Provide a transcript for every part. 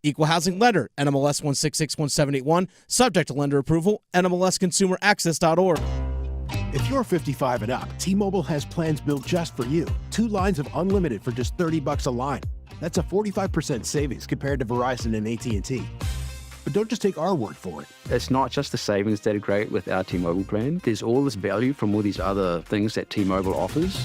Equal housing lender, NMLS 1661781, subject to lender approval, NMLSconsumeraccess.org. If you're 55 and up, T-Mobile has plans built just for you. 2 lines of unlimited for just $30 a line. That's a 45% savings compared to Verizon and AT&T. But don't just take our word for it. It's not just the savings that are great with our T-Mobile plan. There's all this value from all these other things that T-Mobile offers.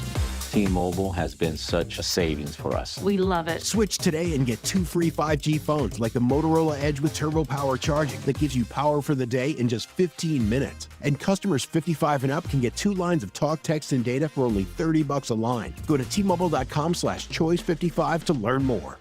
T-Mobile has been such a savings for us. We love it. Switch today and get 2 free 5G phones like the Motorola Edge with Turbo Power charging that gives you power for the day in just 15 minutes. And customers 55 and up can get 2 lines of talk, text, and data for only $30 a line. Go to T-Mobile.com/choice55 to learn more.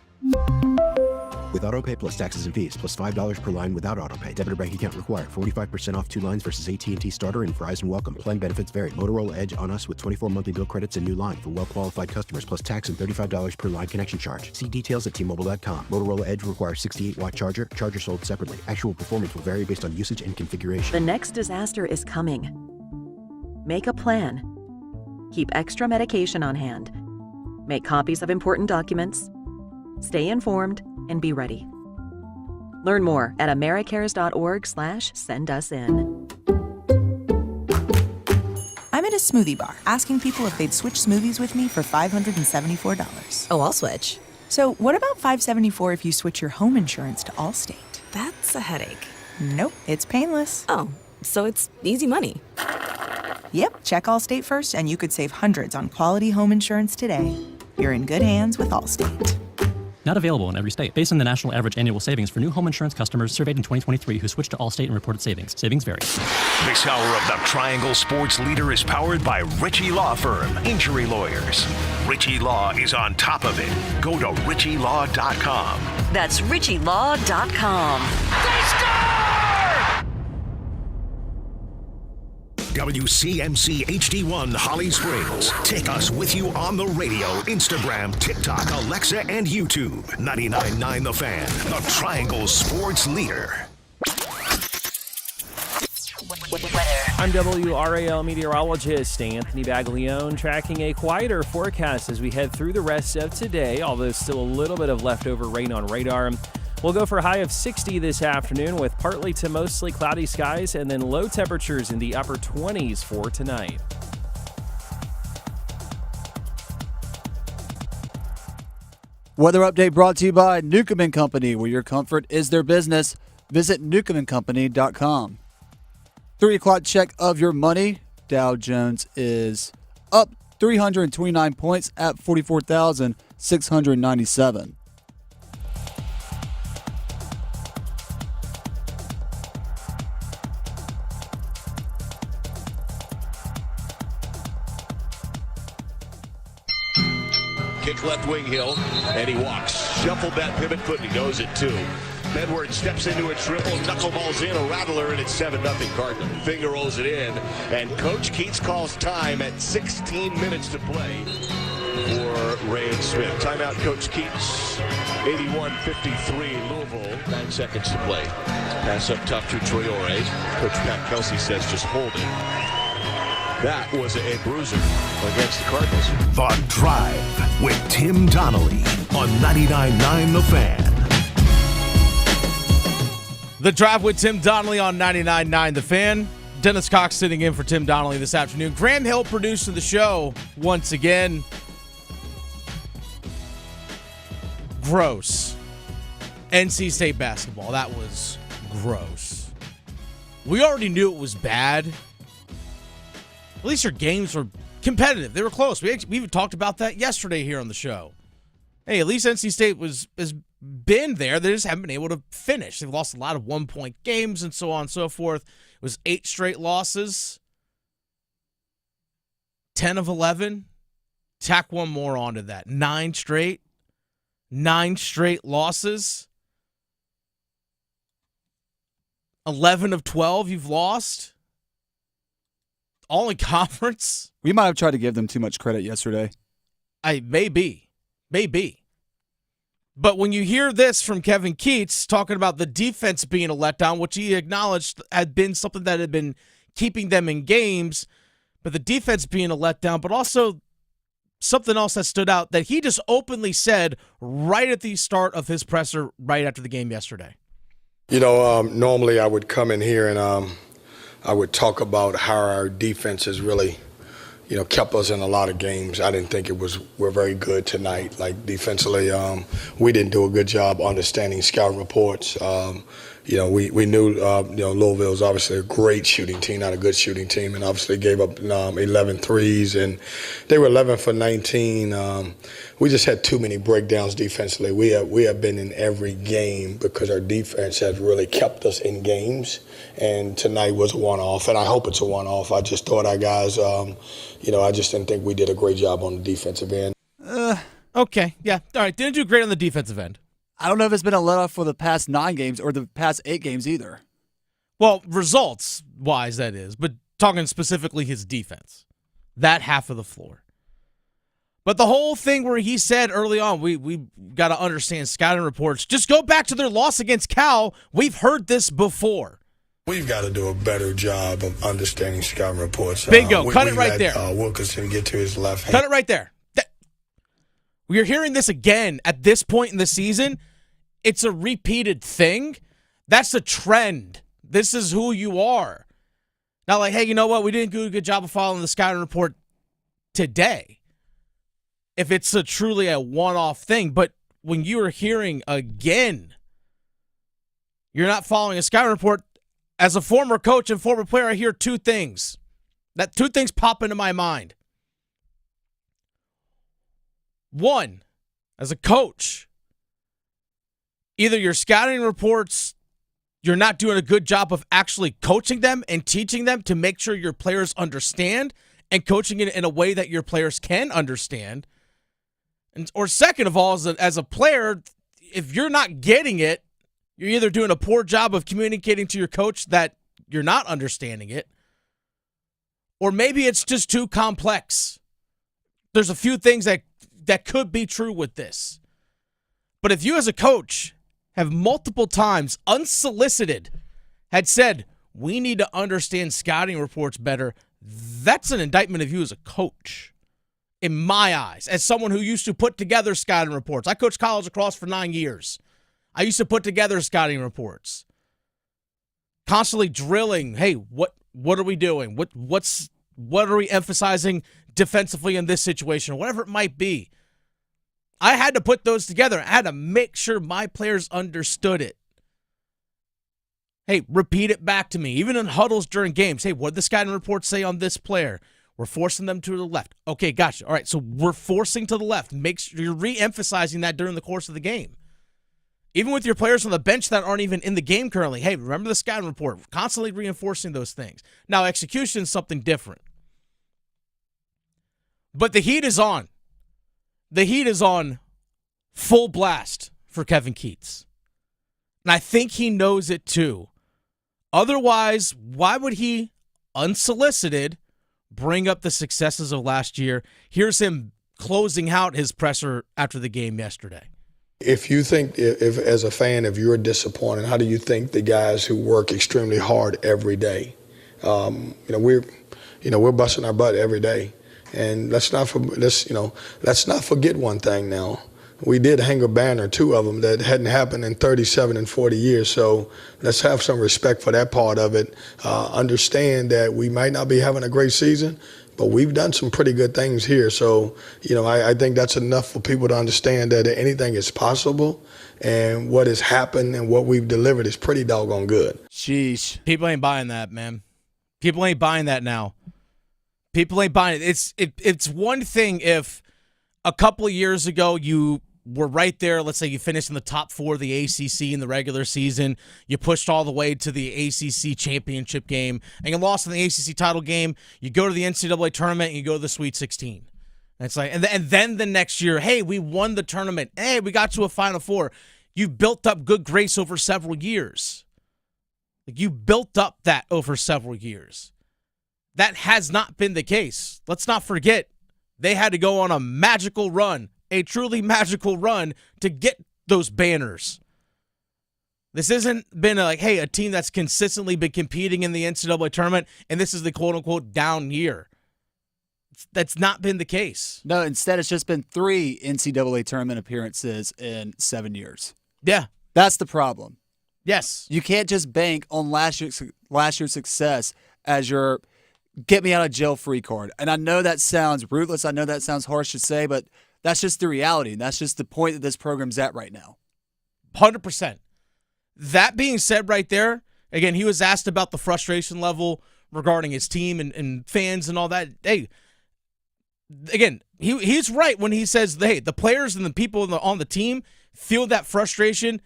With AutoPay plus taxes and fees, plus $5 per line without AutoPay. Debit or bank account required. 45% off 2 lines versus AT&T Starter and Verizon Welcome. Plan benefits vary. Motorola Edge on us with 24 monthly bill credits and new line for well-qualified customers, plus tax and $35 per line connection charge. See details at T-Mobile.com. Motorola Edge requires 68-watt charger. Charger sold separately. Actual performance will vary based on usage and configuration. The next disaster is coming. Make a plan. Keep extra medication on hand. Make copies of important documents. Stay informed and be ready. Learn more at americares.org/send-us-in. I'm at a smoothie bar asking people if they'd switch smoothies with me for $574. Oh, I'll switch. So what about $574 if you switch your home insurance to Allstate? That's a headache. Nope, it's painless. Oh, so it's easy money. Yep, check Allstate first and you could save hundreds on quality home insurance today. You're in good hands with Allstate. Not available in every state. Based on the national average annual savings for new home insurance customers surveyed in 2023 who switched to Allstate and reported savings. Savings vary. This hour of the Triangle Sports Leader is powered by Ritchie Law Firm, injury lawyers. Ritchie Law is on top of it. Go to ritchielaw.com. That's ritchielaw.com. They score! WCMC HD1 Holly Springs. Take us with you on the radio, Instagram, TikTok, Alexa, and YouTube. 99.9 The Fan, the Triangle Sports Leader. I'm WRAL meteorologist Anthony Baglione, tracking a quieter forecast as we head through the rest of today, although still a little bit of leftover rain on radar. We'll go for a high of 60 this afternoon with partly to mostly cloudy skies and then low temperatures in the upper 20s for tonight. Weather update brought to you by Newcomb & Company, where your comfort is their business. Visit newcombandcompany.com. 3 o'clock check of your money. Dow Jones is up 329 points at 44,697. Kick left wing Hill, and he walks. Shuffled that pivot foot, and he knows it too. Edwards steps into a triple, knuckleballs in, a rattler, and it's 7-0 Cardinal. Finger rolls it in, and Coach Keats calls time at 16 minutes to play for Ray and Smith. Timeout, Coach Keats. 81-53 Louisville. 9 seconds to play. Pass up top to Traore. Coach Pat Kelsey says just hold it. That was a bruiser against the Cardinals. The Drive with Tim Donnelly on 99.9 The Fan. The Drive with Tim Donnelly on 99.9 The Fan. Dennis Cox sitting in for Tim Donnelly this afternoon. Graham Hill producing the show once again. Gross. NC State basketball. That was gross. We already knew it was bad. At least your games were competitive. They were close. We even talked about that yesterday here on the show. Hey, at least NC State has been there. They just haven't been able to finish. They've lost a lot of one-point games and so on and so forth. It was 8 straight losses. 10 of 11. Tack one more onto that. 9 straight. 9 straight losses. 11 of 12 you've lost. All in conference. We might have tried to give them too much credit yesterday. Maybe. But when you hear this from Kevin Keats talking about the defense being a letdown, which he acknowledged had been something that had been keeping them in games, but the defense being a letdown, but also something else that stood out that he just openly said right at the start of his presser right after the game yesterday. Normally I would come in here and I would talk about how our defense has really, kept us in a lot of games. I didn't think we're very good tonight. Like defensively, we didn't do a good job understanding scouting reports. We knew, Louisville is obviously a great shooting team, not a good shooting team, and obviously gave up 11 threes, and they were 11 for 19. We just had too many breakdowns defensively. We have been in every game because our defense has really kept us in games, and tonight was a one-off, and I hope it's a one-off. I just thought our guys, I just didn't think we did a great job on the defensive end. Okay, yeah, all right, didn't do great on the defensive end. I don't know if it's been a let-off for the past 9 games or the past 8 games either. Well, results-wise, that is, but talking specifically his defense, that half of the floor. But the whole thing where he said early on, we got to understand scouting reports. Just go back to their loss against Cal. We've heard this before. We've got to do a better job of understanding scouting reports. Bingo, cut it right there. Wilkinson get to his left hand. Cut it right there. We're hearing this again at this point in the season. It's a repeated thing. That's a trend. This is who you are. Not like, hey, you know what? We didn't do a good job of following the scouting report today. If it's truly a one-off thing. But when you are hearing again, you're not following a scouting report. As a former coach and former player, I hear 2 things. Two things pop into my mind. One, as a coach, either your scouting reports, you're not doing a good job of actually coaching them and teaching them to make sure your players understand and coaching it in a way that your players can understand. Or second of all, as a player, if you're not getting it, you're either doing a poor job of communicating to your coach that you're not understanding it, or maybe it's just too complex. There's a few things that could be true with this. But if you as a coach have multiple times, unsolicited, had said, we need to understand scouting reports better, that's an indictment of you as a coach. In my eyes, as someone who used to put together scouting reports. I coached college lacrosse for 9 years. I used to put together scouting reports. Constantly drilling, hey, what are we doing? What are we emphasizing defensively in this situation, or whatever it might be. I had to put those together. I had to make sure my players understood it. Hey, repeat it back to me. Even in huddles during games. Hey, what did the scouting report say on this player? We're forcing them to the left. Okay, gotcha. All right, so we're forcing to the left. Make sure you're re-emphasizing that during the course of the game. Even with your players on the bench that aren't even in the game currently. Hey, remember the scouting report. Constantly reinforcing those things. Now, execution is something different. But the heat is on. The heat is on full blast for Kevin Keatts. And I think he knows it too. Otherwise, why would he, unsolicited, bring up the successes of last year? Here's him closing out his presser after the game yesterday. If you think, if as a fan, if you're disappointed, how do you think the guys who work extremely hard every day? We're busting our butt every day, and let's not forget one thing. Now, we did hang a banner, 2 of them, that hadn't happened in 37 and 40 years. So let's have some respect for that part of it. Understand that we might not be having a great season, but we've done some pretty good things here. So, I think that's enough for people to understand that anything is possible, and what has happened and what we've delivered is pretty doggone good. Sheesh. People ain't buying that, man. People ain't buying that now. People ain't buying it. It's one thing if a couple of years ago you were right there. Let's say you finished in the top 4 of the ACC in the regular season. You pushed all the way to the ACC championship game, and you lost in the ACC title game. You go to the NCAA tournament, and you go to the Sweet 16. And it's like, and then the next year, hey, we won the tournament. Hey, we got to a Final Four. You built up good grace over several years. Like, you built up that over several years. That has not been the case. Let's not forget, they had to go on a magical run, a truly magical run, to get those banners. This hasn't been a team that's consistently been competing in the NCAA tournament, and this is the quote-unquote down year. That's not been the case. No, instead it's just been 3 NCAA tournament appearances in 7 years. Yeah. That's the problem. Yes. You can't just bank on last year's success as your get me out of jail free card. And I know that sounds ruthless. I know that sounds harsh to say, but that's just the reality. And that's just the point that this program's at right now. 100%. That being said right there, again, he was asked about the frustration level regarding his team and fans and all that. Hey, again, he's right when he says, hey, the players and the people on the team feel that frustration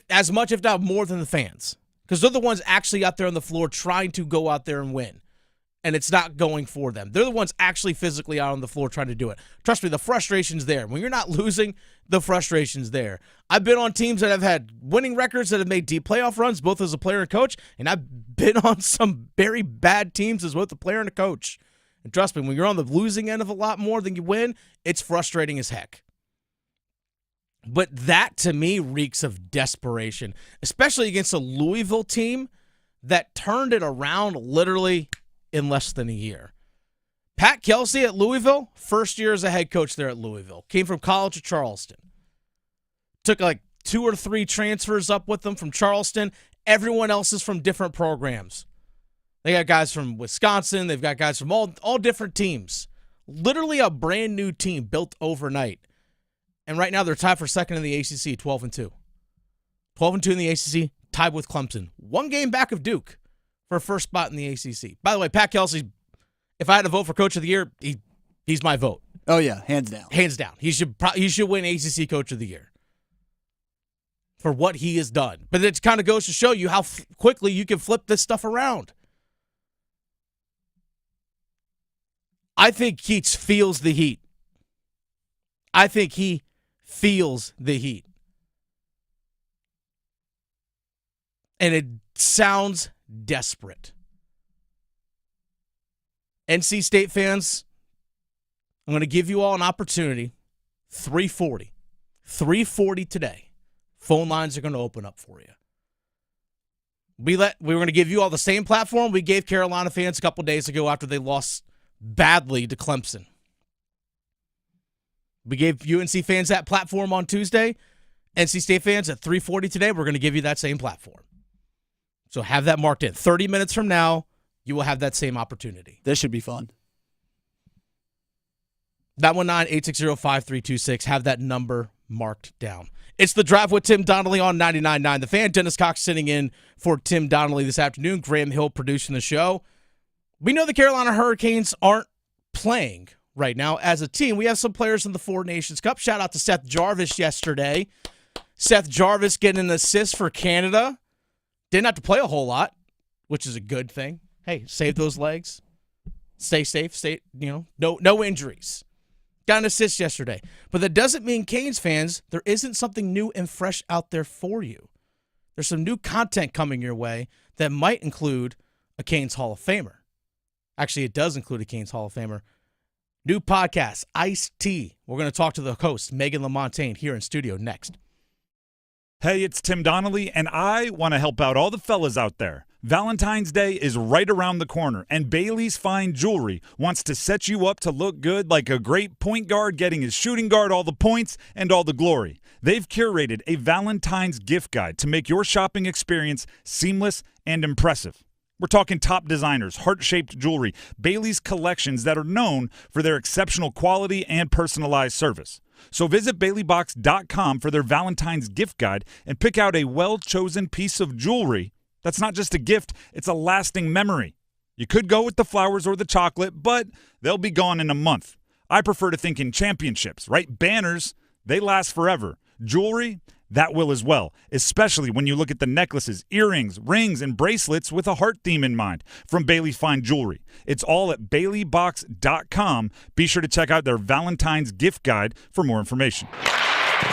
as much, if not more, than the fans. Because they're the ones actually out there on the floor trying to go out there and win. And it's not going for them. They're the ones actually physically out on the floor trying to do it. Trust me, the frustration's there. When you're not losing, the frustration's there. I've been on teams that have had winning records that have made deep playoff runs, both as a player and coach, and I've been on some very bad teams as both a player and a coach. And trust me, when you're on the losing end of a lot more than you win, it's frustrating as heck. But that, to me, reeks of desperation, especially against a Louisville team that turned it around literally in less than a year. Pat Kelsey at Louisville, first year as a head coach there at Louisville. Came from college of Charleston. Took like 2 or 3 transfers up with them from Charleston. Everyone else is from different programs. They got guys from Wisconsin. They've got guys from all different teams. Literally a brand new team built overnight. And right now they're tied for second in the ACC, 12-2. 12-2 in the ACC, tied with Clemson. 1 game back of Duke for first spot in the ACC. By the way, Pat Kelsey, if I had to vote for Coach of the Year, he's my vote. Oh, yeah, hands down. Hands down. He should win ACC Coach of the Year for what he has done. But it kind of goes to show you how quickly you can flip this stuff around. I think Keats feels the heat. I think he feels the heat. And it sounds desperate. NC State fans, I'm going to give you all an opportunity. 3:40 today. Phone lines are going to open up for you. We were going to give you all the same platform we gave Carolina fans a couple days ago after they lost badly to Clemson. We gave UNC fans that platform on Tuesday. NC State fans at 3:40 today, we're going to give you that same platform. So have that marked in. 30 minutes from now, you will have that same opportunity. This should be fun. 919-860-5326. Have that number marked down. It's The Drive with Tim Donnelly on 99.9 The Fan. Dennis Cox sitting in for Tim Donnelly this afternoon. Graham Hill producing the show. We know the Carolina Hurricanes aren't playing right now as a team. We have some players in the Four Nations Cup. Shout out to Seth Jarvis yesterday. Seth Jarvis getting an assist for Canada. Didn't have to play a whole lot, which is a good thing. Hey, save those legs. Stay safe. No injuries. Got an assist yesterday. But that doesn't mean, Canes fans, there isn't something new and fresh out there for you. There's some new content coming your way that might include a Canes Hall of Famer. Actually, it does include a Canes Hall of Famer. New podcast, Ice-T. We're going to talk to the host, Meghan Lamontagne, here in studio next. Hey, it's Tim Donnelly, and I want to help out all the fellas out there. Valentine's Day is right around the corner, and Bailey's Fine Jewelry wants to set you up to look good like a great point guard getting his shooting guard all the points and all the glory. They've curated a Valentine's gift guide to make your shopping experience seamless and impressive. We're talking top designers, heart-shaped jewelry, Bailey's collections that are known for their exceptional quality and personalized service. So visit BaileyBox.com for their Valentine's gift guide and pick out a well-chosen piece of jewelry that's not just a gift, it's a lasting memory. You could go with the flowers or the chocolate, but they'll be gone in a month. I prefer to think in championships, right? Banners, they last forever. Jewelry, that will as well, especially when you look at the necklaces, earrings, rings, and bracelets with a heart theme in mind from Bailey Fine Jewelry. It's all at BaileyBox.com. Be sure to check out their Valentine's gift guide for more information.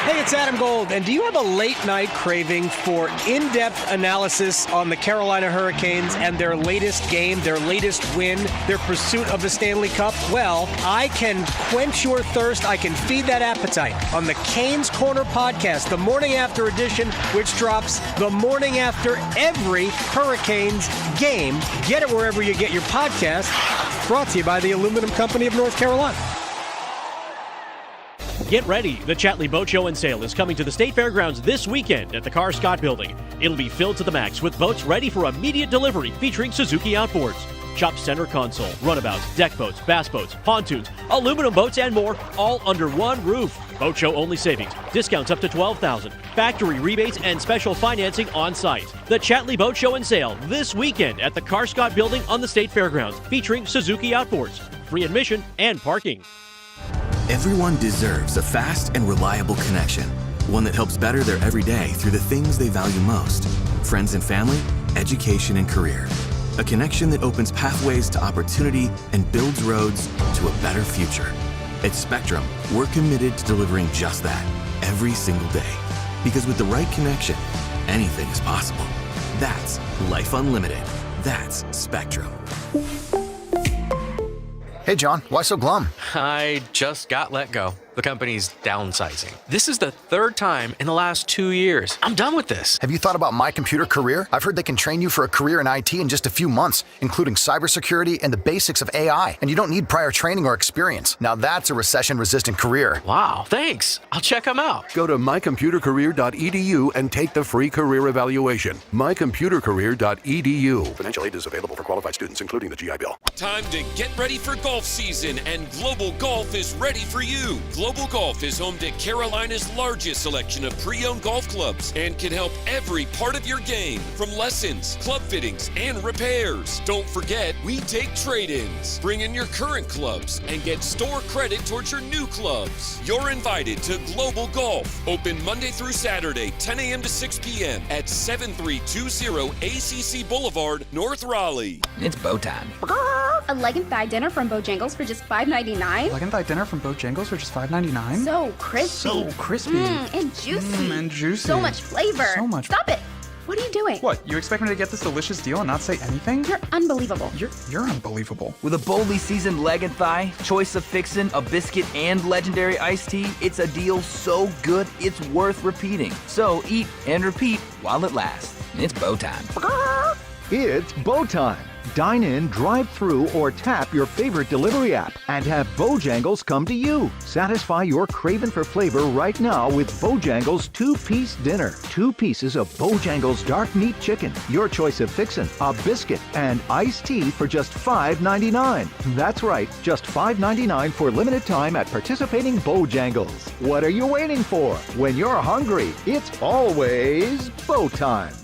Hey, it's Adam Gold, and do you have a late-night craving for in-depth analysis on the Carolina Hurricanes and their latest game, their latest win, their pursuit of the Stanley Cup? Well, I can quench your thirst. I can feed that appetite on the Canes Corner podcast, the morning after edition, which drops the morning after every Hurricanes game. Get it wherever you get your podcast. Brought to you by the Aluminum Company of North Carolina. Get ready. The Chatley Boat Show and Sale is coming to the State Fairgrounds this weekend at the Car Scott Building. It'll be filled to the max with boats ready for immediate delivery featuring Suzuki outboards. Shop center console, runabouts, deck boats, bass boats, pontoons, aluminum boats, and more, all under one roof. Boat show only savings, discounts up to $12,000, factory rebates, and special financing on site. The Chatley Boat Show and Sale this weekend at the Car Scott Building on the State Fairgrounds, featuring Suzuki outboards, free admission and parking. Everyone deserves a fast and reliable connection, one that helps better their everyday through the things they value most: friends and family, education and career. A connection that opens pathways to opportunity and builds roads to a better future. At Spectrum, we're committed to delivering just that every single day. Because with the right connection, anything is possible. That's Life Unlimited. That's Spectrum. Hey, John, why so glum? I just got let go. The company's downsizing. This is the third time in the last 2 years. I'm done with this. Have you thought about My Computer Career? I've heard they can train you for a career in IT in just a few months, including cybersecurity and the basics of AI. And you don't need prior training or experience. Now that's a recession-resistant career. Wow, thanks. I'll check them out. Go to mycomputercareer.edu and take the free career evaluation. mycomputercareer.edu. Financial aid is available for qualified students, including the GI Bill. Time to get ready for golf season, and Global Golf is ready for you. Global Golf is home to Carolina's largest selection of pre-owned golf clubs and can help every part of your game, from lessons, club fittings, and repairs. Don't forget, we take trade-ins. Bring in your current clubs and get store credit towards your new clubs. You're invited to Global Golf, open Monday through Saturday, 10 a.m. to 6 p.m. at 7320 ACC Boulevard, North Raleigh. It's bow time. A leg and thigh dinner from Bojangles for just $5.99. Leg and thigh dinner from Bojangles for just $5.99. So crispy. So crispy. And juicy. And juicy. So much flavor. So much. Stop it. What are you doing? What, you expect me to get this delicious deal and not say anything? You're unbelievable. You're unbelievable. With a boldly seasoned leg and thigh, choice of fixin', a biscuit, and legendary iced tea, it's a deal so good it's worth repeating. So eat and repeat while it lasts. It's bow time. It's bow time. Dine in, drive through, or tap your favorite delivery app and have Bojangles come to you. Satisfy your craving for flavor right now with Bojangles 2-piece dinner. 2 pieces of Bojangles dark meat chicken, your choice of fixin', a biscuit, and iced tea for just $5.99. That's right, just $5.99 for limited time at participating Bojangles. What are you waiting for? When you're hungry, it's always bow time.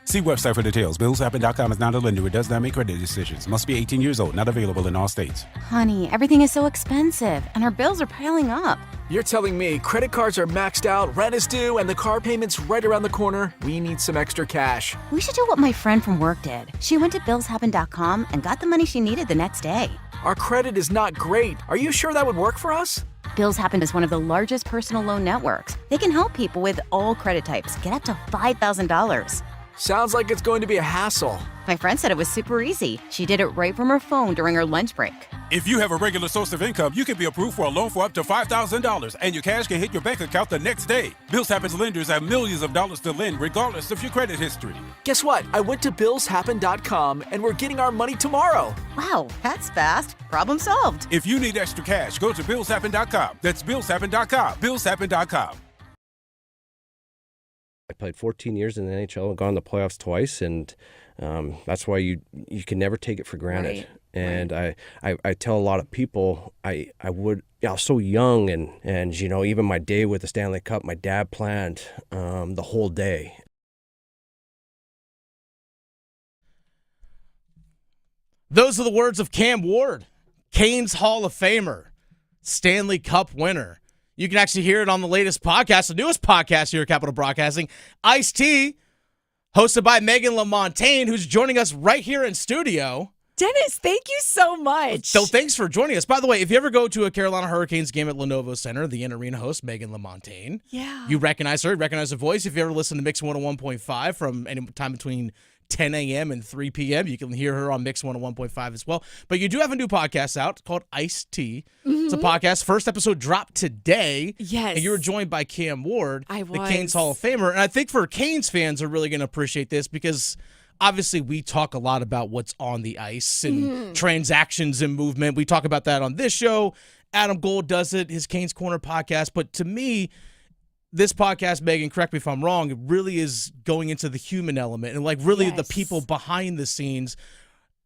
See website for details. BillsHappen.com is not a lender. It does not make credit decisions. Must be 18 years old. Not available in all states. Honey, everything is so expensive, and our bills are piling up. You're telling me credit cards are maxed out, rent is due, and the car payment's right around the corner? We need some extra cash. We should do what my friend from work did. She went to BillsHappen.com and got the money she needed the next day. Our credit is not great. Are you sure that would work for us? Bills Happen is one of the largest personal loan networks. They can help people with all credit types get up to $5,000. Sounds like it's going to be a hassle. My friend said it was super easy. She did it right from her phone during her lunch break. If you have a regular source of income, you can be approved for a loan for up to $5,000, and your cash can hit your bank account the next day. Bills Happen's lenders have millions of dollars to lend, regardless of your credit history. Guess what? I went to BillsHappen.com, and we're getting our money tomorrow. Wow, that's fast. Problem solved. If you need extra cash, go to BillsHappen.com. That's BillsHappen.com. BillsHappen.com. I played 14 years in the NHL and gone to the playoffs twice, and that's why you can never take it for granted. Right. And I tell a lot of people I was so young, and you know, even my day with the Stanley Cup, my dad planned the whole day. Those are the words of Cam Ward, Canes Hall of Famer, Stanley Cup winner. You can actually hear it on the latest podcast, the newest podcast here at Capital Broadcasting, Ice-T, hosted by Meghan Lamontagne, who's joining us right here in studio. Dennis, thank you so much. So thanks for joining us. By the way, if you ever go to a Carolina Hurricanes game at Lenovo Center, the in-arena host, Meghan Lamontagne, you recognize her, recognize her voice. If you ever listen to Mix 101.5 from any time between 10 a.m. and 3 p.m. You can hear her on Mix 101.5 as well. But you do have a new podcast out called Ice-T. Mm-hmm. It's a podcast. First episode dropped today. Yes. And you were joined by Cam Ward, the Canes Hall of Famer. And I think for Canes fans are really going to appreciate this because obviously we talk a lot about what's on the ice and transactions and movement. We talk about that on this show. Adam Gold does it, his Canes Corner podcast. But to me, this podcast, Megan, correct me if I'm wrong, it really is going into the human element and like really the people behind the scenes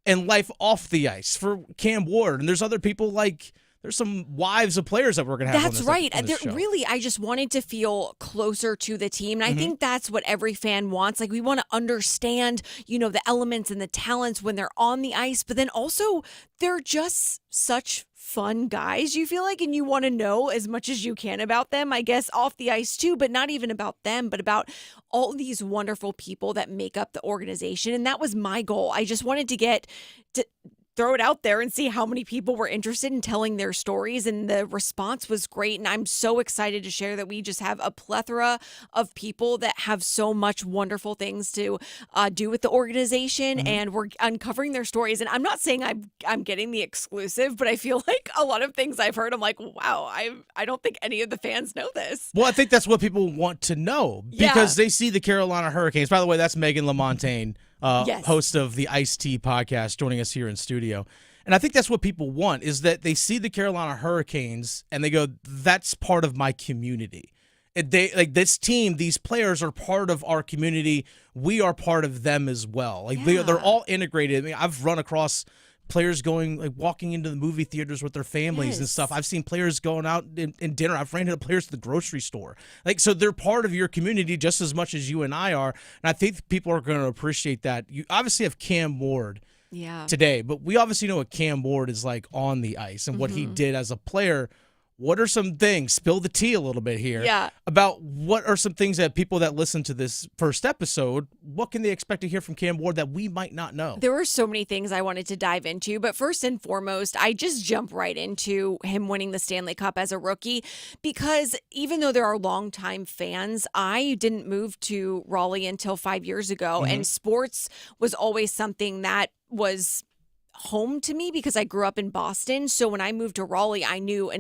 and life off the ice for Cam Ward. And there's other people like there's some wives of players that we're going to have That's on this, right. on this show. Really, I just wanted to feel closer to the team. And I think that's what every fan wants. Like, we want to understand, the elements and the talents when they're on the ice, but then also they're just such fun guys, you feel like, and you want to know as much as you can about them, I guess, off the ice too, but not even about them, but about all these wonderful people that make up the organization. And that was my goal. I just wanted to throw it out there and see how many people were interested in telling their stories, and the response was great. And I'm so excited to share that we just have a plethora of people that have so much wonderful things to do with the organization, and we're uncovering their stories. And I'm not saying I'm getting the exclusive, but I feel like a lot of things I've heard, I'm like, wow, I don't think any of the fans know this. Well, I think that's what people want to know because they see the Carolina Hurricanes. By the way, that's Meghan Lamontagne, host of the Ice-T podcast, joining us here in studio. And I think that's what people want, is that they see the Carolina Hurricanes and they go, that's part of my community. They like this team, these players are part of our community. We are part of them as well. Like they're all integrated. I mean, I've run across players walking into the movie theaters with their families and stuff. I've seen players going out in dinner. I've ran into players at the grocery store. So they're part of your community just as much as you and I are. And I think people are going to appreciate that. You obviously have Cam Ward today, but we obviously know what Cam Ward is like on the ice and what he did as a player. What are some things, spill the tea a little bit here, about what are some things that people that listen to this first episode, what can they expect to hear from Cam Ward that we might not know? There were so many things I wanted to dive into, but first and foremost, I just jump right into him winning the Stanley Cup as a rookie, because even though there are longtime fans, I didn't move to Raleigh until 5 years ago, and sports was always something that was home to me because I grew up in Boston. So when I moved to Raleigh, I knew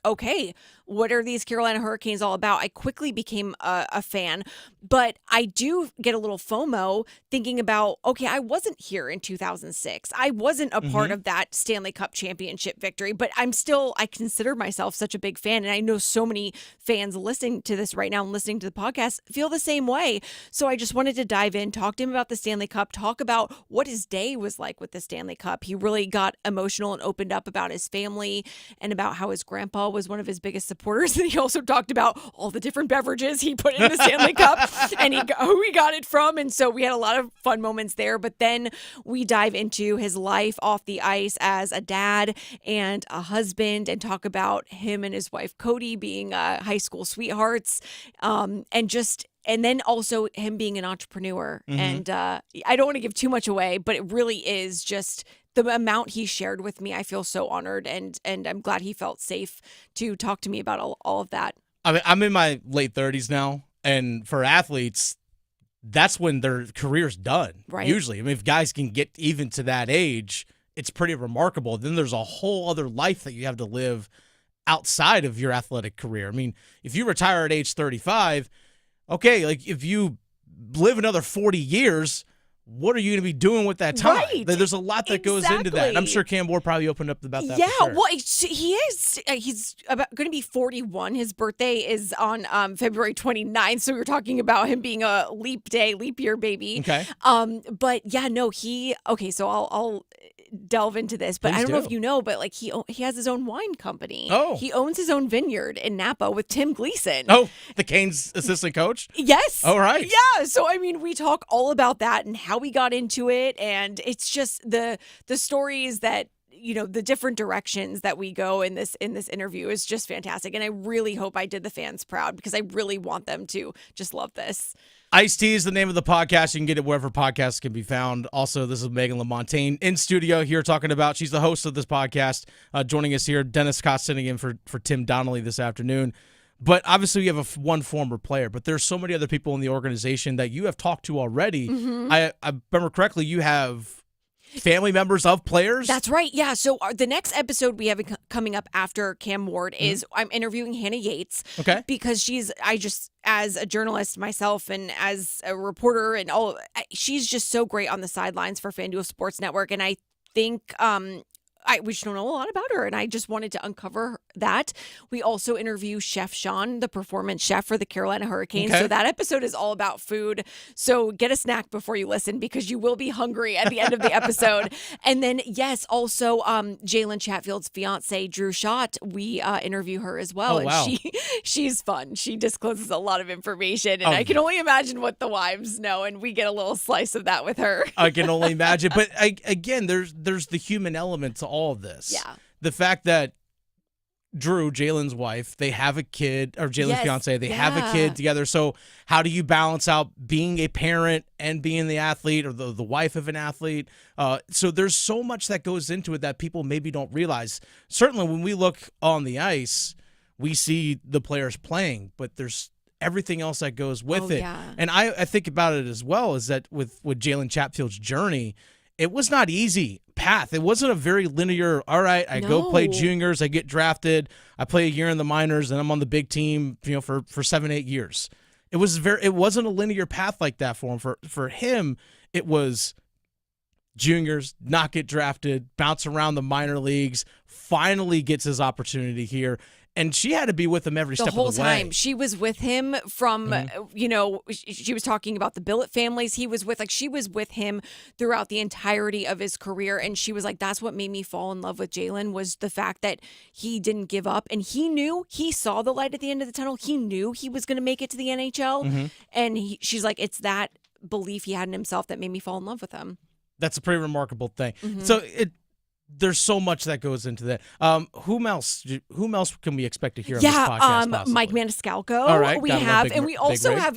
okay, what are these Carolina Hurricanes all about? I quickly became a fan, but I do get a little FOMO thinking about, okay, I wasn't here in 2006. I wasn't a part of that Stanley Cup championship victory, but I consider myself such a big fan. And I know so many fans listening to this right now and listening to the podcast feel the same way. So I just wanted to dive in, talk to him about the Stanley Cup, talk about what his day was like with the Stanley Cup. He really got emotional and opened up about his family and about how his grandpa was one of his biggest supporters. And he also talked about all the different beverages he put in the Stanley Cup and who he got it from. And so we had a lot of fun moments there. But then we dive into his life off the ice as a dad and a husband, and talk about him and his wife, Cody, being high school sweethearts, and then also him being an entrepreneur. And I don't want to give too much away, but it really is just the amount he shared with me. I feel so honored, and I'm glad he felt safe to talk to me about all of that. I mean, I'm in my late 30s now, and for athletes, that's when their career's done. Right. Usually. I mean, if guys can get even to that age, it's pretty remarkable. Then there's a whole other life that you have to live outside of your athletic career. I mean, if you retire at age 35, okay, if you live another 40 yeabout what are you going to be doing with that time? Right. There's a lot that goes into that. And I'm sure Cam Ward probably opened up about that. Yeah, for sure. well, he is. He's going to be 41. His birthday is on February 29th. So we were talking about him being a leap year baby. Okay. But yeah, no, so I'll delve into this, but I don't know if you know, but he has his own wine company. Oh. He owns his own vineyard in Napa with Tim Gleason. Oh, the Canes assistant coach? Yes. All right. Yeah. So, I mean, we talk all about that and how we got into it. And it's just the stories that, the different directions that we go in this interview is just fantastic. And I really hope I did the fans proud, because I really want them to just love this. Ice-T is the name of the podcast. You can get it wherever podcasts can be found. Also, this is Meghan Lamontagne in studio here talking about, she's the host of this podcast, joining us here. Dennis Scott sitting in for Tim Donnelly this afternoon. But obviously, you have one former player, but there's so many other people in the organization that you have talked to already. I remember correctly, you have family members of players? That's right. Yeah. So the next episode we have coming up after Cam Ward is I'm interviewing Hannah Yates. Okay. Because as a journalist myself and as a reporter and all, she's just so great on the sidelines for FanDuel Sports Network. And I think we just don't know a lot about her, and I just wanted to uncover that. We also interview Chef Sean, the performance chef for the Carolina Hurricanes. Okay. So that episode is all about food. So get a snack before you listen because you will be hungry at the end of the episode. And then, yes, also Jalen Chatfield's fiance, Drew Schott, we interview her as well. Oh, wow. And she's fun. She discloses a lot of information, and I can only imagine what the wives know, and we get a little slice of that with her. I can only imagine. But again, there's the human element to all of this. Yeah. The fact that Drew, Jalen's wife, they have a kid, or Jalen's fiance, they have a kid together. So how do you balance out being a parent and being the athlete or the wife of an athlete? So there's so much that goes into it that people maybe don't realize. Certainly when we look on the ice, we see the players playing, but there's everything else that goes with it. Yeah. And I think about it as well, is that with Jalen Chatfield's journey, it was not easy path. It wasn't a very linear, all right, I go play juniors, I get drafted, I play a year in the minors, and I'm on the big team, for 7-8 years. It wasn't a linear path like that for him. For him, it was juniors, not get drafted, bounce around the minor leagues, finally gets his opportunity here. And she had to be with him every step of the way. The whole time. She was with him from, she was talking about the billet families he was with. Like, she was with him throughout the entirety of his career. And she was like, that's what made me fall in love with Jalen, was the fact that he didn't give up. And he saw the light at the end of the tunnel. He knew he was going to make it to the NHL. And she's like, it's that belief he had in himself that made me fall in love with him. That's a pretty remarkable thing. So there's so much that goes into that. Whom else can we expect to hear on this podcast? Possibly? Mike Maniscalco. All right, we got him have, big- and we big also rig. have,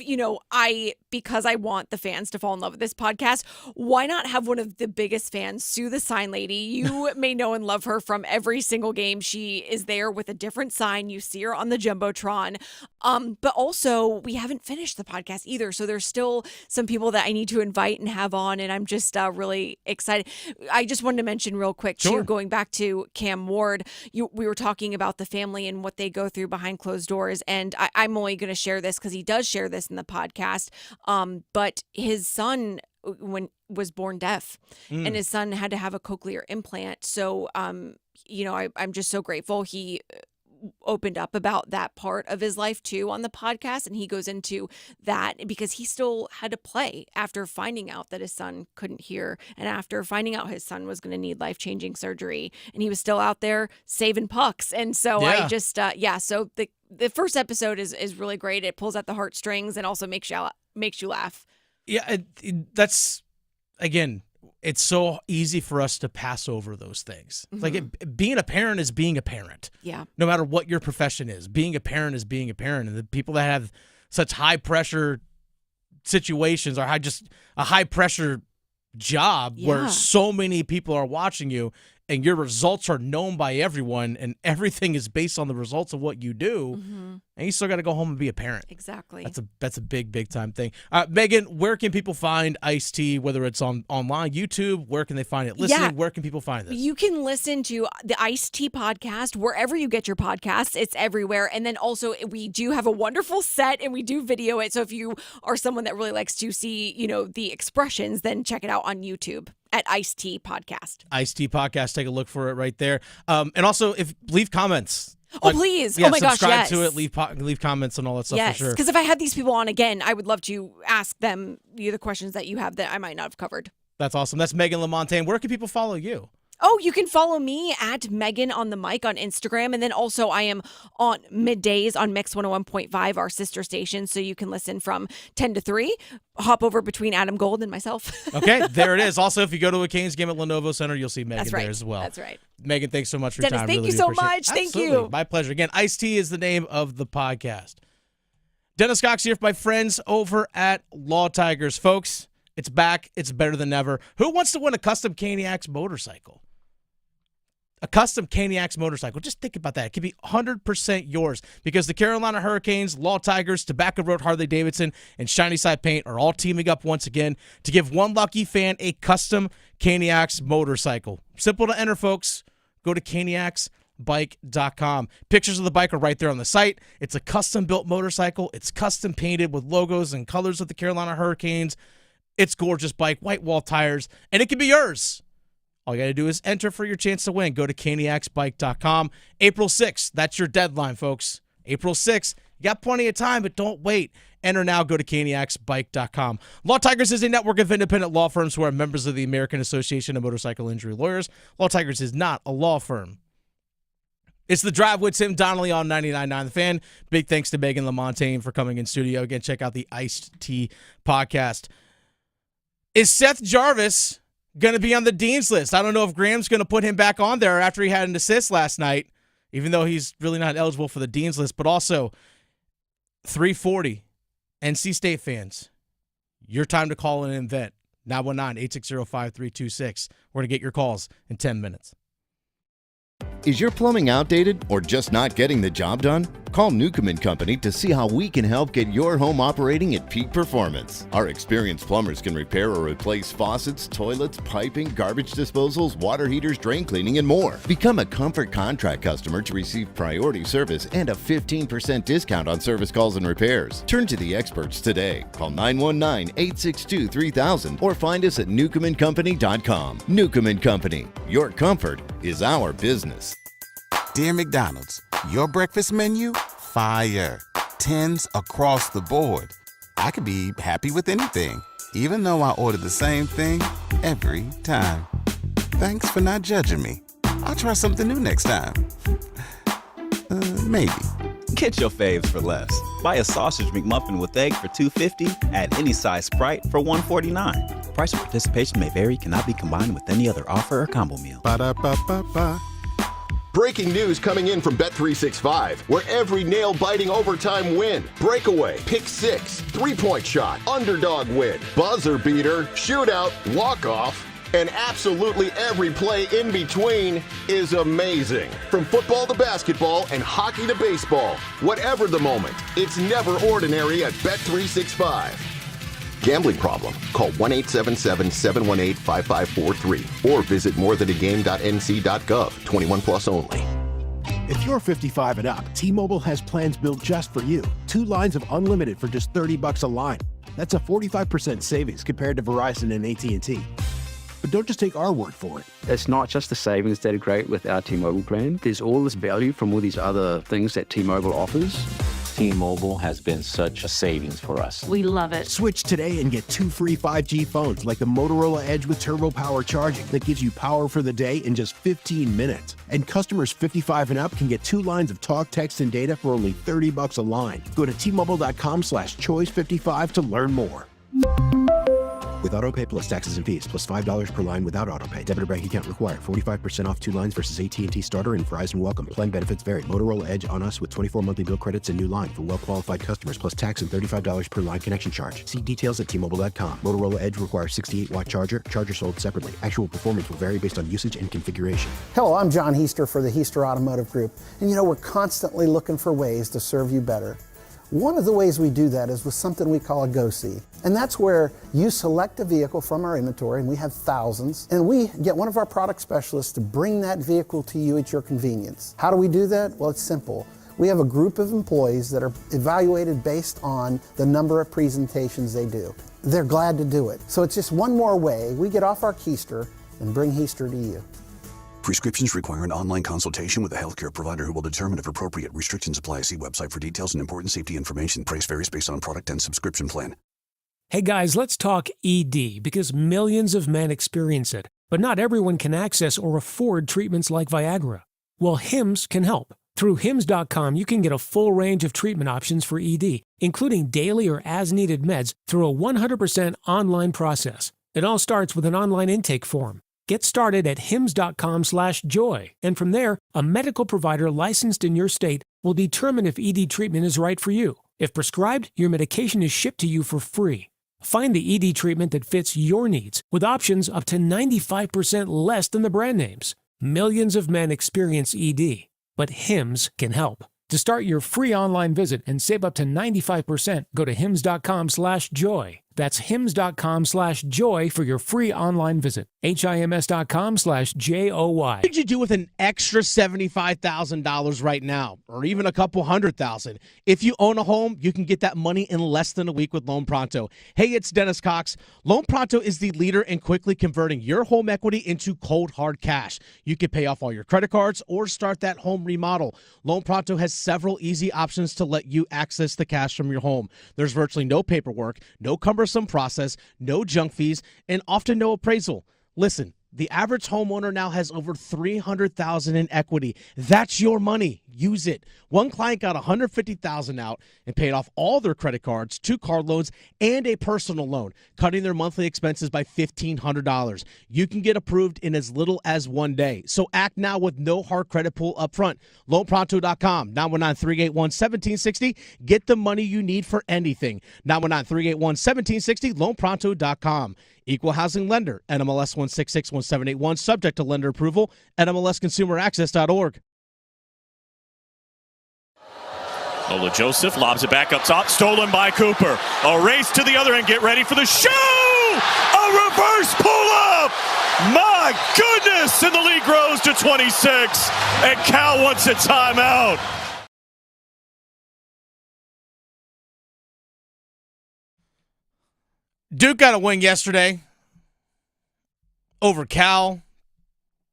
because I want the fans to fall in love with this podcast, why not have one of the biggest fans, Sue the Sign Lady? You may know and love her from every single game. She is there with a different sign. You see her on the Jumbotron. But also, we haven't finished the podcast either. So there's still some people that I need to invite and have on, and I'm just really excited. I just wanted to mention real quick, too, going back to Cam Ward, we were talking about the family and what they go through behind closed doors. And I'm only going to share this because he does share this in the podcast. But his son was born deaf, and his son had to have a cochlear implant. So, I'm just so grateful he opened up about that part of his life too on the podcast, and he goes into that because he still had to play after finding out that his son couldn't hear, and after finding out his son was going to need life-changing surgery, and he was still out there saving pucks. And so I just so the first episode is really great. It pulls at the heartstrings and also makes you laugh. Yeah, that's, again, it's so easy for us to pass over those things. Like, being a parent is being a parent. Yeah. No matter what your profession is, being a parent is being a parent. And the people that have such high pressure situations or just a high pressure job where so many people are watching you and your results are known by everyone and everything is based on the results of what you do, and you still got to go home and be a parent. Exactly. That's a big time thing. Megan, where can people find Ice-T, whether it's online, YouTube? Where can they find it? Listening, where can people find this? You can listen to the Ice-T podcast wherever you get your podcasts. It's everywhere. And then also we do have a wonderful set and we do video it. So if you are someone that really likes to see, the expressions, then check it out on YouTube at Ice-T Podcast. Ice-T Podcast. Take a look for it right there. And also, leave comments. Please. Oh my gosh, subscribe to it. Leave comments and all that stuff for sure. Because if I had these people on again, I would love to ask them the questions that you have that I might not have covered. That's awesome. That's Meghan Lamontagne. Where can people follow you? Oh, you can follow me at Meghan on the mic on Instagram. And then also I am on middays on Mix 101.5, our sister station. So you can listen from 10 to 3. Hop over between Adam Gold and myself. Okay, there it is. Also, if you go to a Canes game at Lenovo Center, you'll see Meghan there as well. That's right. Megan, thanks so much for your Dennis, time. thank really you so appreciate much. it. Thank Absolutely. you. My pleasure. Again, Ice-T is the name of the podcast. Dennis Cox here with my friends over at Law Tigers. Folks, it's back. It's better than ever. Who wants to win a custom Caniacs motorcycle? A custom Canales motorcycle. Just think about that. It could be 100% yours because the Carolina Hurricanes, Law Tigers, Tobacco Road Harley-Davidson, and Shiny Side Paint are all teaming up once again to give one lucky fan a custom Canales motorcycle. Simple to enter, folks. Go to caniacsbike.com. Pictures of the bike are right there on the site. It's a custom-built motorcycle. It's custom painted with logos and colors of the Carolina Hurricanes. It's gorgeous bike, white wall tires, and it can be yours. All you got to do is enter for your chance to win. Go to caniacsbike.com. April 6th, that's your deadline, folks. April 6th. You got plenty of time, but don't wait. Enter now. Go to caniacsbike.com. Law Tigers is a network of independent law firms who are members of the American Association of Motorcycle Injury Lawyers. Law Tigers is not a law firm. It's The Drive with Tim Donnelly on 99.9 The Fan. Big thanks to Meghan Lamontagne for coming in studio. Again, check out the Iced Tea podcast. Is Seth Jarvis going to be on the Dean's list? I don't know if Graham's going to put him back on there after he had an assist last night, even though he's really not eligible for the Dean's list. But also, 340, NC State fans, your time to call in and vent. 919-860-5326. We're going to get your calls in 10 minutes. Is your plumbing outdated or just not getting the job done? Call Newcomb & Company to see how we can help get your home operating at peak performance. Our experienced plumbers can repair or replace faucets, toilets, piping, garbage disposals, water heaters, drain cleaning, and more. Become a Comfort Contract customer to receive priority service and a 15% discount on service calls and repairs. Turn to the experts today. Call 919-862-3000 or find us at newcombandcompany.com. Newcomb & Company. Your comfort is our business. Dear McDonald's, your breakfast menu? Fire. 10s across the board. I could be happy with anything, even though I order the same thing every time. Thanks for not judging me. I'll try something new next time. Maybe. Get your faves for less. Buy a sausage McMuffin with egg for $2.50 at any size Sprite for $1.49. Price of participation may vary, cannot be combined with any other offer or combo meal. Ba-da-ba-ba-ba. Breaking news coming in from Bet365, where every nail-biting overtime win, breakaway, pick six, three-point shot, underdog win, buzzer beater, shootout, walk-off, and absolutely every play in between is amazing. From football to basketball and hockey to baseball, whatever the moment, it's never ordinary at Bet365. Gambling problem? Call 1-877-718-5543 or visit morethanagame.nc.gov. 21 plus only. If you're 55 and up, T-Mobile has plans built just for you. 2 lines of unlimited for just $30 a line. That's a 45% savings compared to Verizon and AT&T. But don't just take our word for it. It's not just the savings that are great with our T-Mobile plan. There's all this value from all these other things that T-Mobile offers. T-Mobile has been such a savings for us. We love it. Switch today and get 2 free 5G phones like the Motorola Edge with Turbo Power charging that gives you power for the day in just 15 minutes. And customers 55 and up can get 2 lines of talk, text, and data for only $30 a line. Go to T-Mobile.com/choice55 to learn more. With AutoPay plus taxes and fees, plus $5 per line without AutoPay. Debit or bank account required. 45% off 2 lines versus AT&T Starter and Verizon Welcome. Plan benefits vary. Motorola Edge on us with 24 monthly bill credits and new line for well-qualified customers, plus tax and $35 per line connection charge. See details at T-Mobile.com. Motorola Edge requires 68-watt charger. Charger sold separately. Actual performance will vary based on usage and configuration. Hello, I'm John Heister for the Heister Automotive Group. And we're constantly looking for ways to serve you better. One of the ways we do that is with something we call a Go-See. And that's where you select a vehicle from our inventory, and we have thousands, and we get one of our product specialists to bring that vehicle to you at your convenience. How do we do that? Well, it's simple. We have a group of employees that are evaluated based on the number of presentations they do. They're glad to do it. So it's just one more way we get off our keister and bring Heister to you. Prescriptions require an online consultation with a healthcare provider who will determine if appropriate. Restrictions apply. See website for details and important safety information. Price varies based on product and subscription plan. Hey guys, let's talk ED because millions of men experience it, but not everyone can access or afford treatments like Viagra. Well, Hims can help. Through Hims.com, you can get a full range of treatment options for ED, including daily or as-needed meds through a 100% online process. It all starts with an online intake form. Get started at hims.com/joy, and from there, a medical provider licensed in your state will determine if ED treatment is right for you. If prescribed, your medication is shipped to you for free. Find the ED treatment that fits your needs with options up to 95% less than the brand names. Millions of men experience ED, but Hims can help. To start your free online visit and save up to 95%, go to hims.com/joy. That's hims.com/joy for your free online visit. HIMS.com/JOY. What could you do with an extra $75,000 right now, or even a couple $100,000? If you own a home, you can get that money in less than a week with Loan Pronto. Hey, it's Dennis Cox. Loan Pronto is the leader in quickly converting your home equity into cold, hard cash. You can pay off all your credit cards or start that home remodel. Loan Pronto has several easy options to let you access the cash from your home. There's virtually no paperwork, no cumbersome process, no junk fees, and often no appraisal. Listen, the average homeowner now has over $300,000 in equity. That's your money. Use it. One client got $150,000 out and paid off all their credit cards, 2 car loans, and a personal loan, cutting their monthly expenses by $1,500. You can get approved in as little as 1 day. So act now with no hard credit pull up front. LoanPronto.com, 919-381-1760. Get the money you need for anything. 919-381-1760, LoanPronto.com. Equal housing lender, NMLS 1661781, subject to lender approval, NMLSconsumeraccess.org. Ola Joseph lobs it back up top, stolen by Cooper. A race to the other end, get ready for the show! A reverse pull-up! My goodness! And the lead grows to 26, and Cal wants a timeout. Duke got a win yesterday over Cal.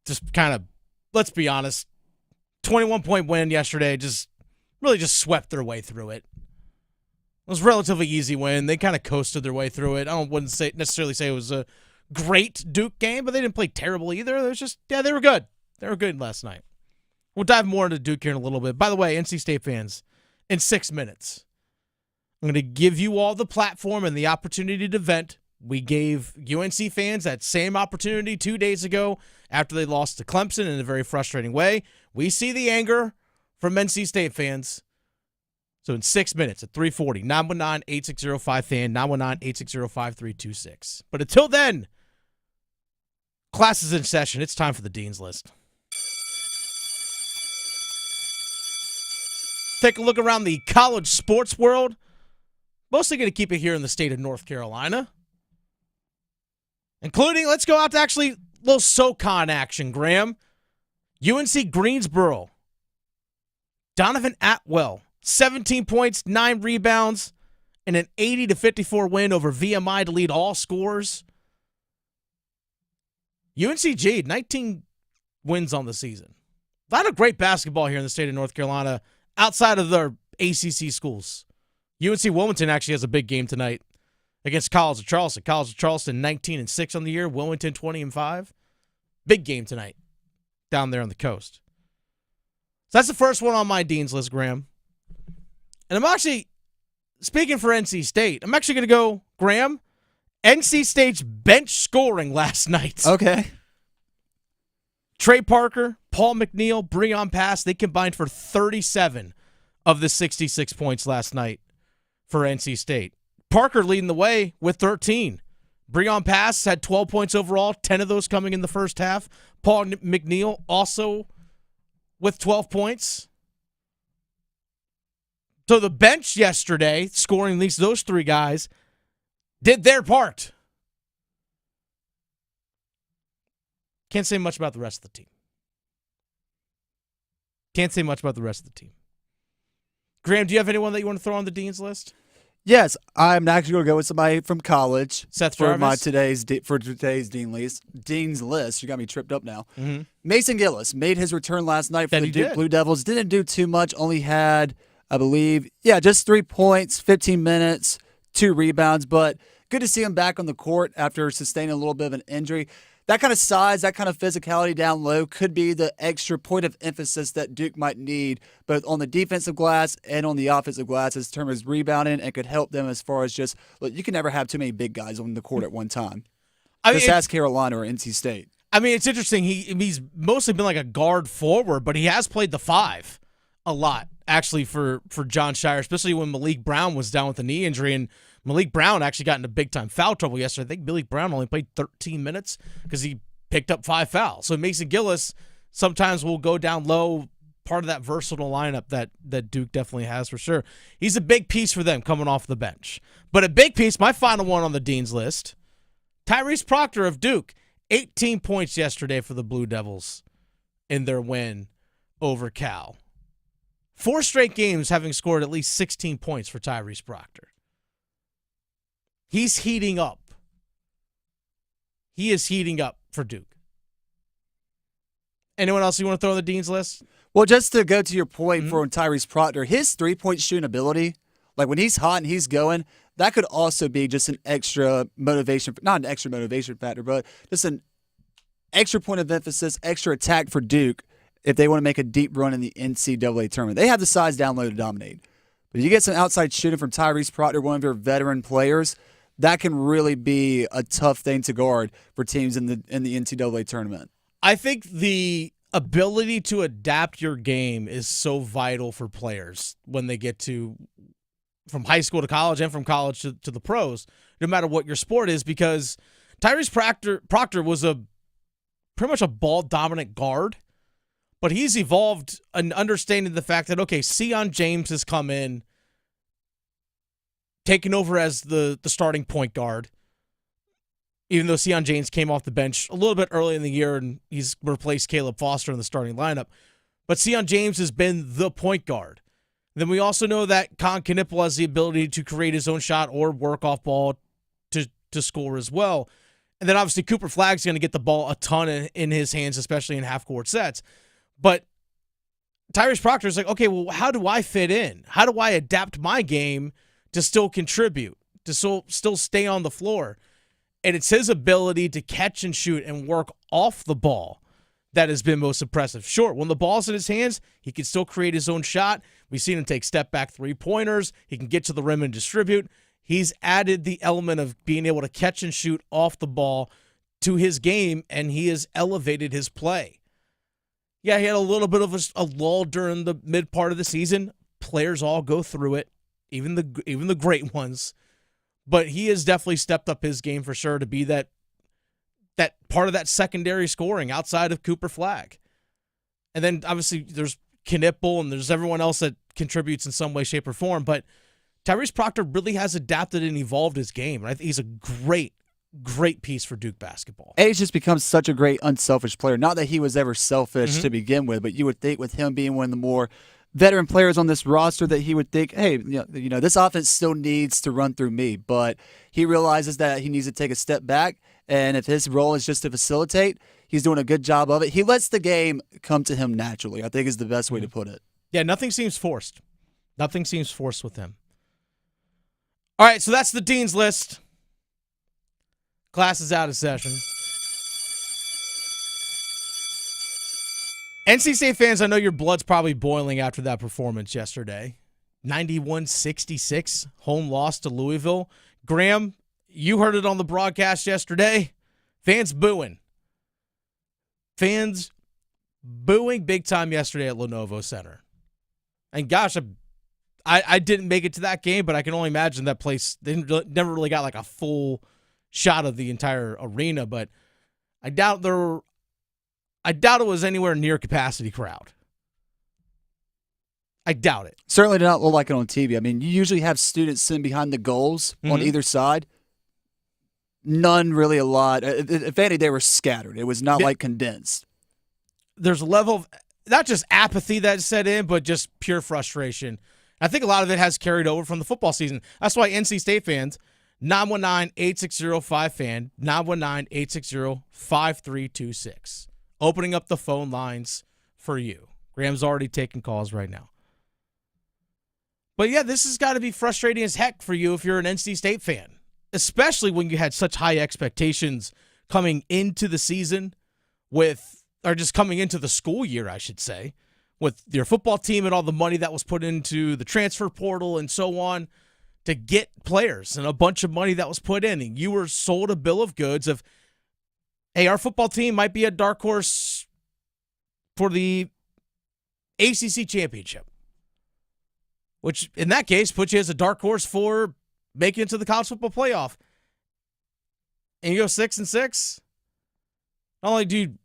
Just kind of, let's be honest, 21-point win yesterday. Just swept their way through it. It was a relatively easy win. They kind of coasted their way through it. Wouldn't necessarily say it was a great Duke game, but they didn't play terrible either. It was just, they were good. They were good last night. We'll dive more into Duke here in a little bit. By the way, NC State fans, in 6 minutes, I'm going to give you all the platform and the opportunity to vent. We gave UNC fans that same opportunity 2 days ago after they lost to Clemson in a very frustrating way. We see the anger from NC State fans. So in 6 minutes at 3:40, 919-860-5FAN, 919-860-5326. But until then, class is in session. It's time for the Dean's List. Take a look around the college sports world. Mostly going to keep it here in the state of North Carolina. Including, let's go out to actually a little SoCon action, Graham. UNC Greensboro. Donovan Atwell, 17 points, 9 rebounds, and an 80-54 win over VMI to lead all scorers. UNCG, 19 wins on the season. A lot of great basketball here in the state of North Carolina outside of their ACC schools. UNC Wilmington actually has a big game tonight against College of Charleston. College of Charleston 19-6 on the year. Wilmington 20-5. Big game tonight down there on the coast. So that's the first one on my Dean's List, Graham. And I'm actually, speaking for NC State, I'm actually going to go, Graham, NC State's bench scoring last night. Okay. Trey Parker, Paul McNeil, Breon Pass, they combined for 37 of the 66 points last night for NC State. Parker leading the way with 13. Breon Pass had 12 points overall, 10 of those coming in the first half. Paul McNeil also with 12 points. So the bench yesterday, scoring at least those 3 guys, did their part. Can't say much about the rest of the team. Graham, do you have anyone that you want to throw on the Dean's List? Yes, I'm actually going to go with somebody from college. Seth for Jarvis? today's Dean's List. You got me tripped up now. Mm-hmm. Mason Gillis made his return last night for the Duke did. Blue Devils. Didn't do too much. Only had, I believe, just 3 points, 15 minutes, 2 rebounds. But good to see him back on the court after sustaining a little bit of an injury. That kind of size, that kind of physicality down low could be the extra point of emphasis that Duke might need, both on the defensive glass and on the offensive glass as terms as rebounding, and could help them as far as just, look, you can never have too many big guys on the court at one time. Just ask Carolina or NC State. I mean, it's interesting. He's mostly been like a guard forward, but he has played the 5 a lot, actually, for John Shire, especially when Malik Brown was down with a knee injury. And Malik Brown actually got into big-time foul trouble yesterday. I think Malik Brown only played 13 minutes because he picked up 5 fouls. So Mason Gillis Sometimes we'll go down low, part of that versatile lineup that Duke definitely has for sure. He's a big piece for them coming off the bench. But a big piece, my final one on the Dean's list, Tyrese Proctor of Duke, 18 points yesterday for the Blue Devils in their win over Cal. 4 straight games having scored at least 16 points for Tyrese Proctor. He's heating up. He is heating up for Duke. Anyone else you want to throw on the Dean's list? Well, just to go to your point for Tyrese Proctor, his three-point shooting ability, like when he's hot and he's going, that could also be just an extra motivation, not an extra motivation factor, but just an extra point of emphasis, extra attack for Duke if they want to make a deep run in the NCAA tournament. They have the size down low to dominate. But if you get some outside shooting from Tyrese Proctor, one of your veteran players, that can really be a tough thing to guard for teams in the NCAA tournament. I think the ability to adapt your game is so vital for players when they get to from high school to college and from college to the pros, no matter what your sport is, because Tyrese Proctor was pretty much a ball-dominant guard, but he's evolved in understanding the fact that, okay, Sion James has come in, taken over as the starting point guard, even though Sion James came off the bench a little bit early in the year and he's replaced Caleb Foster in the starting lineup. But Sion James has been the point guard. Then we also know that Con Knipple has the ability to create his own shot or work off ball to score as well. And then obviously Cooper Flagg's going to get the ball a ton in his hands, especially in half-court sets. But Tyrese Proctor is like, okay, well, how do I fit in? How do I adapt my game to still contribute, to still stay on the floor? And it's his ability to catch and shoot and work off the ball that has been most impressive. Sure, when the ball's in his hands, he can still create his own shot. We've seen him take step-back three-pointers. He can get to the rim and distribute. He's added the element of being able to catch and shoot off the ball to his game, and he has elevated his play. Yeah, he had a little bit of a lull during the mid part of the season. Players all go through it, even the great ones. But he has definitely stepped up his game for sure to be that part of that secondary scoring outside of Cooper Flagg. And then obviously there's Knipple and there's everyone else that contributes in some way, shape, or form. But Tyrese Proctor really has adapted and evolved his game. And I think he's a great piece for Duke basketball. And he's just become such a great unselfish player. Not that he was ever selfish to begin with, but you would think with him being one of the more veteran players on this roster that he would think, hey, you know, this offense still needs to run through me. But he realizes that he needs to take a step back, and if his role is just to facilitate, he's doing a good job of it. He lets the game come to him naturally, I think is the best way to put it. Yeah, nothing seems forced. Nothing seems forced with him. All right, so that's the Dean's list. Class is out of session. NC State fans, I know your blood's probably boiling after that performance yesterday. 91-66, home loss to Louisville. Graham, you heard it on the broadcast yesterday. Fans booing. Fans booing big time yesterday at Lenovo Center. And gosh, I didn't make it to that game, but I can only imagine that place, they never really got like a full shot of the entire arena, but I doubt it was anywhere near capacity crowd. I doubt it. Certainly did not look like it on TV. I mean, you usually have students sitting behind the goals on either side. None really a lot. If any, they were scattered. It was not like condensed. There's a level of not just apathy that set in, but just pure frustration. I think a lot of it has carried over from the football season. That's why NC State fans, 919-860-5FAN, 919-860-5326. Opening up the phone lines for you. Graham's already taking calls right now. But yeah, this has got to be frustrating as heck for you if you're an NC State fan, especially when you had such high expectations coming into the season or just coming into the school year, I should say, with your football team and all the money that was put into the transfer portal and so on to get players and a bunch of money that was put in. And you were sold a bill of goods of, hey, our football team might be a dark horse for the ACC championship, which in that case puts you as a dark horse for making it to the college football playoff. And you go 6-6. Not only do you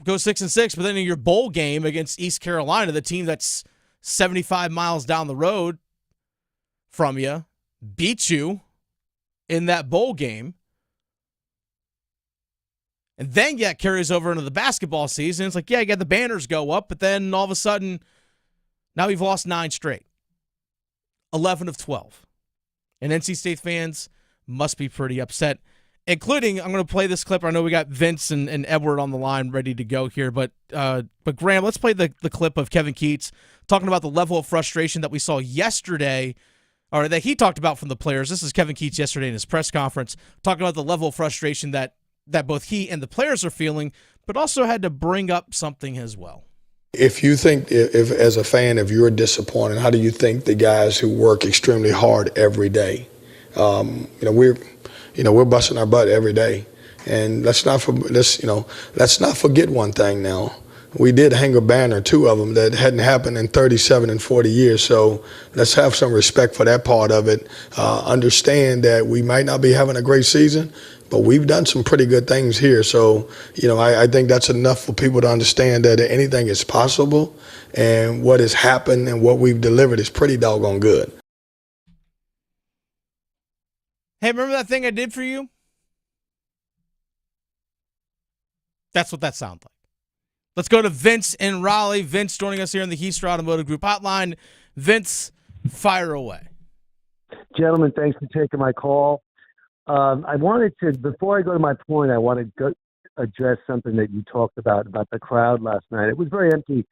go 6-6, but then in your bowl game against East Carolina, the team that's 75 miles down the road from you, beat you in that bowl game. And then, yeah, it carries over into the basketball season. It's like, yeah, you got the banners go up, but then all of a sudden, now we've lost 9 straight. 11 of 12. And NC State fans must be pretty upset, including, I'm going to play this clip. I know we got Vince and Edward on the line ready to go here, but Graham, let's play the clip of Kevin Keatts talking about the level of frustration that we saw yesterday, or that he talked about from the players. This is Kevin Keatts yesterday in his press conference, talking about the level of frustration that both he and the players are feeling, but also had to bring up something as well. If you think, if as a fan, if you're disappointed, how do you think the guys who work extremely hard every day? We're busting our butt every day, and let's not forget one thing now. We did hang a banner, 2 of them, that hadn't happened in 37 and 40 years. So let's have some respect for that part of it. Understand that we might not be having a great season, but we've done some pretty good things here. So, I think that's enough for people to understand that anything is possible, and what has happened and what we've delivered is pretty doggone good. Hey, remember that thing I did for you? That's what that sounds like. Let's go to Vince in Raleigh. Vince joining us here in the Heister Automotive Group hotline. Vince, fire away. Gentlemen, thanks for taking my call. I wanted to, before I go to my point, I want to address something that you talked about the crowd last night. It was very empty.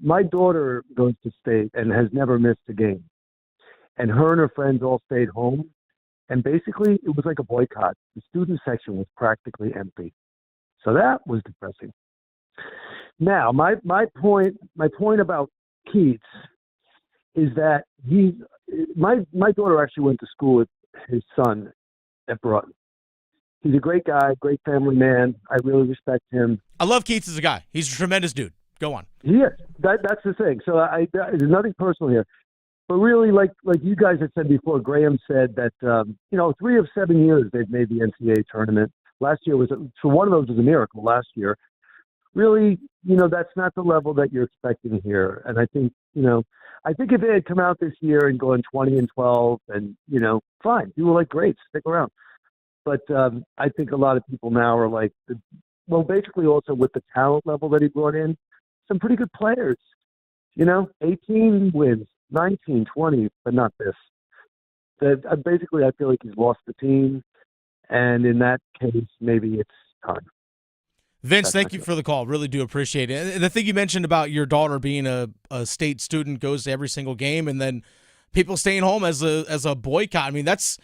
My daughter goes to state and has never missed a game. And her and her friends all stayed home. And basically, it was like a boycott. The student section was practically empty. So that was depressing. Now, my point about Keatts is that my daughter actually went to school with his son at Broughton. He's a great guy, great family man. I really respect him. I love Keatts as a guy. He's a tremendous dude. Go on. He is. That's the thing. So there's nothing personal here. But really, like you guys had said before, Graham said that, 3 of 7 years they've made the NCAA tournament. Last year so one of those was a miracle last year. Really, that's not the level that you're expecting here. And I think, if they had come out this year and gone 20-12 and, fine, you were like, great, stick around. But I think a lot of people now are like, basically also with the talent level that he brought in, some pretty good players, 18 wins, 19, 20, but not this. Basically, I feel like he's lost the team. And in that case, maybe it's time. Vince, thank you for the call. Really do appreciate it. And the thing you mentioned about your daughter being a state student, goes to every single game, and then people staying home as a boycott. I mean, that's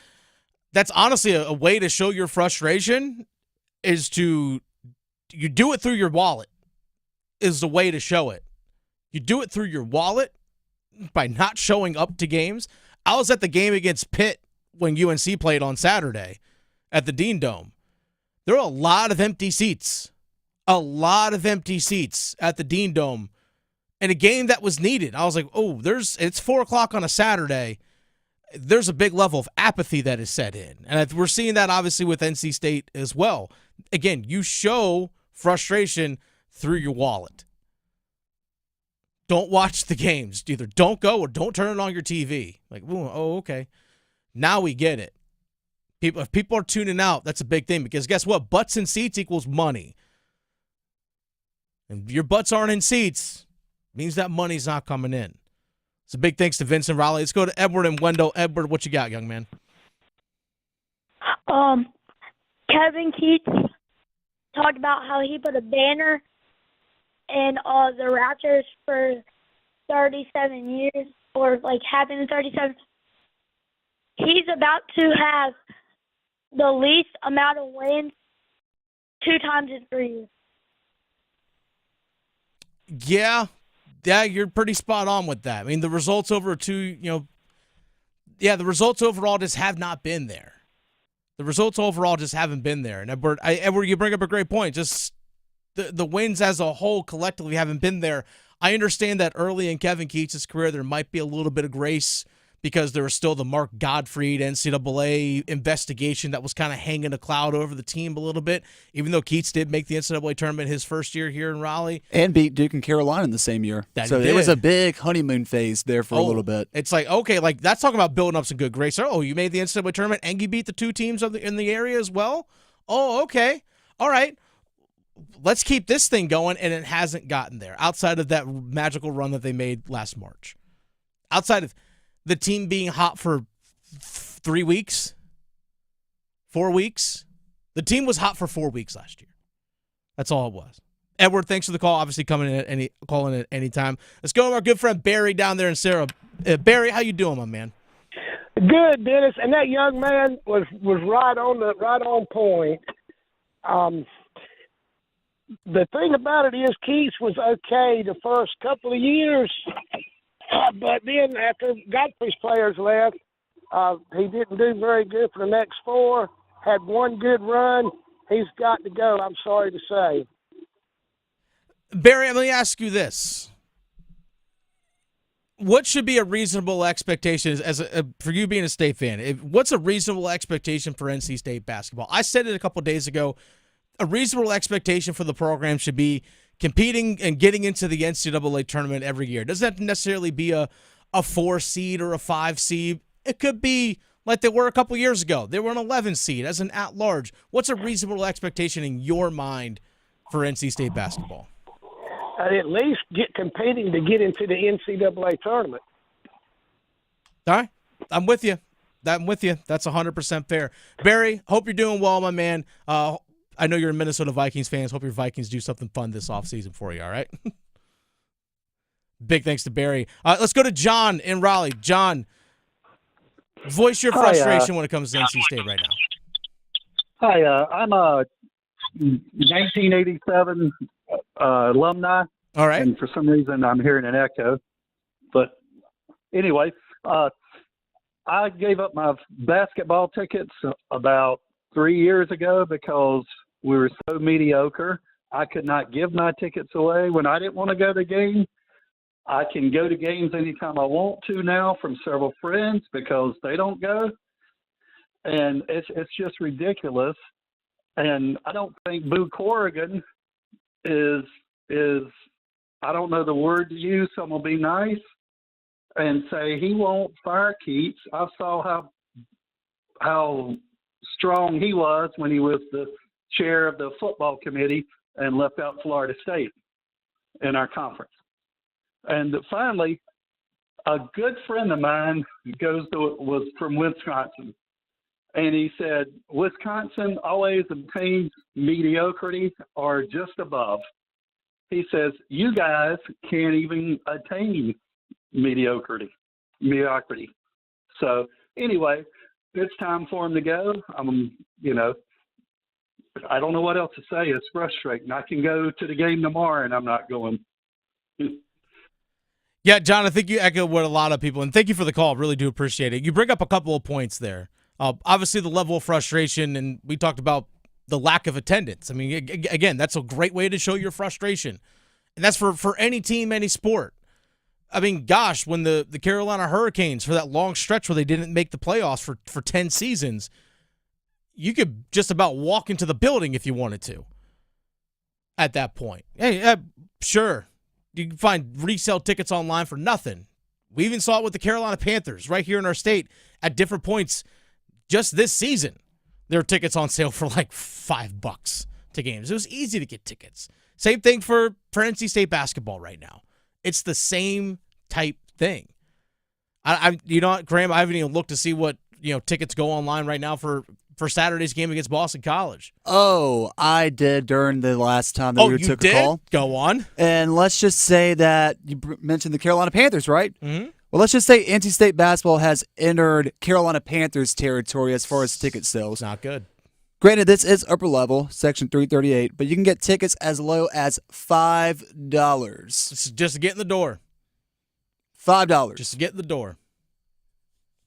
honestly a way to show your frustration, is you do it through your wallet, is the way to show it. You do it through your wallet by not showing up to games. I was at the game against Pitt when UNC played on Saturday at the Dean Dome. There were a lot of empty seats. A lot of empty seats at the Dean Dome in a game that was needed. I was like, it's 4 o'clock on a Saturday. There's a big level of apathy that is set in. And we're seeing that obviously with NC State as well. Again, you show frustration through your wallet. Don't watch the games. Either don't go or don't turn it on your TV. Like, okay. Now we get it. If people are tuning out, that's a big thing, because guess what? Butts in seats equals money. And if your butts aren't in seats, means that money's not coming in. So big thanks to Vincent Raleigh. Let's go to Edward and Wendell. Edward, what you got, young man? Kevin Keatts talked about how he put a banner in the Raptors for 37 years, or happened in 37. He's about to have the least amount of wins 2 times in 3 years. Yeah, you're pretty spot on with that. I mean, the results over the results overall just have not been there. The results overall just haven't been there. And Edward, you bring up a great point. Just the wins as a whole collectively haven't been there. I understand that early in Kevin Keatts' career there might be a little bit of grace because there was still the Mark Gottfried NCAA investigation that was kind of hanging a cloud over the team a little bit, even though Keats did make the NCAA tournament his first year here in Raleigh. And beat Duke and Carolina in the same year. So it was a big honeymoon phase there for a little bit. It's like, okay, like that's talking about building up some good grace. Oh, you made the NCAA tournament and you beat the two teams in the area as well? Oh, okay. All right. Let's keep this thing going, and it hasn't gotten there outside of that magical run that they made last March. Outside of the team being hot for 3 weeks, 4 weeks. The team was hot for 4 weeks last year. That's all it was. Edward, thanks for the call. Obviously calling in at any time. Let's go to our good friend Barry down there in Sarah. Barry, how you doing, my man? Good, Dennis. And that young man was right on point. The thing about it is Keats was okay the first couple of years. But then after Godfrey's players left, he didn't do very good for the next 4. Had one good run. He's got to go, I'm sorry to say. Barry, let me ask you this. What should be a reasonable expectation for you being a State fan? What's a reasonable expectation for NC State basketball? I said it a couple days ago. A reasonable expectation for the program should be competing and getting into the NCAA tournament every year. It doesn't necessarily be a 4 seed or a 5 seed. It could be like they were a couple years ago. They were an 11 seed as an at-large. What's a reasonable expectation in your mind for NC State basketball? At least competing to get into the NCAA tournament. All right. I'm with you. That's 100% fair. Barry, hope you're doing well, my man. I know you're a Minnesota Vikings fan. Hope your Vikings do something fun this offseason for you, all right? Big thanks to Barry. Let's go to John in Raleigh. John, voice your frustration when it comes to NC State right now. Hi, I'm a 1987 alumni. All right. And for some reason, I'm hearing an echo. But anyway, I gave up my basketball tickets about 3 years ago because we were so mediocre. I could not give my tickets away when I didn't want to go to games. I can go to games anytime I want to now from several friends because they don't go. And it's just ridiculous. And I don't think Boo Corrigan is I don't know the word to use, so I'm going to be nice and say he won't fire Keats. I saw how strong he was when he was the chair of the football committee and left out Florida State in our conference. And finally, a good friend of mine was from Wisconsin. And he said, Wisconsin always obtains mediocrity or just above. He says, you guys can't even attain mediocrity. So anyway, it's time for him to go. I don't know what else to say. It's frustrating. I can go to the game tomorrow, and I'm not going. Yeah, John, I think you echo what a lot of people, and thank you for the call. Really do appreciate it. You bring up a couple of points there. Obviously, the level of frustration, and we talked about the lack of attendance. I mean, again, that's a great way to show your frustration, and that's for any team, any sport. I mean, gosh, when the Carolina Hurricanes, for that long stretch where they didn't make the playoffs for 10 seasons, you could just about walk into the building if you wanted to at that point. Hey, sure, you can find resale tickets online for nothing. We even saw it with the Carolina Panthers right here in our state at different points just this season. There were tickets on sale for like $5 to games. It was easy to get tickets. Same thing for NC State basketball right now. It's the same type thing. You know what, Graham? I haven't even looked to see what tickets go online right now for Saturday's game against Boston College. Oh, I did during the last time that we took a call. Go on. And let's just say that you mentioned the Carolina Panthers, right? Mm-hmm. Well, let's just say NC State basketball has entered Carolina Panthers territory as far as ticket sales. Not good. Granted, this is upper level, Section 338, but you can get tickets as low as $5. Just to get in the door. $5. Just to get in the door.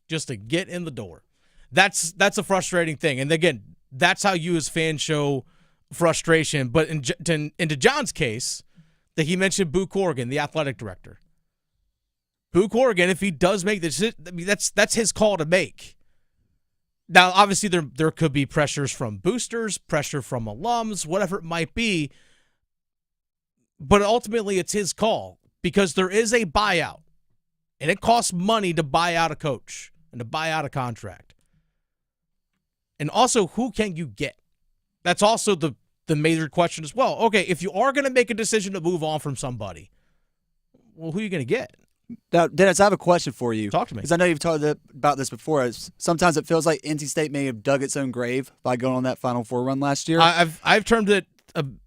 Just to get in the door. That's a frustrating thing. And again, that's how you as fans show frustration. But into John's case, that he mentioned Boo Corrigan, the athletic director. Boo Corrigan, if he does make this, I mean, that's his call to make. Now, obviously, there could be pressures from boosters, pressure from alums, whatever it might be. But ultimately, it's his call because there is a buyout. And it costs money to buy out a coach and to buy out a contract. And also, who can you get? That's also the major question as well. Okay, if you are going to make a decision to move on from somebody, well, who are you going to get? Now, Dennis, I have a question for you. Talk to me. Because I know you've talked about this before. Sometimes it feels like NC State may have dug its own grave by going on that Final Four run last year. I've termed it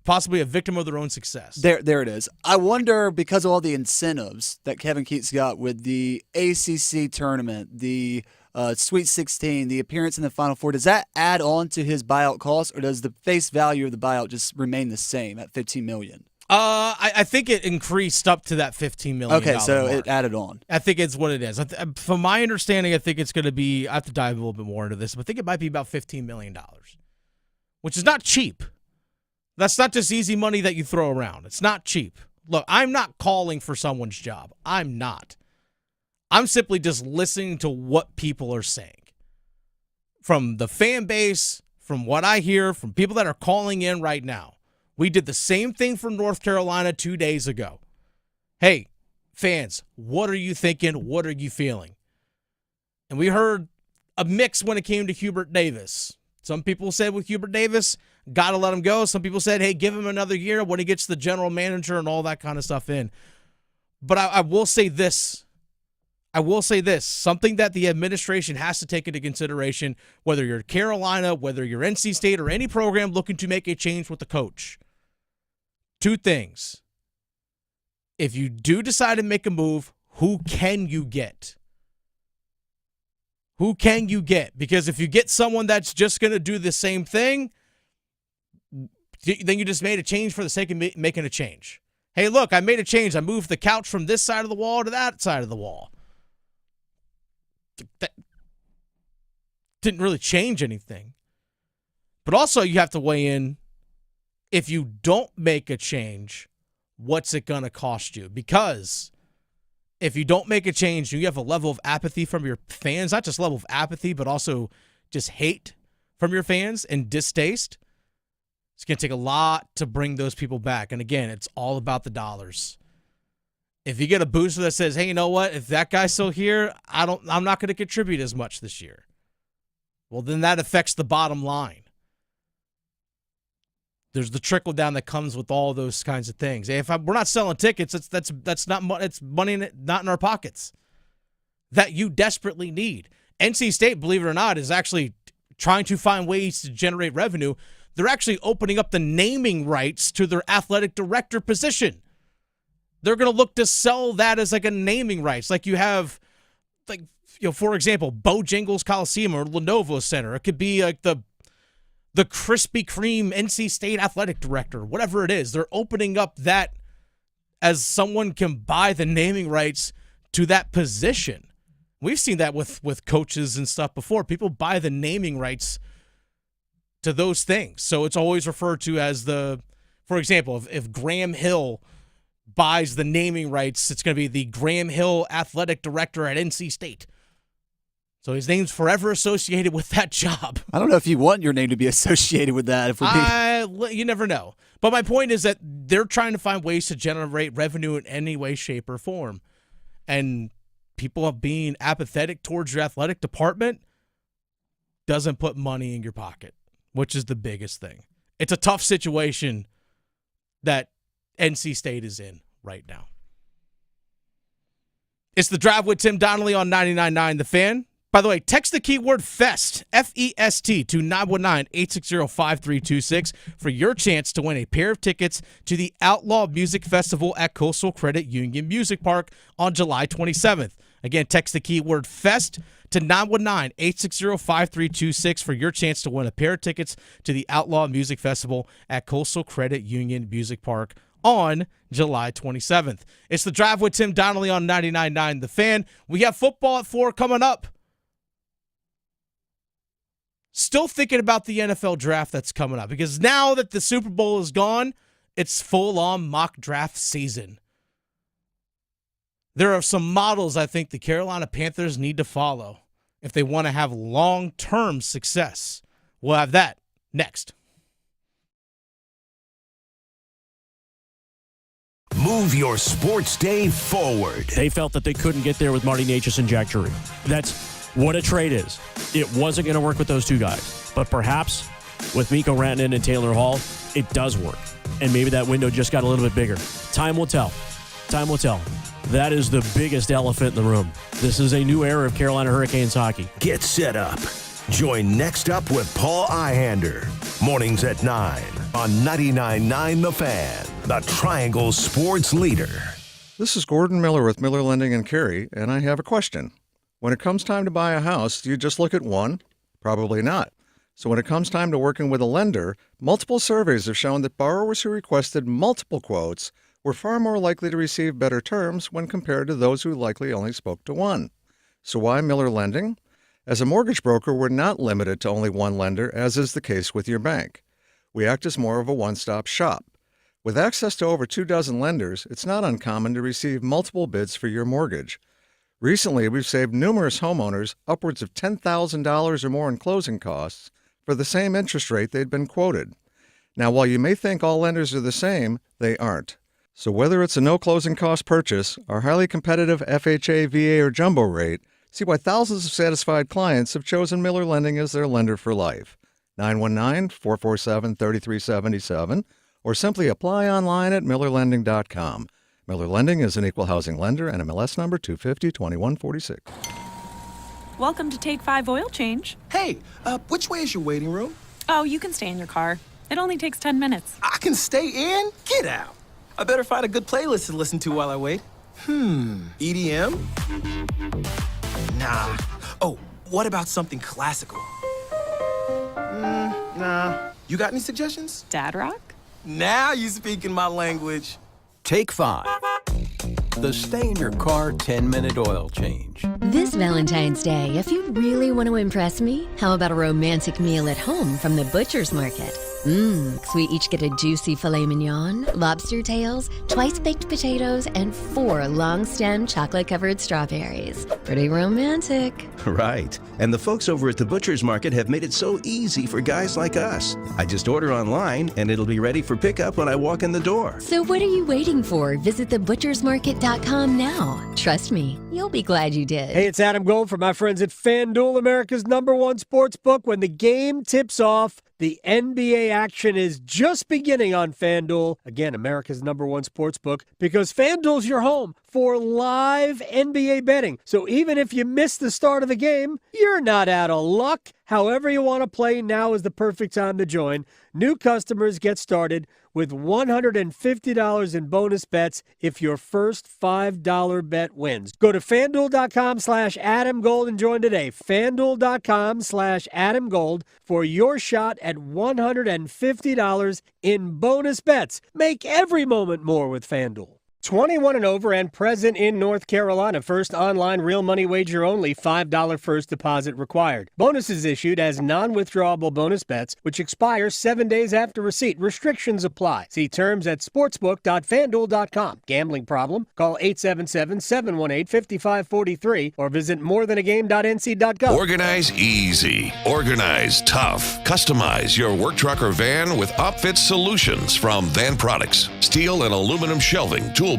possibly a victim of their own success. There it is. I wonder, because of all the incentives that Kevin Keatts got with the ACC tournament, the Sweet 16, the appearance in the Final Four, does that add on to his buyout cost, or does the face value of the buyout just remain the same at $15 million? I think it increased up to that $15 million. Okay, so mark. it added on. I think it's what it is. From my understanding, I think it's going to be, I have to dive a little bit more into this, but I think it might be about $15 million, which is not cheap. That's not just easy money that you throw around. It's not cheap. Look, I'm not calling for someone's job. I'm not. I'm simply just listening to what people are saying. From the fan base, from what I hear, from people that are calling in right now. We did the same thing for North Carolina 2 days ago. Hey, fans, what are you thinking? What are you feeling? And we heard a mix when it came to Hubert Davis. Some people said with Hubert Davis, got to let him go. Some people said, hey, give him another year when he gets the general manager and all that kind of stuff in. But I will say this. Something that the administration has to take into consideration, whether you're Carolina, whether you're NC State, or any program looking to make a change with the coach. Two things. If you do decide to make a move, who can you get? Who can you get? Because if you get someone that's just going to do the same thing, then you just made a change for the sake of making a change. Hey, look, I made a change. I moved the couch from this side of the wall to that side of the wall. That didn't really change anything. But also you have to weigh in, if you don't make a change, what's it going to cost you? Because if you don't make a change, you have a level of apathy from your fans, not just level of apathy, but also just hate from your fans and distaste. It's going to take a lot to bring those people back. And again, it's all about the dollars. If you get a booster that says, hey, you know what? If that guy's still here, I'm not going to contribute as much this year. Well, then that affects the bottom line. There's the trickle down that comes with all those kinds of things. If we're not selling tickets, that's not it's money not in our pockets that you desperately need. NC State, believe it or not, is actually trying to find ways to generate revenue. They're actually opening up the naming rights to their athletic director position. They're going to look to sell that as like a naming rights. Like you have, like, you know, for example, Bojangles Coliseum or Lenovo Center. It could be like the Krispy Kreme NC State athletic director, whatever it is. They're opening up that as someone can buy the naming rights to that position. We've seen that with coaches and stuff before. People buy the naming rights to those things. So it's always referred to as for example, if Graham Hill buys the naming rights, it's going to be the Graham Hill athletic director at NC State. So his name's forever associated with that job. I don't know if you want your name to be associated with that. You never know. But my point is that they're trying to find ways to generate revenue in any way, shape, or form. And people being apathetic towards your athletic department doesn't put money in your pocket, which is the biggest thing. It's a tough situation that NC State is in right now. It's the Drive with Tim Donnelly on 99.9 The Fan. By the way, text the keyword FEST, F-E-S-T, to 919-860-5326 for your chance to win a pair of tickets to the Outlaw Music Festival at Coastal Credit Union Music Park on July 27th. Again, text the keyword FEST to 919-860-5326 for your chance to win a pair of tickets to the Outlaw Music Festival at Coastal Credit Union Music Park on July 27th. It's the Drive with Tim Donnelly on 99.9 The Fan. We have football at 4 coming up. Still thinking about the NFL draft that's coming up, because now that the Super Bowl is gone, it's full-on mock draft season. There are some models I think the Carolina Panthers need to follow if they want to have long-term success. We'll have that next. Move your sports day forward. They felt that they couldn't get there with Marty Necas and Jack Drury. That's what a trade is. It wasn't going to work with those two guys. But perhaps with Mikko Rantanen and Taylor Hall, it does work. And maybe that window just got a little bit bigger. Time will tell. Time will tell. That is the biggest elephant in the room. This is a new era of Carolina Hurricanes hockey. Get set up. Join Next Up with Paul Ihander. Mornings at 9 on 99.9 The Fan, the Triangle Sports Leader. This is Gordon Miller with Miller Lending and Carey, and I have a question. When it comes time to buy a house, do you just look at one? Probably not. So when it comes time to working with a lender, multiple surveys have shown that borrowers who requested multiple quotes were far more likely to receive better terms when compared to those who likely only spoke to one. So why Miller Lending? As a mortgage broker, we're not limited to only one lender, as is the case with your bank. We act as more of a one-stop shop. With access to over 24 lenders, it's not uncommon to receive multiple bids for your mortgage. Recently, we've saved numerous homeowners upwards of $10,000 or more in closing costs for the same interest rate they'd been quoted. Now, while you may think all lenders are the same, they aren't. So whether it's a no closing cost purchase, our highly competitive FHA, VA, or jumbo rate, see why thousands of satisfied clients have chosen Miller Lending as their lender for life. 919-447-3377, or simply apply online at millerlending.com. Miller Lending is an equal housing lender and MLS number 250-2146. Welcome to Take 5 Oil Change. Hey, which way is your waiting room? Oh, you can stay in your car. It only takes 10 minutes. I can stay in? Get out. I better find a good playlist to listen to while I wait. EDM? Nah. Oh, what about something classical? Nah. You got any suggestions? Dad rock? Now you speaking my language. Take 5. The stay in your car 10-minute oil change. This Valentine's Day, if you really want to impress me, how about a romantic meal at home from the Butcher's Market? So we each get a juicy filet mignon, lobster tails, twice-baked potatoes, and 4 long-stem chocolate-covered strawberries. Pretty romantic. Right. And the folks over at the Butcher's Market have made it so easy for guys like us. I just order online, and it'll be ready for pickup when I walk in the door. So what are you waiting for? Visit thebutchersmarket.com now. Trust me, you'll be glad you did. Hey, it's Adam Gold for my friends at FanDuel, America's #1 sports book. When the game tips off, the NBA action is just beginning on FanDuel. Again, America's #1 sports book, because FanDuel's your home for live NBA betting. So even if you miss the start of the game, you're not out of luck. However you want to play, now is the perfect time to join. New customers get started with $150 in bonus bets if your first $5 bet wins. Go to FanDuel.com/AdamGold and join today. FanDuel.com/AdamGold for your shot at $150 in bonus bets. Make every moment more with FanDuel. 21 and over and present in North Carolina. First online real money wager only. $5 first deposit required. Bonuses issued as non-withdrawable bonus bets, which expire 7 days after receipt. Restrictions apply. See terms at sportsbook.fanduel.com. Gambling problem? Call 877-718-5543 or visit morethanagame.nc.gov. Organize easy. Organize tough. Customize your work truck or van with upfit solutions from Van Products. Steel and aluminum shelving, toolboxes,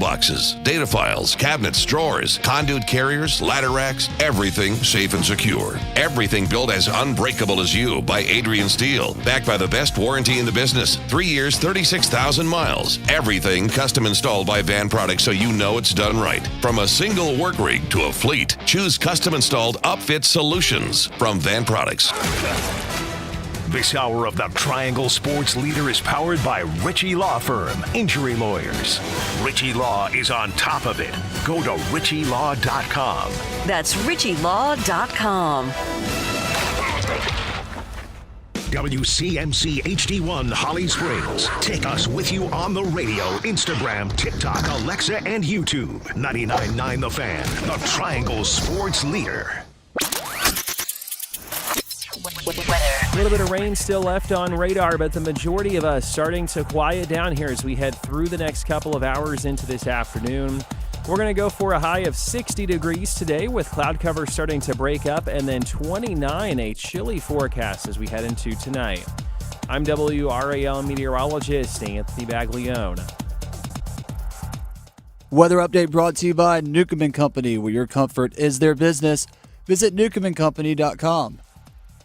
data files, cabinets, drawers, conduit carriers, ladder racks, everything safe and secure. Everything built as unbreakable as you by Adrian Steel. Backed by the best warranty in the business. 3 years, 36,000 miles. Everything custom installed by Van Products so you know it's done right. From a single work rig to a fleet, choose custom installed upfit solutions from Van Products. This hour of the Triangle Sports Leader is powered by Ritchie Law Firm, injury lawyers. Ritchie Law is on top of it. Go to ritchielaw.com. That's ritchielaw.com. WCMC HD1 Holly Springs. Take us with you on the radio, Instagram, TikTok, Alexa, and YouTube. 99.9 The Fan, the Triangle Sports Leader. A little bit of rain still left on radar, but the majority of us starting to quiet down here as we head through the next couple of hours into this afternoon. We're going to go for a high of 60 degrees today with cloud cover starting to break up, and then 29, a chilly forecast as we head into tonight. I'm WRAL meteorologist Anthony Baglione. Weather update brought to you by Newcomb & Company, where your comfort is their business. Visit newcombandcompany.com.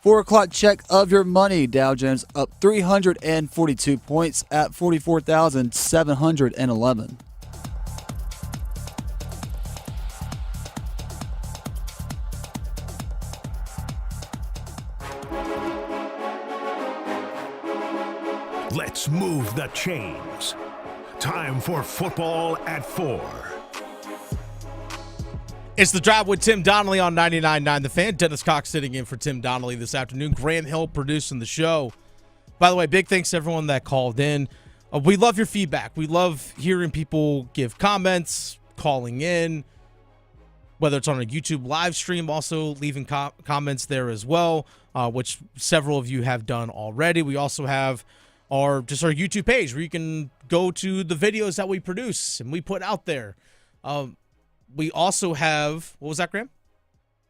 4 o'clock check of your money. Dow Jones up 342 points at 44,711. Let's move the chains. Time for football at 4. It's The Drive with Tim Donnelly on 99.9 The Fan. Dennis Cox sitting in for Tim Donnelly this afternoon. Graham Hill producing the show. By the way, big thanks to everyone that called in. We love your feedback. We love hearing people give comments, calling in, whether it's on a YouTube live stream, also leaving comments there as well, which several of you have done already. We also have our YouTube page where you can go to the videos that we produce and we put out there. We also have, what was that, Graham?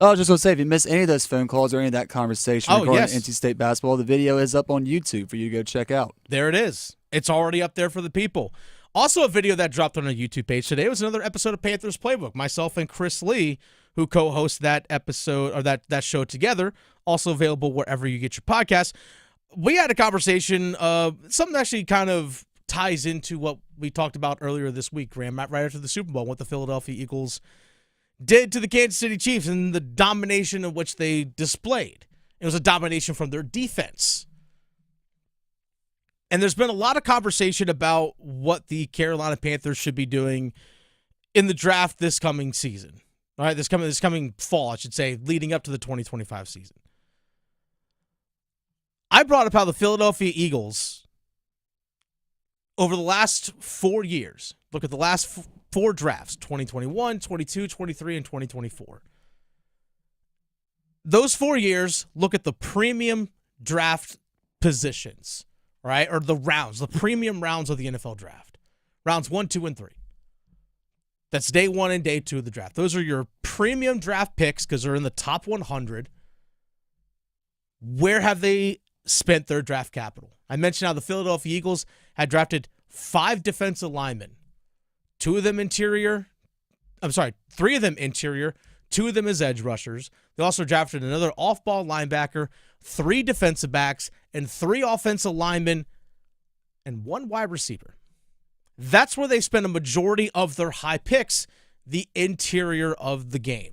I was just going to say, if you missed any of those phone calls or any of that conversation regarding NC State basketball, the video is up on YouTube for you to go check out. There it is. It's already up there for the people. Also, a video that dropped on our YouTube page today was another episode of Panthers Playbook. Myself and Chris Lee, who co-host that episode or that show together, also available wherever you get your podcasts. We had a conversation, something that actually kind of ties into what we talked about earlier this week, Graham, right after the Super Bowl, what the Philadelphia Eagles did to the Kansas City Chiefs and the domination of which they displayed. It was a domination from their defense. And there's been a lot of conversation about what the Carolina Panthers should be doing in the draft this coming season. All right, this coming fall, I should say, leading up to the 2025 season. I brought up how the Philadelphia Eagles, over the last 4 years, look at the last 4 drafts, 2021, 22, 23, and 2024. Those 4 years, look at the premium draft positions, right? Or the rounds, the premium rounds of the NFL draft. Rounds 1, 2, and 3. That's day 1 and day 2 of the draft. Those are your premium draft picks because they're in the top 100. Where have they spent their draft capital? I mentioned how the Philadelphia Eagles had drafted 5 defensive linemen. 3 of them interior, 2 of them as edge rushers. They also drafted another off-ball linebacker, 3 defensive backs, and 3 offensive linemen, and 1 wide receiver. That's where they spend a majority of their high picks, the interior of the game.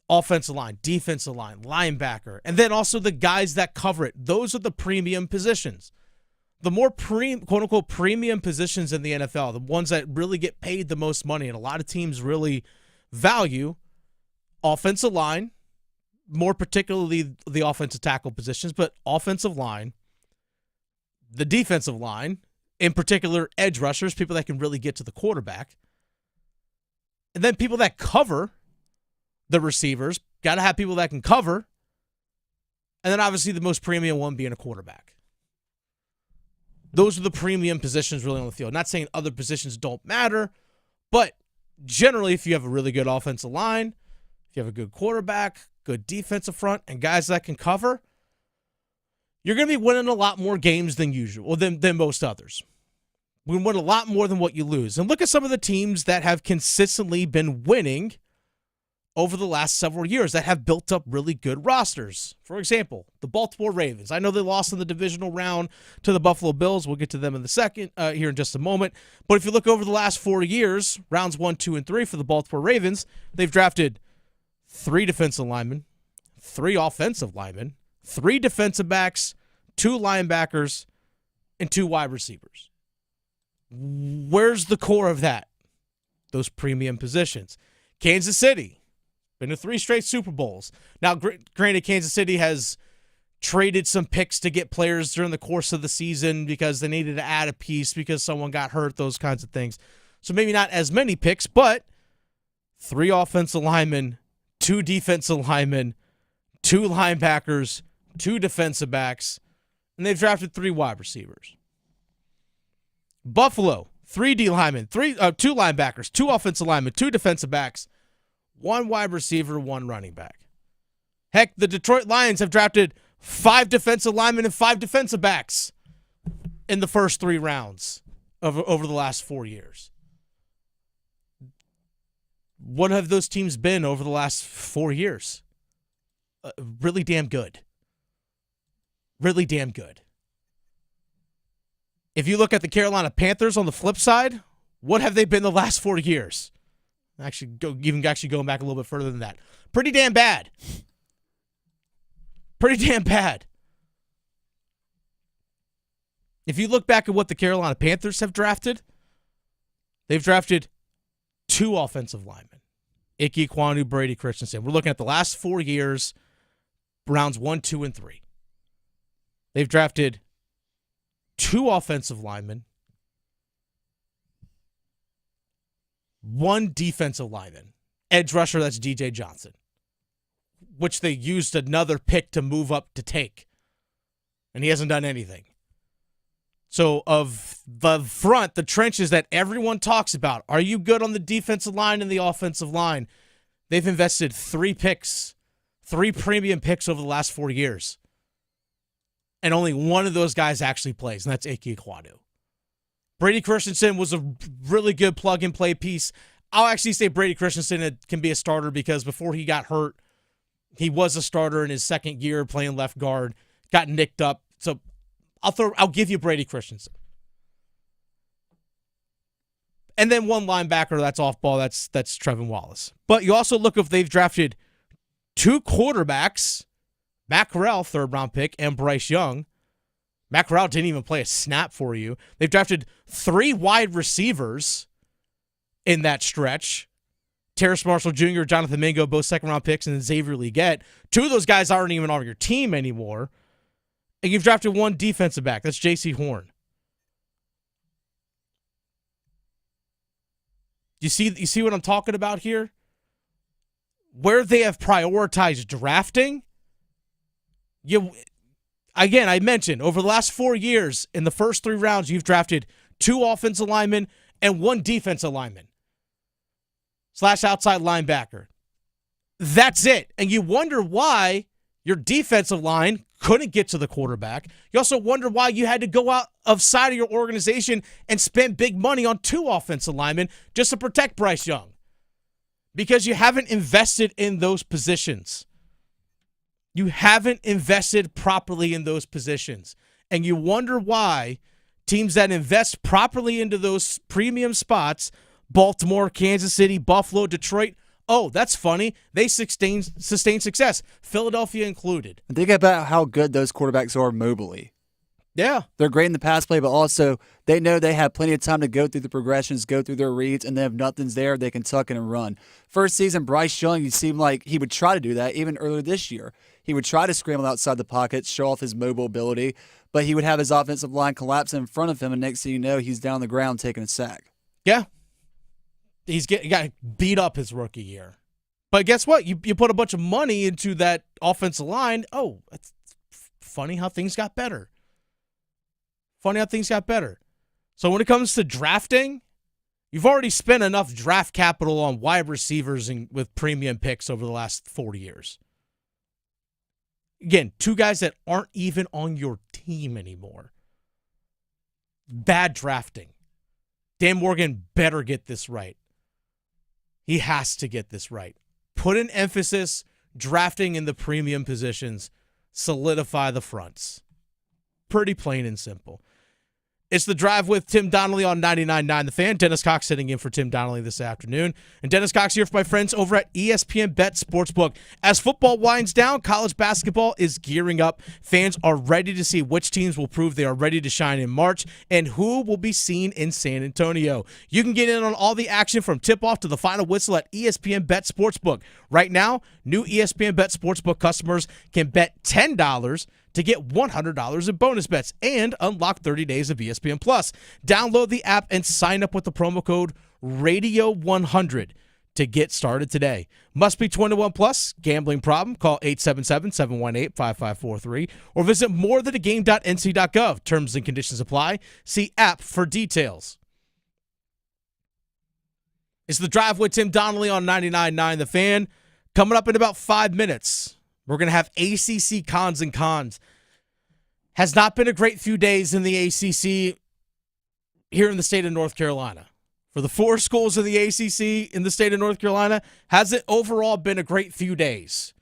Offensive line, defensive line, linebacker, and then also the guys that cover it. Those are the premium positions. The more quote-unquote premium positions in the NFL, the ones that really get paid the most money, and a lot of teams really value, offensive line, more particularly the offensive tackle positions, but offensive line, the defensive line, in particular edge rushers, people that can really get to the quarterback, and then people that cover the receivers. Got to have people that can cover. And then obviously the most premium one being a quarterback. Those are the premium positions really on the field. Not saying other positions don't matter, but generally if you have a really good offensive line, if you have a good quarterback, good defensive front, and guys that can cover, you're going to be winning a lot more games than usual, than most others. We win a lot more than what you lose. And look at some of the teams that have consistently been winning over the last several years that have built up really good rosters. For example, the Baltimore Ravens. I know they lost in the divisional round to the Buffalo Bills. We'll get to them in the second here in just a moment. But if you look over the last 4 years, rounds 1, 2, and 3 for the Baltimore Ravens, they've drafted 3 defensive linemen, 3 offensive linemen, 3 defensive backs, 2 linebackers, and 2 wide receivers. Where's the core of that? Those premium positions. Kansas City. Been to 3 straight Super Bowls. Now, granted, Kansas City has traded some picks to get players during the course of the season because they needed to add a piece because someone got hurt, those kinds of things. So maybe not as many picks, but 3 offensive linemen, 2 defensive linemen, 2 linebackers, 2 defensive backs, and they've drafted 3 wide receivers. Buffalo, 3 D linemen, 2 linebackers, 2 offensive linemen, 2 defensive backs, 1 wide receiver, 1 running back. Heck, the Detroit Lions have drafted 5 defensive linemen and 5 defensive backs in the first 3 rounds over the last 4 years. What have those teams been over the last 4 years? Really damn good. Really damn good. If you look at the Carolina Panthers on the flip side, what have they been the last 4 years? Going back a little bit further than that. Pretty damn bad. Pretty damn bad. If you look back at what the Carolina Panthers have drafted, they've drafted 2 offensive linemen. Ike Ekwonu, Brady Christensen. We're looking at the last 4 years, rounds 1, 2, and 3. They've drafted 2 offensive linemen, 1 defensive lineman, edge rusher, that's DJ Johnson, which they used another pick to move up to take. And he hasn't done anything. So of the front, the trenches that everyone talks about, are you good on the defensive line and the offensive line? They've invested 3 picks, 3 premium picks over the last 4 years. And only one of those guys actually plays, and that's Ike Ekwonu. Brady Christensen was a really good plug-and-play piece. I'll actually say Brady Christensen can be a starter because before he got hurt, he was a starter in his second year playing left guard, got nicked up. So I'll give you Brady Christensen. And then 1 linebacker that's off ball, that's Trevin Wallace. But you also look if they've drafted 2 quarterbacks, Matt Corral, 3rd round pick, and Bryce Young. Matt Corral didn't even play a snap for you. They've drafted 3 wide receivers in that stretch. Terrace Marshall Jr., Jonathan Mingo, both 2nd round picks, and then Xavier Leggett. 2 of those guys aren't even on your team anymore. And you've drafted 1 defensive back. That's J.C. Horn. You see what I'm talking about here? Where they have prioritized drafting, again, I mentioned, over the last 4 years, in the first 3 rounds, you've drafted 2 offensive linemen and 1 defensive lineman / outside linebacker. That's it. And you wonder why your defensive line couldn't get to the quarterback. You also wonder why you had to go out outside of your organization and spend big money on 2 offensive linemen just to protect Bryce Young. Because you haven't invested in those positions. You haven't invested properly in those positions. And you wonder why teams that invest properly into those premium spots, Baltimore, Kansas City, Buffalo, Detroit, oh, that's funny. They sustain success, Philadelphia included. Think about how good those quarterbacks are mobily. Yeah. They're great in the pass play, but also they know they have plenty of time to go through the progressions, go through their reads, and then if nothing's there, they can tuck in and run. First season, Bryce Young, it seemed like he would try to do that even earlier this year. He would try to scramble outside the pocket, show off his mobile ability, but he would have his offensive line collapse in front of him, and next thing you know, he's down on the ground taking a sack. Yeah. He got beat up his rookie year. But guess what? You put a bunch of money into that offensive line. Oh, it's funny how things got better. So when it comes to drafting, you've already spent enough draft capital on wide receivers with premium picks over the last 40 years. Again, 2 guys that aren't even on your team anymore. Bad drafting. Dan Morgan better get this right. He has to get this right. Put an emphasis drafting in the premium positions. Solidify the fronts. Pretty plain and simple. It's The Drive with Tim Donnelly on 99.9 The Fan. Dennis Cox sitting in for Tim Donnelly this afternoon. And Dennis Cox here for my friends over at ESPN Bet Sportsbook. As football winds down, college basketball is gearing up. Fans are ready to see which teams will prove they are ready to shine in March and who will be seen in San Antonio. You can get in on all the action from tip-off to the final whistle at ESPN Bet Sportsbook. Right now, new ESPN Bet Sportsbook customers can bet $10 to get $100 in bonus bets and unlock 30 days of ESPN Plus. Download the app and sign up with the promo code RADIO100 to get started today. Must be 21 plus. Gambling problem? Call 877-718-5543 or visit morethanagame.nc.gov. Terms and conditions apply. See app for details. It's The Drive with Tim Donnelly on 99.9 The Fan. Coming up in about 5 minutes, we're going to have ACC Cons and Cons. Has not been a great few days in the ACC here in the state of North Carolina. For the 4 schools in the ACC in the state of North Carolina, hasn't overall been a great few days.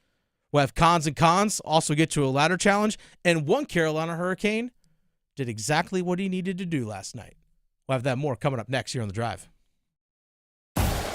We'll have Cons and Cons, also get to a ladder challenge, and one Carolina Hurricane did exactly what he needed to do last night. We'll have that more coming up next here on The Drive.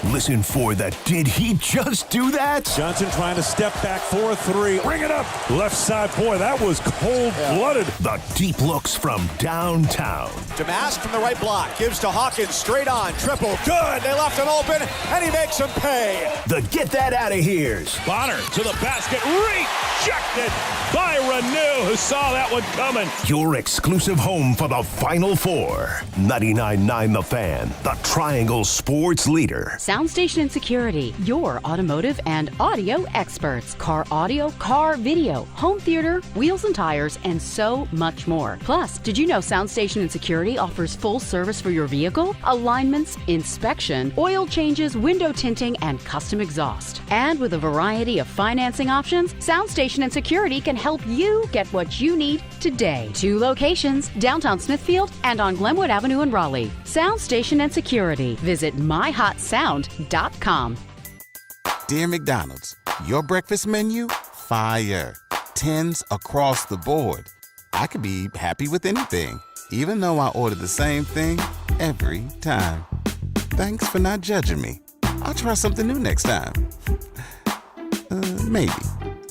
Listen for the Did He Just Do That? Johnson trying to step back for a 3. Bring it up. Left side. Boy, that was cold-blooded. The deep looks from downtown. Damask from the right block. Gives to Hawkins. Straight on. Triple. Good. They left him open, and he makes him pay. The Get That Out of Here's. Bonner to the basket. Rejected by Renew, who saw that one coming. Your exclusive home for the Final Four. 99.9 The Fan. The Triangle Sports Leader. Soundstation and Security, your automotive and audio experts. Car audio, car video, home theater, wheels and tires, and so much more. Plus, did you know Soundstation and Security offers full service for your vehicle? Alignments, inspection, oil changes, window tinting, and custom exhaust. And with a variety of financing options, Soundstation and Security can help you get what you need today. 2 locations, downtown Smithfield and on Glenwood Avenue in Raleigh. Soundstation and Security. Visit myhotsound.com. Dear McDonald's, your breakfast menu? Fire. 10s across the board. I could be happy with anything, even though I order the same thing every time. Thanks for not judging me. I'll try something new next time. Maybe.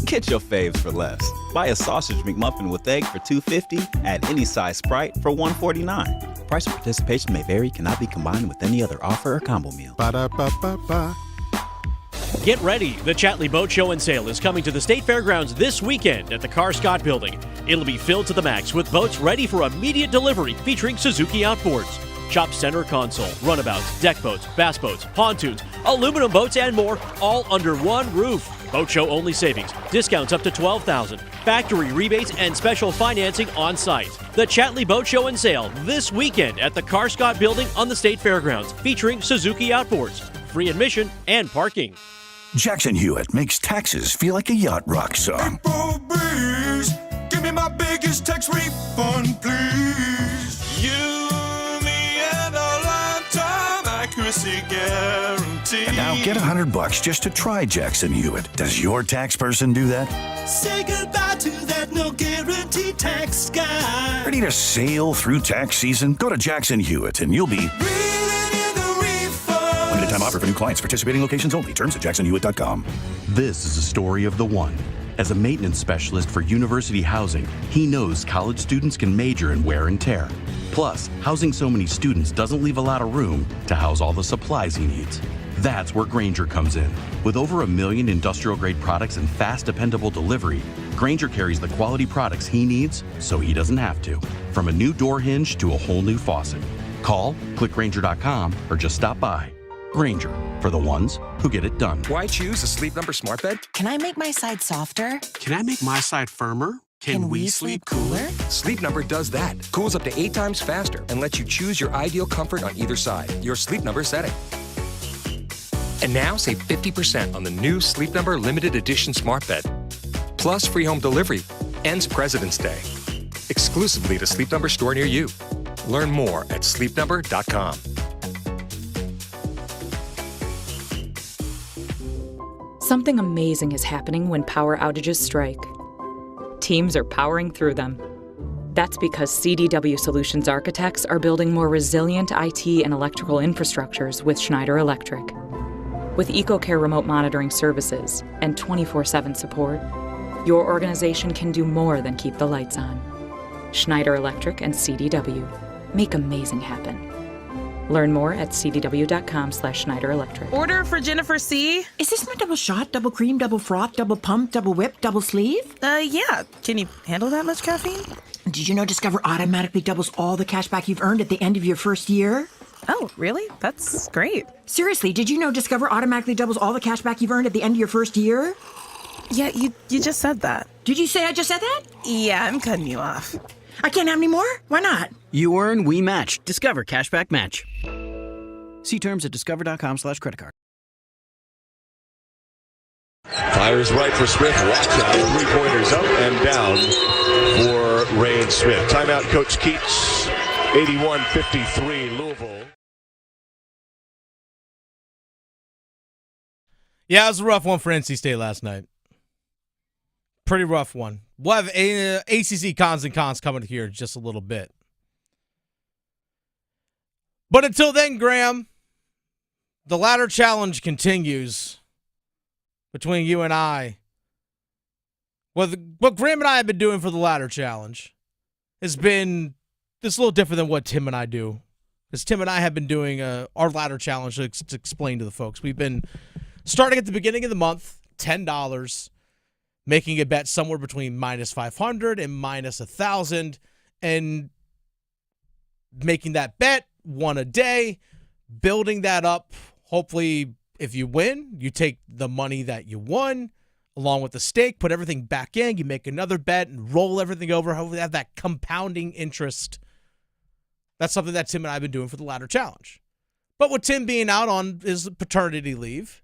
Get your faves for less. Buy a sausage McMuffin with egg for $2.50. Add any size Sprite for $1.49. Price of participation may vary. Cannot be combined with any other offer or combo meal. Ba-da-ba-ba-ba. Get ready. The Chatley Boat Show and Sale is coming to the State Fairgrounds this weekend at the Scott Building. It'll be filled to the max with boats ready for immediate delivery featuring Suzuki outboards. Shop center console, runabouts, deck boats, bass boats, pontoons, aluminum boats, and more, all under one roof. Boat show only savings, discounts up to $12,000, factory rebates, and special financing on site. The Chatley Boat Show and Sale this weekend at the Scott Building on the State Fairgrounds, featuring Suzuki outboards, free admission and parking. Jackson Hewitt makes taxes feel like a yacht rock song. Breeze, give me my biggest tax refund, please. You, me, and a lifetime accuracy guarantee. And now get $100 just to try Jackson Hewitt. Does your tax person do that? Say goodbye to that no guarantee tax guy. Ready to sail through tax season? Go to Jackson Hewitt and you'll be limited time offer for new clients. Participating locations only. Terms at jacksonhewitt.com. This is a story of the one. As a maintenance specialist for university housing, he knows college students can major in wear and tear. Plus, housing so many students doesn't leave a lot of room to house all the supplies he needs. That's where Grainger comes in. With over 1 million industrial-grade products and fast, dependable delivery, Grainger carries the quality products he needs so he doesn't have to. From a new door hinge to a whole new faucet. Call, click Grainger.com, or just stop by. Grainger, for the ones who get it done. Why choose a Sleep Number smart bed? Can I make my side softer? Can I make my side firmer? Can we sleep cooler? Sleep Number does that. Cools up to 8 times faster and lets you choose your ideal comfort on either side. Your Sleep Number setting. And now save 50% on the new Sleep Number limited edition smart bed. Plus free home delivery. Ends President's Day. Exclusively to Sleep Number store near you. Learn more at sleepnumber.com. Something amazing is happening when power outages strike. Teams are powering through them. That's because CDW Solutions architects are building more resilient IT and electrical infrastructures with Schneider Electric. With EcoCare remote monitoring services and 24/7 support, your organization can do more than keep the lights on. Schneider Electric and CDW make amazing happen. Learn more at cdw.com/Schneider Electric. Order for Jennifer C. Is this my double shot, double cream, double froth, double pump, double whip, double sleeve? Yeah. Can you handle that much caffeine? Did you know Discover automatically doubles all the cash back you've earned at the end of your first year? Oh, really? That's great. Seriously, did you know Discover automatically doubles all the cash back you've earned at the end of your first year? Yeah, you just said that. Did you say I just said that? Yeah, I'm cutting you off. I can't have any more? Why not? You earn, we match. Discover Cashback Match. See terms at discover.com/creditcard. Fires right for Smith. Watch out. 3-pointers up and down for Rain Smith. Timeout, Coach Keats. 81-53 Louisville. Yeah, it was a rough one for NC State last night. Pretty rough one. We'll have ACC Cons and Cons coming here in just a little bit. But until then, Graham, the ladder challenge continues between you and I. What Graham and I have been doing for the ladder challenge has been just a little different than what Tim and I do. Because Tim and I have been doing our ladder challenge to explain to the folks. We've been starting at the beginning of the month, $10, making a bet somewhere between -500 and -1,000, and making that bet one a day, building that up. Hopefully, if you win, you take the money that you won along with the stake, put everything back in, you make another bet and roll everything over. Hopefully have that compounding interest. That's something that Tim and I have been doing for the ladder challenge. But with Tim being out on his paternity leave,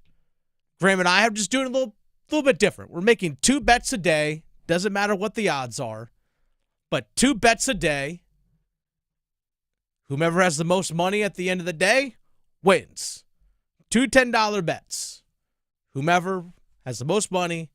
Graham and I are just doing a little bit different. We're making 2 bets a day. Doesn't matter what the odds are, but 2 bets a day. Whomever has the most money at the end of the day wins. 2 $10 bets. Whomever has the most money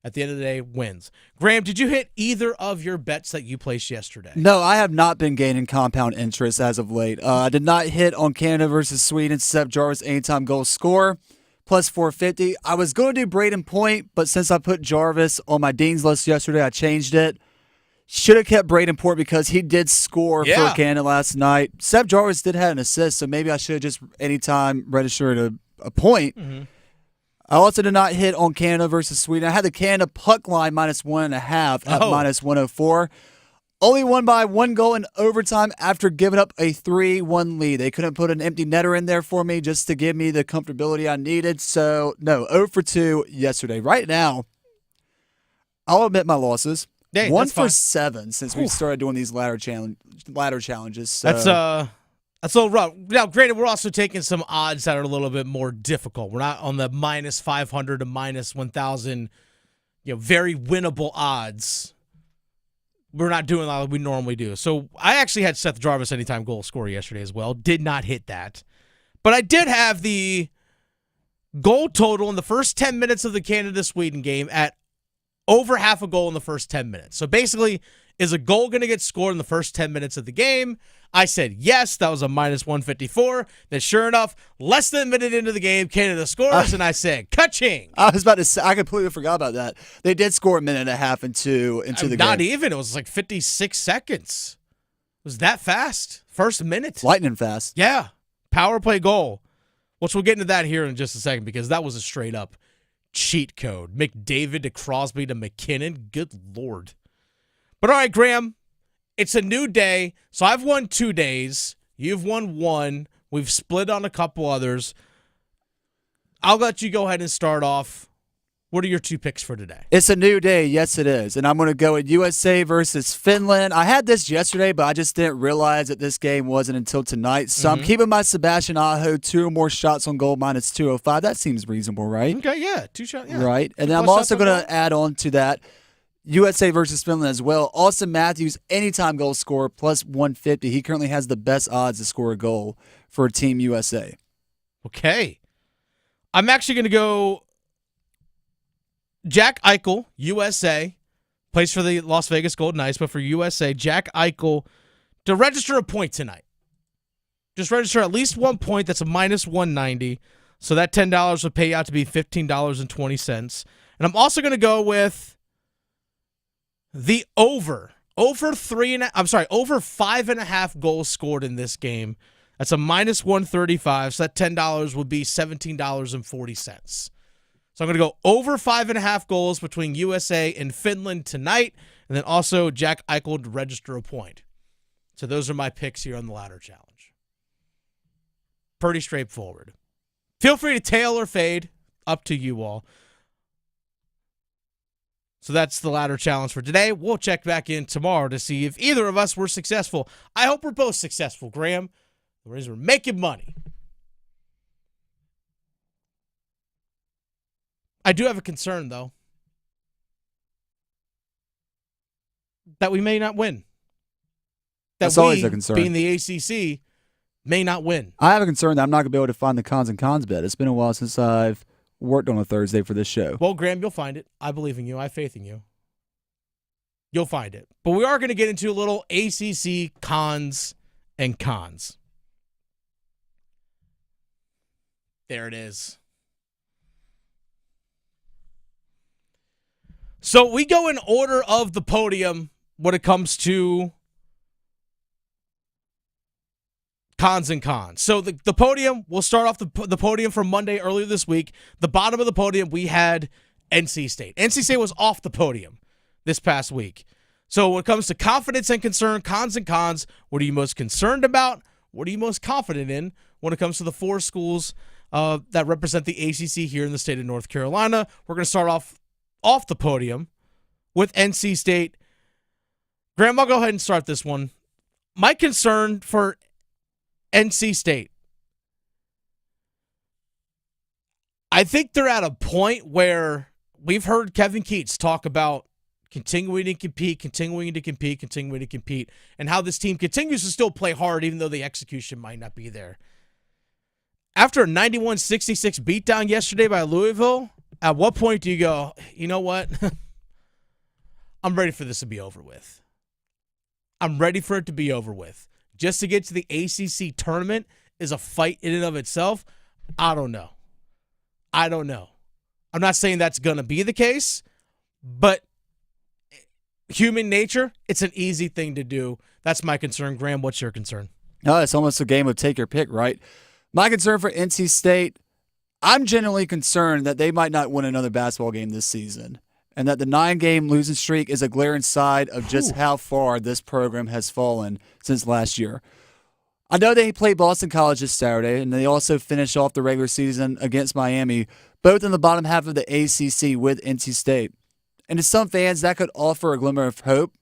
at the end of the day wins. Graham, did you hit either of your bets that you placed yesterday? No, I have not been gaining compound interest as of late. I did not hit on Canada versus Sweden, Seth Jarvis anytime goal score, plus 450. I was going to do Braden Point, but since I put Jarvis on my Dean's list yesterday, I changed it. Should have kept Braden Point because he did score for Canada last night. Seth Jarvis did have an assist, so maybe I should have just anytime registered a point. Mm-hmm. I also did not hit on Canada versus Sweden. I had the Canada puck line -1.5 at -104. Only won by 1 goal in overtime after giving up a 3-1 lead. They couldn't put an empty netter in there for me just to give me the comfortability I needed. So, no, 0 for 2 yesterday. Right now, I'll admit my losses. Hey, 1 that's for fine. 7 since we started doing these ladder challenges. So. That's a little rough. Now, granted, we're also taking some odds that are a little bit more difficult. We're not on the -500 to -1,000, very winnable odds. We're not doing like we normally do. So I actually had Seth Jarvis anytime goal scorer yesterday as well. Did not hit that. But I did have the goal total in the first 10 minutes of the Canada-Sweden game at over half a goal in the first 10 minutes. So basically, is a goal going to get scored in the first 10 minutes of the game? I said yes. That was a -154. Then sure enough, less than a minute into the game, Canada scores, and I said, ka-ching. I was about to say, I completely forgot about that. They did score a minute and a half into the game. Not even. It was like 56 seconds. It was that fast. First minute. Lightning fast. Yeah. Power play goal. Which we'll get into that here in just a second because that was a straight up cheat code. McDavid to Crosby to McKinnon. Good Lord. But all right, Graham, it's a new day. So I've won 2 days. You've won 1. We've split on a couple others. I'll let you go ahead and start off. What are your 2 picks for today? It's a new day. Yes, it is. And I'm going to go with USA versus Finland. I had this yesterday, but I just didn't realize that this game wasn't until tonight. So I'm keeping my Sebastian Aho 2 more shots on goal -205. That seems reasonable, right? Okay, yeah. 2 shots, yeah. Right. And then I'm also going to add on to that USA versus Finland as well. Austin Matthews, anytime goal scorer, plus 150. He currently has the best odds to score a goal for Team USA. Okay. I'm actually going to go Jack Eichel, USA, plays for the Las Vegas Golden Knights, but for USA, Jack Eichel to register a point tonight. Just register at least 1 point. That's a -190. So that $10 would pay out to be $15.20. And I'm also going to go with the over 5.5 goals scored in this game. That's a -135. So that $10 would be $17.40. So I'm going to go over 5.5 goals between USA and Finland tonight, and then also Jack Eichel to register a point. So those are my picks here on the ladder challenge. Pretty straightforward. Feel free to tail or fade, up to you all. So that's the ladder challenge for today. We'll check back in tomorrow to see if either of us were successful. I hope we're both successful, Graham. The reason we're making money. I do have a concern, though, that we may not win. That's always a concern. Being the ACC, may not win. I have a concern that I'm not going to be able to find the Cons and Cons bet. It's been a while since I've worked on a Thursday for this show. Well, Graham, you'll find it. I believe in you. I have faith in you. You'll find it. But we are going to get into a little ACC Cons and Cons. There it is. So we go in order of the podium when it comes to Cons and Cons. So the podium, we'll start off the podium from Monday earlier this week. The bottom of the podium, we had NC State. NC State was off the podium this past week. So when it comes to confidence and concern, Cons and Cons, what are you most concerned about? What are you most confident in when it comes to the four schools that represent the ACC here in the state of North Carolina? We're going to start off the podium with NC State. Graham, I'll go ahead and start this one. My concern for NC State, I think they're at a point where we've heard Kevin Keats talk about continuing to compete, and how this team continues to still play hard even though the execution might not be there. After a 91-66 beatdown yesterday by Louisville, at what point do you go, you know what? I'm ready for this to be over with. I'm ready for it to be over with. Just to get to the ACC tournament is a fight in and of itself. I don't know. I'm not saying that's going to be the case, but human nature, it's an easy thing to do. That's my concern. Graham, what's your concern? No, it's almost a game of take your pick, right? My concern for NC State, I'm genuinely concerned that they might not win another basketball game this season, and that the 9-game losing streak is a glaring sign of just how far this program has fallen since last year. I know they played Boston College this Saturday, and they also finished off the regular season against Miami, both in the bottom half of the ACC with NC State. And to some fans, that could offer a glimmer of hope,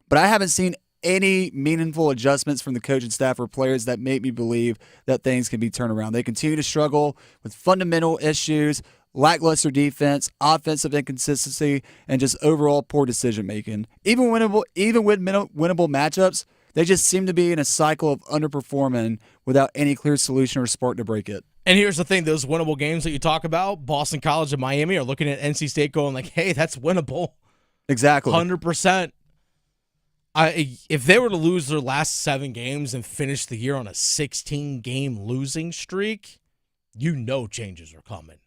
but I haven't seen any meaningful adjustments from the coaching staff or players that make me believe that things can be turned around. They continue to struggle with fundamental issues, lackluster defense, offensive inconsistency, and just overall poor decision-making. Even with winnable matchups, they just seem to be in a cycle of underperforming without any clear solution or spark to break it. And here's the thing, those winnable games that you talk about, Boston College and Miami are looking at NC State going like, hey, that's winnable. Exactly. 100%. If they were to lose their last 7 games and finish the year on a 16-game losing streak, you know changes are coming.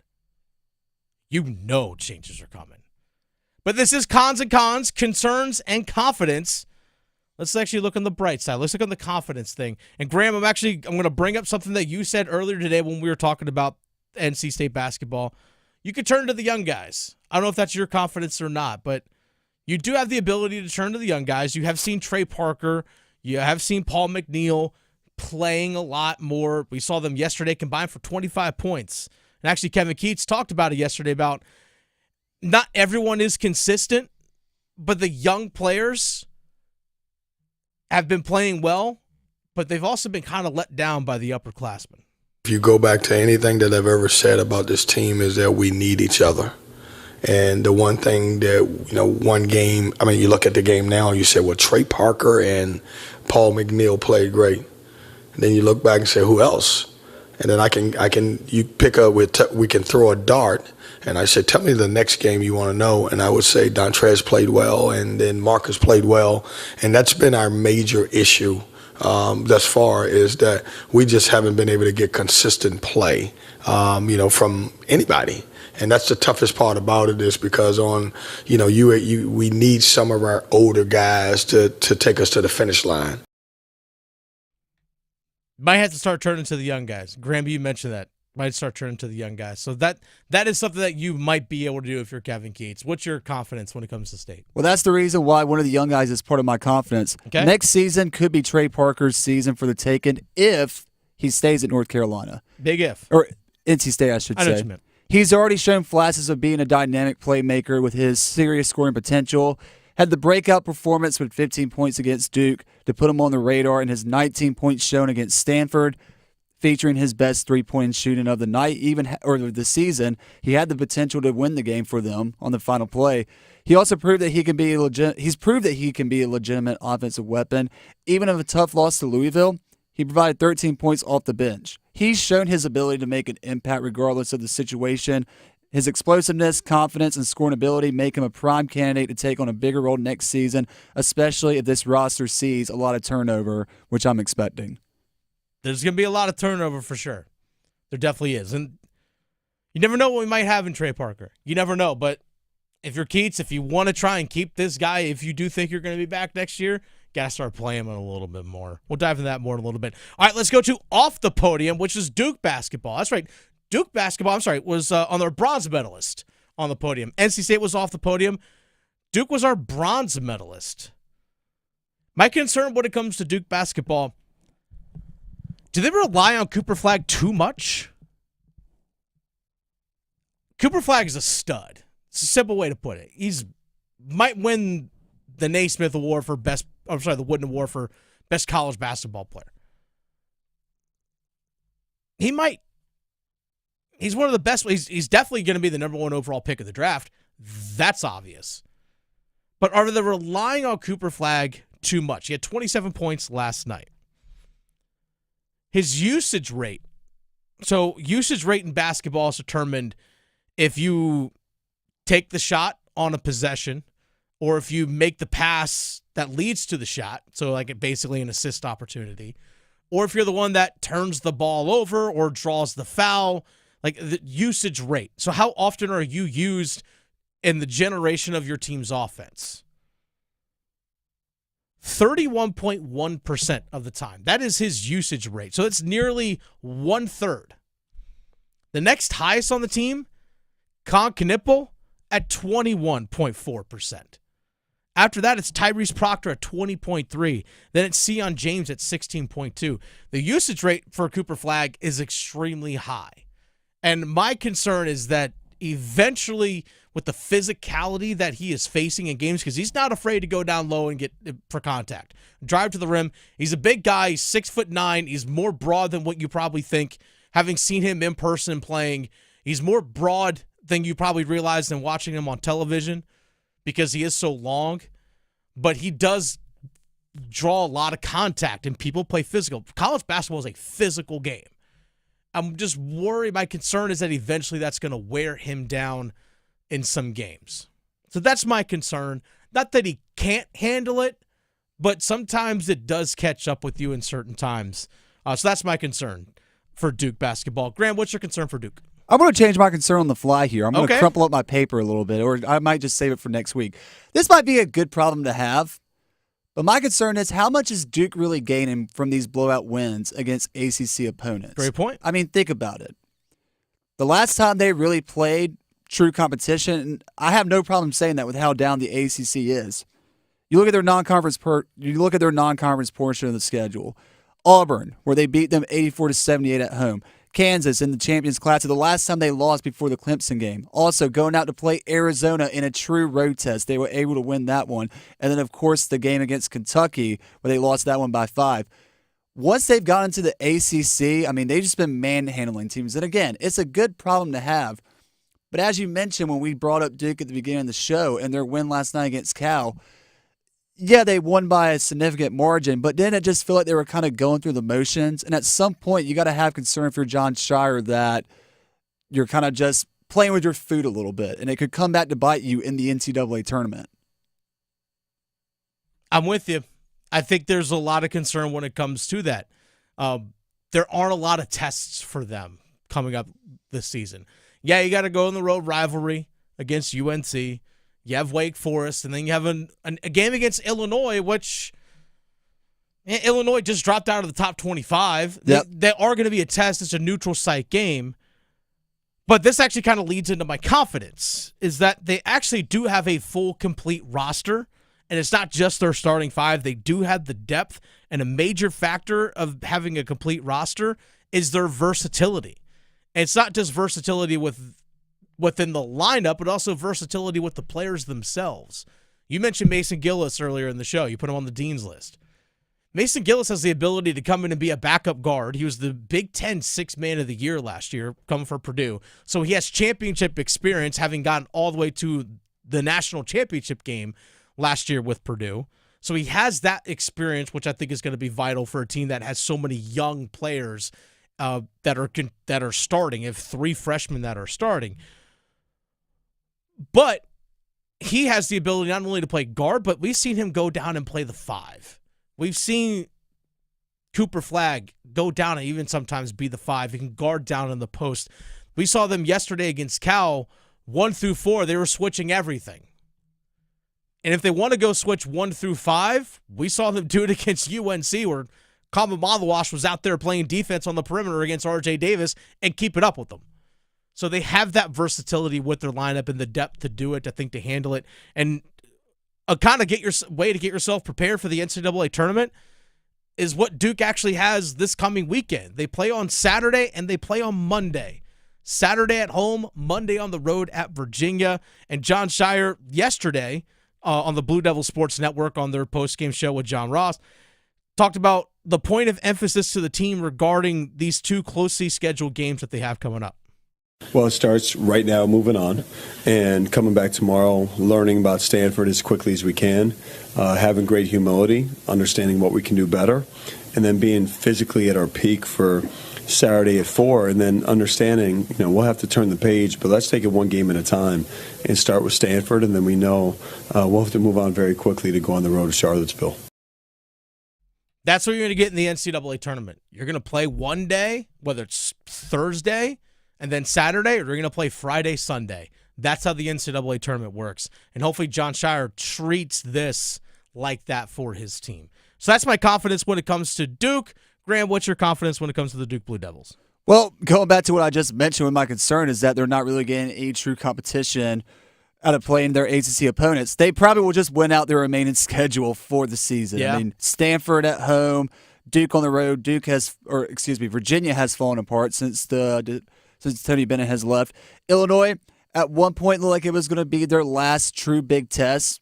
But this is Cons and Cons, concerns and confidence. Let's actually look on the bright side. Let's look on the confidence thing. And Graham, I'm going to bring up something that you said earlier today when we were talking about NC State basketball. You could turn to the young guys. I don't know if that's your confidence or not, but you do have the ability to turn to the young guys. You have seen Trey Parker. You have seen Paul McNeil playing a lot more. We saw them yesterday combined for 25 points. And actually, Kevin Keats talked about it yesterday about not everyone is consistent, but the young players have been playing well, but they've also been kind of let down by the upperclassmen. If you go back to anything that I've ever said about this team is that we need each other. And the one thing that, one game, you look at the game now and you say, well, Trey Parker and Paul McNeil played great. And then you look back and say, who else? And then you pick up we can throw a dart. And I said, tell me the next game you want to know. And I would say Dontrez played well, and then Marcus played well. And that's been our major issue thus far, is that we just haven't been able to get consistent play, from anybody. And that's the toughest part about it, is because we need some of our older guys to take us to the finish line. Might have to start turning to the young guys. Graham, you mentioned that. Might start turning to the young guys. So that is something that you might be able to do if you're Kevin Keats. What's your confidence when it comes to State? Well, that's the reason why one of the young guys is part of my confidence. Okay. Next season could be Trey Parker's season for the taking if he stays at North Carolina. Big if. Or NC State, I should I know say. what you meant. He's already shown flashes of being a dynamic playmaker with his serious scoring potential. Had the breakout performance with 15 points against Duke to put him on the radar, and his 19 points shown against Stanford. featuring his best three-point shooting of the night, or the season. He had the potential to win the game for them on the final play. He also proved that he can be He's proved that he can be a legitimate offensive weapon. Even in a tough loss to Louisville, he provided 13 points off the bench. He's shown his ability to make an impact regardless of the situation. His explosiveness, confidence, and scoring ability make him a prime candidate to take on a bigger role next season, especially if this roster sees a lot of turnover, which I'm expecting. There's going to be a lot of turnover for sure. There definitely is. And you never know what we might have in Trey Parker. You never know. But if you're Keats, if you want to try and keep this guy, if you do think you're going to be back next year, got to start playing him a little bit more. We'll dive into that more in a little bit. All right, let's go to off the podium, which is Duke basketball. That's right. Duke basketball, was on their bronze medalist on the podium. NC State was off the podium. Duke was our bronze medalist. My concern when it comes to Duke basketball, do they rely on Cooper Flagg too much? Cooper Flagg is a stud. It's a simple way to put it. He's might win the Naismith Award for the Wooden Award for best college basketball player. He might. He's one of the best. He's definitely going to be the number 1 overall pick of the draft. That's obvious. But are they relying on Cooper Flagg too much? He had 27 points last night. His usage rate. So usage rate in basketball is determined if you take the shot on a possession or if you make the pass that leads to the shot. So like basically an assist opportunity. Or if you're the one that turns the ball over or draws the foul. Like the usage rate. So how often are you used in the generation of your team's offense? 31.1% of the time. That is his usage rate. So it's nearly 1/3. The next highest on the team, Con Knipple at 21.4%. After that, it's Tyrese Proctor at 20.3. Then it's Sion James at 16.2. The usage rate for Cooper Flagg is extremely high. And my concern is that eventually, with the physicality that he is facing in games, because he's not afraid to go down low and get for contact, drive to the rim. He's a big guy. He's 6'9". He's more broad than what you probably think. Having seen him in person playing, he's more broad than you probably realize than watching him on television because he is so long. But he does draw a lot of contact, and people play physical. College basketball is a physical game. I'm just worried. My concern is that eventually that's going to wear him down in some games. So that's my concern. Not that he can't handle it, but sometimes it does catch up with you in certain times. So that's my concern for Duke basketball. Graham, what's your concern for Duke? I'm going to change my concern on the fly here. I'm going to crumple up my paper a little bit, or I might just save it for next week. This might be a good problem to have, but my concern is how much is Duke really gaining from these blowout wins against ACC opponents? Great point. I mean, think about it. The last time they really played true competition, and I have no problem saying that with how down the ACC is. You look at their non-conference portion of the schedule. Auburn, where they beat them 84-78 at home. Kansas in the Champions Classic, the last time they lost before the Clemson game. Also going out to play Arizona in a true road test. They were able to win that one. And then, of course, the game against Kentucky where they lost that one by 5. Once they've gotten to the ACC, I mean, they've just been manhandling teams. And again, it's a good problem to have. But as you mentioned when we brought up Duke at the beginning of the show and their win last night against Cal, yeah, they won by a significant margin, but didn't it just feel like they were kind of going through the motions? And at some point, you got to have concern for John Shire that you're kind of just playing with your food a little bit, and it could come back to bite you in the NCAA tournament. I'm with you. I think there's a lot of concern when it comes to that. There aren't a lot of tests for them coming up this season. Yeah, you got to go on the road rivalry against UNC. You have Wake Forest, and then you have a game against Illinois, which Illinois just dropped out of the top 25. Yep. They are going to be a test. It's a neutral site game. But this actually kind of leads into my confidence, is that they actually do have a full, complete roster, and it's not just their starting 5. They do have the depth, and a major factor of having a complete roster is their versatility. And it's not just versatility within the lineup, but also versatility with the players themselves. You mentioned Mason Gillis earlier in the show. You put him on the Dean's list. Mason Gillis has the ability to come in and be a backup guard. He was the Big Ten Sixth Man of the Year last year, coming for Purdue. So he has championship experience, having gotten all the way to the national championship game last year with Purdue. So he has that experience, which I think is going to be vital for a team that has so many young players that are starting. If 3 freshmen that are starting. But he has the ability not only to play guard, but we've seen him go down and play the 5. We've seen Cooper Flagg go down and even sometimes be the 5. He can guard down in the post. We saw them yesterday against Cal, 1 through 4. They were switching everything. And if they want to go switch 1 through 5, we saw them do it against UNC, where Kama Malawash was out there playing defense on the perimeter against RJ Davis and keeping up with them. So they have that versatility with their lineup and the depth to do it, I think, to handle it. And a kind of way to get yourself prepared for the NCAA tournament is what Duke actually has this coming weekend. They play on Saturday and they play on Monday. Saturday at home, Monday on the road at Virginia. And John Shire yesterday on the Blue Devil Sports Network on their post-game show with John Ross talked about the point of emphasis to the team regarding these 2 closely scheduled games that they have coming up. Well, it starts right now, moving on, and coming back tomorrow, learning about Stanford as quickly as we can, having great humility, understanding what we can do better, and then being physically at our peak for Saturday at 4, and then understanding, we'll have to turn the page, but let's take it one game at a time and start with Stanford, and then we know we'll have to move on very quickly to go on the road to Charlottesville. That's what you're going to get in the NCAA tournament. You're going to play one day, whether it's Thursday and then Saturday, or you're going to play Friday, Sunday. That's how the NCAA tournament works. And hopefully John Shire treats this like that for his team. So that's my confidence when it comes to Duke. Graham, what's your confidence when it comes to the Duke Blue Devils? Well, going back to what I just mentioned, my concern is that they're not really getting any true competition out of playing their ACC opponents. They probably will just win out their remaining schedule for the season. Yeah. I mean, Stanford at home, Duke on the road. Virginia has fallen apart since Tony Bennett has left. Illinois, at one point, looked like it was going to be their last true big test.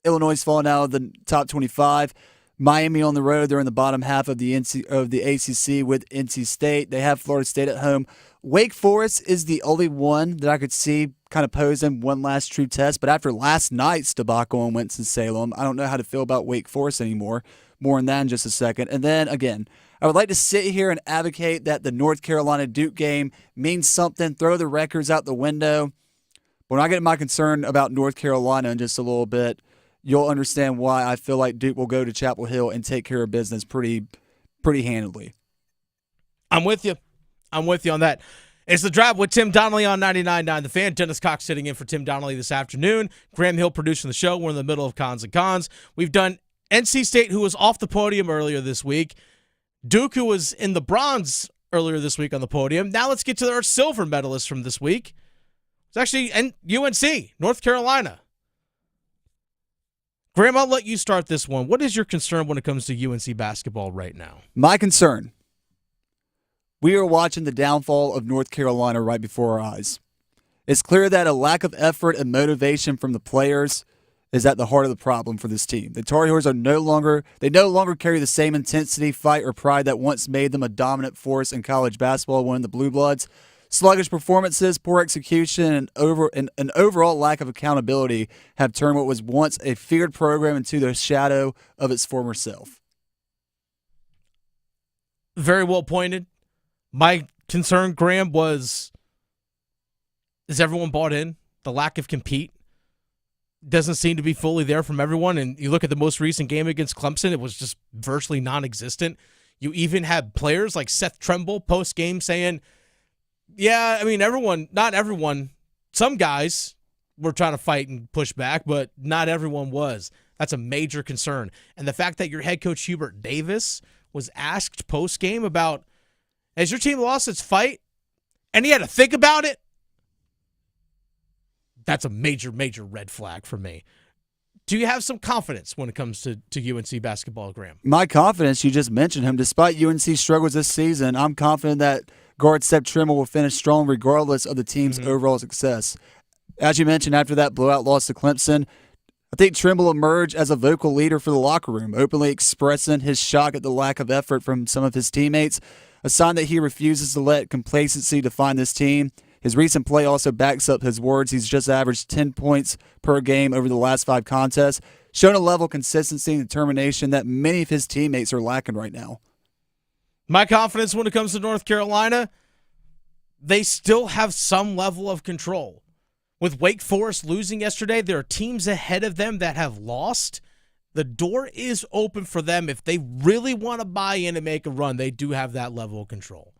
Illinois has fallen out of the top 25. Miami on the road, they're in the bottom half of the ACC with NC State. They have Florida State at home. Wake Forest is the only one that I could see kind of posing one last true test. But after last night's debacle in Winston-Salem, I don't know how to feel about Wake Forest anymore. More on that in just a second. And then, again, I would like to sit here and advocate that the North Carolina-Duke game means something, throw the records out the window. But when I get my concern about North Carolina in just a little bit, you'll understand why I feel like Duke will go to Chapel Hill and take care of business pretty handily. I'm with you. I'm with you on that. It's The Drive with Tim Donnelly on 99.9 The Fan. Dennis Cox sitting in for Tim Donnelly this afternoon. Graham Hill producing the show. We're in the middle of Cons and Cons. We've done NC State, who was off the podium earlier this week. Duke, who was in the bronze earlier this week on the podium. Now let's get to our silver medalists from this week. It's actually UNC, North Carolina. Graham, I'll let you start this one. What is your concern when it comes to UNC basketball right now? My concern, we are watching the downfall of North Carolina right before our eyes. It's clear that a lack of effort and motivation from the players is at the heart of the problem for this team. The Tar Heels no longer carry the same intensity, fight, or pride that once made them a dominant force in college basketball when the Blue Bloods. Sluggish performances, poor execution, and an overall lack of accountability have turned what was once a feared program into the shadow of its former self. Very well pointed. My concern, Graham, is everyone bought in? The lack of compete doesn't seem to be fully there from everyone. And you look at the most recent game against Clemson, it was just virtually non-existent. You even had players like Seth Trimble post-game saying, yeah, I mean, not everyone, some guys were trying to fight and push back, but not everyone was. That's a major concern. And the fact that your head coach, Hubert Davis, was asked post-game about, has your team lost its fight? And he had to think about it? That's a major, major red flag for me. Do you have some confidence when it comes to UNC basketball, Graham? My confidence, you just mentioned him. Despite UNC's struggles this season, I'm confident that guard Seth Trimble will finish strong regardless of the team's overall success. As you mentioned, after that blowout loss to Clemson, I think Trimble emerged as a vocal leader for the locker room, openly expressing his shock at the lack of effort from some of his teammates, a sign that he refuses to let complacency define this team. His recent play also backs up his words. He's just averaged 10 points per game over the last 5 contests, showing a level of consistency and determination that many of his teammates are lacking right now. My confidence when it comes to North Carolina, they still have some level of control. With Wake Forest losing yesterday, there are teams ahead of them that have lost. The door is open for them. If they really want to buy in and make a run, they do have that level of control.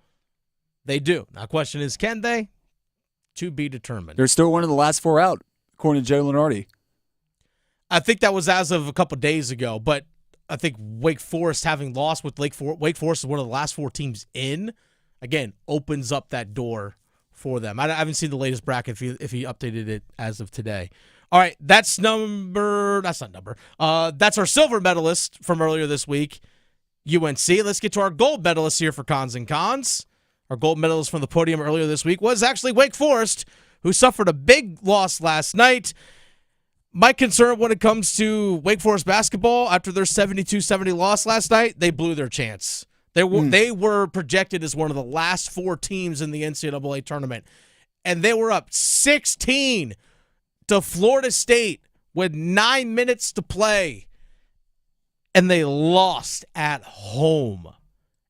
They do. Now, the question is, can they? To be determined. They're still one of the last 4 out, according to Joe Lunardi. I think that was as of a couple days ago, but I think Wake Forest having lost with Wake Forest is one of the last 4 teams in, again, opens up that door for them. I haven't seen the latest bracket if he updated it as of today. All right, that's our silver medalist from earlier this week, UNC. Let's get to our gold medalist here for Cons and Cons. Our gold medalist from the podium earlier this week was actually Wake Forest, who suffered a big loss last night. My concern when it comes to Wake Forest basketball, after their 72-70 loss last night, they blew their chance. They were projected as one of the last 4 teams in the NCAA tournament, and they were up 16 to Florida State with 9 minutes to play, and they lost at home.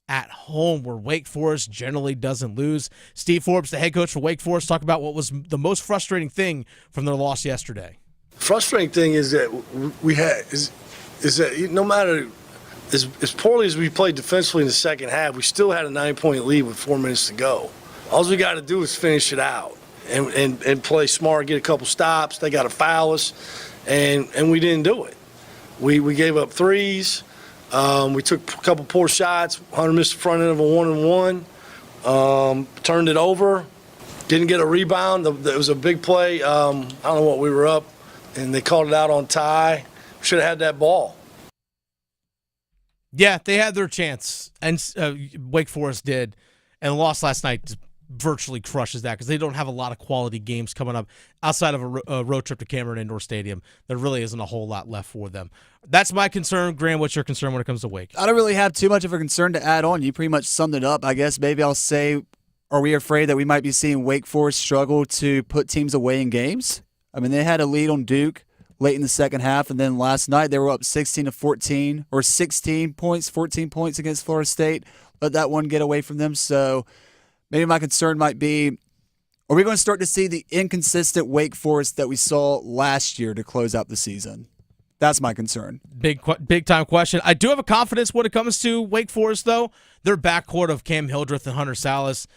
At home, where Wake Forest generally doesn't lose. Steve Forbes, the head coach for Wake Forest, talked about what was the most frustrating thing from their loss yesterday. Frustrating thing is that is that no matter as poorly as we played defensively in the second half, we still had a 9-point lead with 4 minutes to go. All we got to do is finish it out and play smart, get a couple stops. They got to foul us, and we didn't do it. We gave up threes. We took a couple poor shots. Hunter missed the front end of a 1-and-1. Turned it over. Didn't get a rebound. It was a big play. I don't know what we were up, and they called it out on tie. Should have had that ball. Yeah, they had their chance, and Wake Forest did, and lost last night. Virtually crushes that because they don't have a lot of quality games coming up outside of a road trip to Cameron Indoor Stadium. There really isn't a whole lot left for them. That's my concern. Graham, what's your concern when it comes to Wake? I don't really have too much of a concern to add on. You pretty much summed it up. I guess maybe I'll say, are we afraid that we might be seeing Wake Forest struggle to put teams away in games? I mean, they had a lead on Duke late in the second half, and then last night they were up 16-14, or 16 points, 14 points against Florida State. Let that one get away from them. So maybe my concern might be, are we going to start to see the inconsistent Wake Forest that we saw last year to close out the season? That's my concern. Big time question. I do have a confidence when it comes to Wake Forest, though. Their backcourt of Cam Hildreth and Hunter Salas,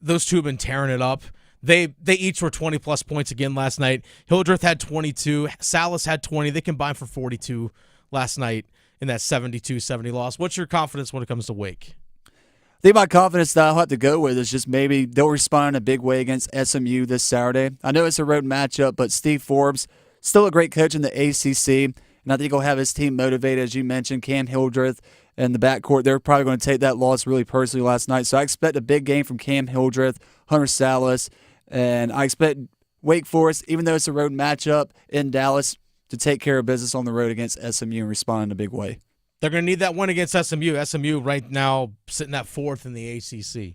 those two have been tearing it up. They each were 20-plus points again last night. Hildreth had 22. Salas had 20. They combined for 42 last night in that 72-70 loss. What's your confidence when it comes to Wake? I think my confidence that I'll have to go with is just maybe they'll respond in a big way against SMU this Saturday. I know it's a road matchup, but Steve Forbes, still a great coach in the ACC, and I think he'll have his team motivated, as you mentioned. Cam Hildreth and the backcourt, they're probably going to take that loss really personally last night. So I expect a big game from Cam Hildreth, Hunter Salas, and I expect Wake Forest, even though it's a road matchup in Dallas, to take care of business on the road against SMU and respond in a big way. They're going to need that win against SMU. SMU right now sitting at 4th in the ACC.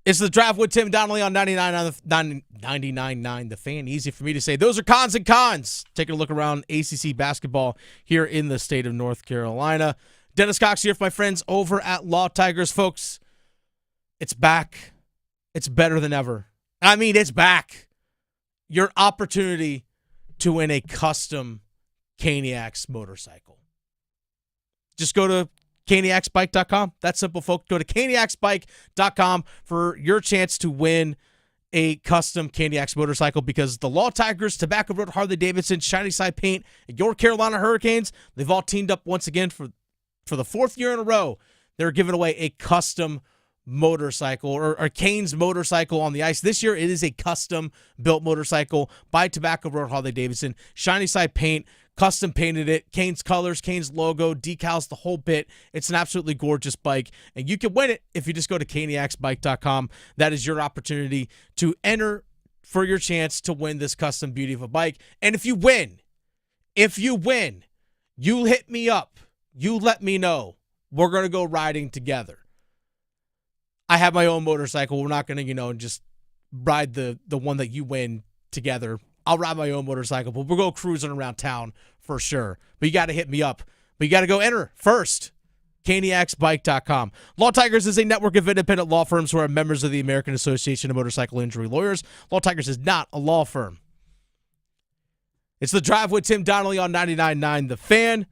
It's the Draft with Tim Donnelly on 99.9 The Fan. Easy for me to say. Those are Cons and Cons. Taking a look around ACC basketball here in the state of North Carolina. Dennis Cox here for my friends over at Law Tigers. Folks, it's back. It's better than ever. I mean, it's back. Your opportunity to win a custom Caniacs motorcycle. Just go to caniacsbike.com. That's simple, folks. Go to caniacsbike.com for your chance to win a custom Caniacs motorcycle, because the Law Tigers, Tobacco Road, Harley-Davidson, Shiny Side Paint, and your Carolina Hurricanes, they've all teamed up once again for the 4th year in a row. They're giving away a custom motorcycle, or Cane's motorcycle on the ice. This year, it is a custom-built motorcycle by Tobacco Road, Harley-Davidson. Shiny Side Paint, custom painted it, Cane's colors, Cane's logo, decals, the whole bit. It's an absolutely gorgeous bike, and you can win it if you just go to caniacsbike.com. That is your opportunity to enter for your chance to win this custom beauty of a bike. And if you win, If you win, you hit me up. You let me know. We're going to go riding together. I have my own motorcycle. We're not going to, just ride the one that you win together. I'll ride my own motorcycle, but we'll go cruising around town for sure. But you got to hit me up. But you got to go enter first. CaniacsBike.com. Law Tigers is a network of independent law firms who are members of the American Association of Motorcycle Injury Lawyers. Law Tigers is not a law firm. It's The Drive with Tim Donnelly on 99.9 The Fan.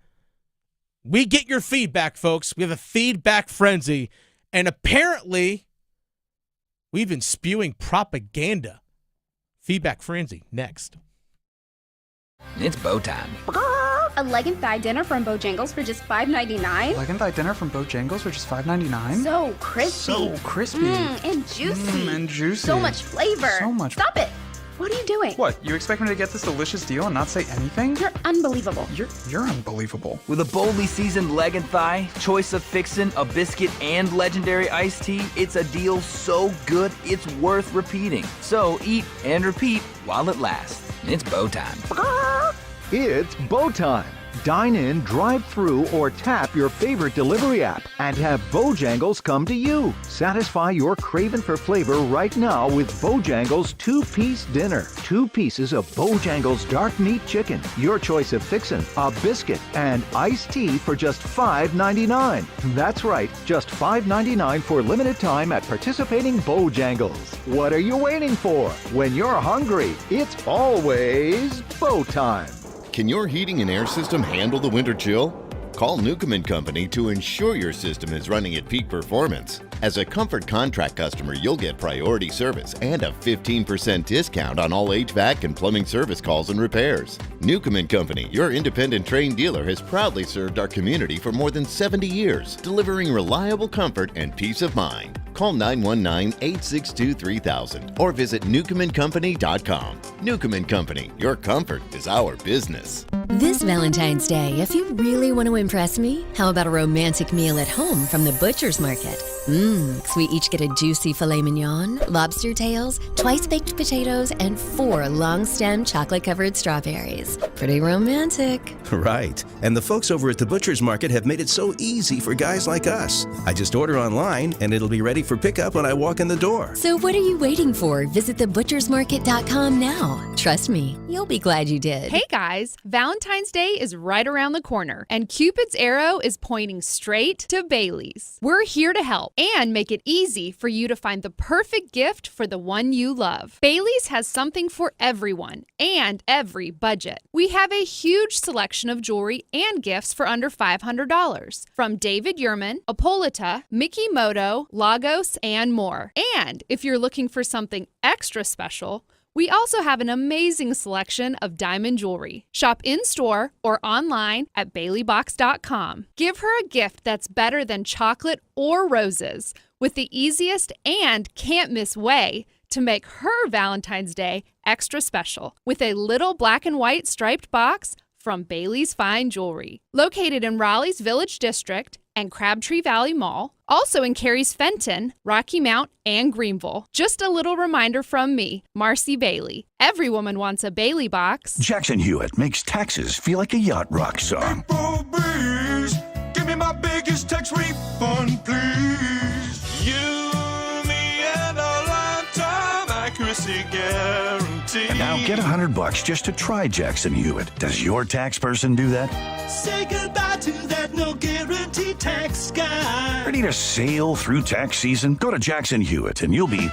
We get your feedback, folks. We have a feedback frenzy. And apparently, we've been spewing propaganda. Feedback frenzy, next. It's bow time. A leg and thigh dinner from Bojangles for just $5.99? Leg and thigh dinner from Bojangles for just $5.99? So crispy. So crispy. And juicy. And juicy. So much flavor. So much. Stop it. What are you doing? What, you expect me to get this delicious deal and not say anything? You're unbelievable. You're unbelievable. With a boldly seasoned leg and thigh, choice of fixin', a biscuit, and legendary iced tea, it's a deal so good it's worth repeating. So eat and repeat while it lasts. It's bow time. It's bow time. Dine in, drive through, or tap your favorite delivery app and have Bojangles come to you. Satisfy your craving for flavor right now with Bojangles 2-piece dinner. 2 pieces of Bojangles dark meat chicken, your choice of fixin', a biscuit, and iced tea for just $5.99. That's right, just $5.99 for limited time at participating Bojangles. What are you waiting for? When you're hungry, it's always bow time. Can your heating and air system handle the winter chill? Call Newcomb & Company to ensure your system is running at peak performance. As a Comfort Contract customer, you'll get priority service and a 15% discount on all HVAC and plumbing service calls and repairs. Newcomb & Company, your independent trained dealer, has proudly served our community for more than 70 years, delivering reliable comfort and peace of mind. Call 919-862-3000 or visit newcombandcompany.com. Newcomb & Company, your comfort is our business. This Valentine's Day, if you really want to impress me, how about a romantic meal at home from the Butcher's Market? We each get a juicy filet mignon, lobster tails, twice-baked potatoes, and 4 long-stem chocolate-covered strawberries. Pretty romantic. Right. And the folks over at the Butcher's Market have made it so easy for guys like us. I just order online, and it'll be ready for pickup when I walk in the door. So what are you waiting for? Visit thebutchersmarket.com now. Trust me, you'll be glad you did. Hey guys, Valentine's Day is right around the corner, and Cupid's arrow is pointing straight to Bailey's. We're here to help and make it easy for you to find the perfect gift for the one you love. Bailey's has something for everyone and every budget. We have a huge selection of jewelry and gifts for under $500, from David Yurman, Apolita, Mickey Moto, Lagos, and more. And if you're looking for something extra special, we also have an amazing selection of diamond jewelry. Shop in-store or online at baileybox.com. Give her a gift that's better than chocolate or roses with the easiest and can't-miss way to make her Valentine's Day extra special with a little black and white striped box from Bailey's Fine Jewelry. Located in Raleigh's Village District and Crabtree Valley Mall, also in Cary's Fenton, Rocky Mount, and Greenville. Just a little reminder from me, Marcy Bailey. Every woman wants a Bailey box. Jackson Hewitt makes taxes feel like a yacht rock song. April breeze, give me my biggest tax refund, please. You, me, and a lifetime accuracy guarantee. And now get $100 just to try Jackson Hewitt. Does your tax person do that? Say goodbye to that no guarantee tax guy. Ready to sail through tax season? Go to Jackson Hewitt and you'll be...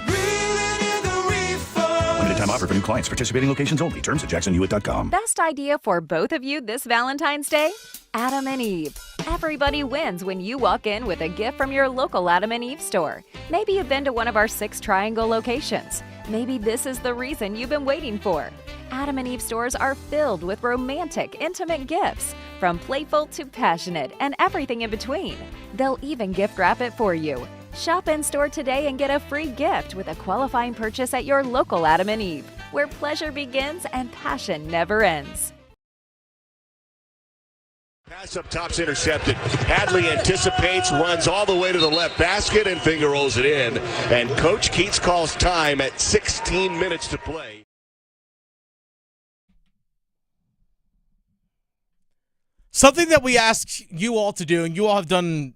Limited time offer for new clients. Participating locations only. Terms at jacksonhewitt.com. Best idea for both of you this Valentine's Day? Adam and Eve. Everybody wins when you walk in with a gift from your local Adam and Eve store. Maybe you've been to one of our 6 Triangle locations. Maybe this is the reason you've been waiting for. Adam and Eve stores are filled with romantic, intimate gifts, from playful to passionate and everything in between. They'll even gift wrap it for you. Shop in-store today and get a free gift with a qualifying purchase at your local Adam and Eve, where pleasure begins and passion never ends. Pass up top's intercepted. Hadley anticipates, runs all the way to the left basket, and finger rolls it in. And Coach Keats calls time at 16 minutes to play. Something that we ask you all to do, and you all have done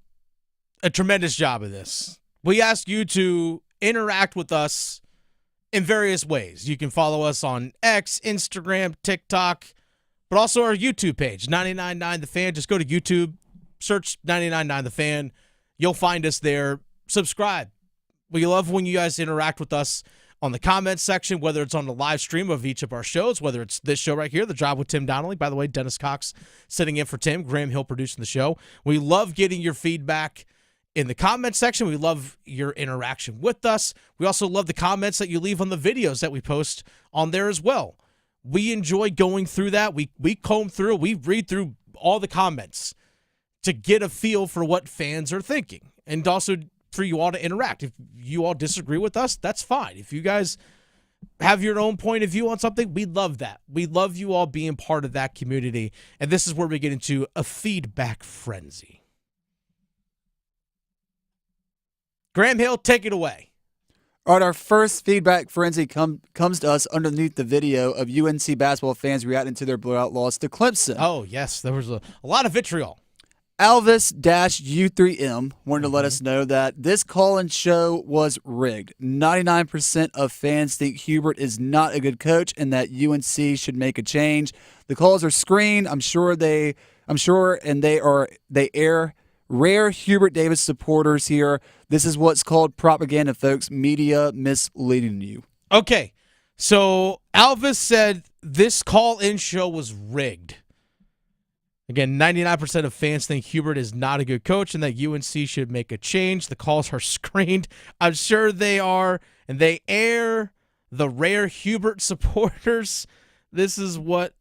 a tremendous job of this. We ask you to interact with us in various ways. You can follow us on X, Instagram, TikTok, but also our YouTube page, 99.9 The Fan. Just go to YouTube, search 99.9 The Fan. You'll find us there. Subscribe. We love when you guys interact with us on the comments section, whether it's on the live stream of each of our shows, whether it's this show right here, The Drive with Tim Donnelly. By the way, Dennis Cox sitting in for Tim, Graham Hill producing the show. We love getting your feedback in the comments section. We love your interaction with us. We also love the comments that you leave on the videos that we post on there as well. We enjoy going through that. We comb through, we read through all the comments to get a feel for what fans are thinking, and also for you all to interact. If you all disagree with us, that's fine. If you guys have your own point of view on something, we love that. We love you all being part of that community. And this is where we get into a feedback frenzy. Graham Hill, take it away. All right, our first feedback frenzy comes to us underneath the video of UNC basketball fans reacting to their blowout loss to Clemson. Oh, yes. There was a lot of vitriol. Alvis-U3M wanted to let us know that this call-in show was rigged. 99% of fans think Hubert is not a good coach and that UNC should make a change. The calls are screened. I'm sure, and they air rare Hubert Davis supporters here. This is what's called propaganda, folks. Media misleading you. Okay, so Alvis said this call-in show was rigged. Again, 99% of fans think Hubert is not a good coach and that UNC should make a change. The calls are screened. I'm sure they are, and they air the rare Hubert supporters. This is what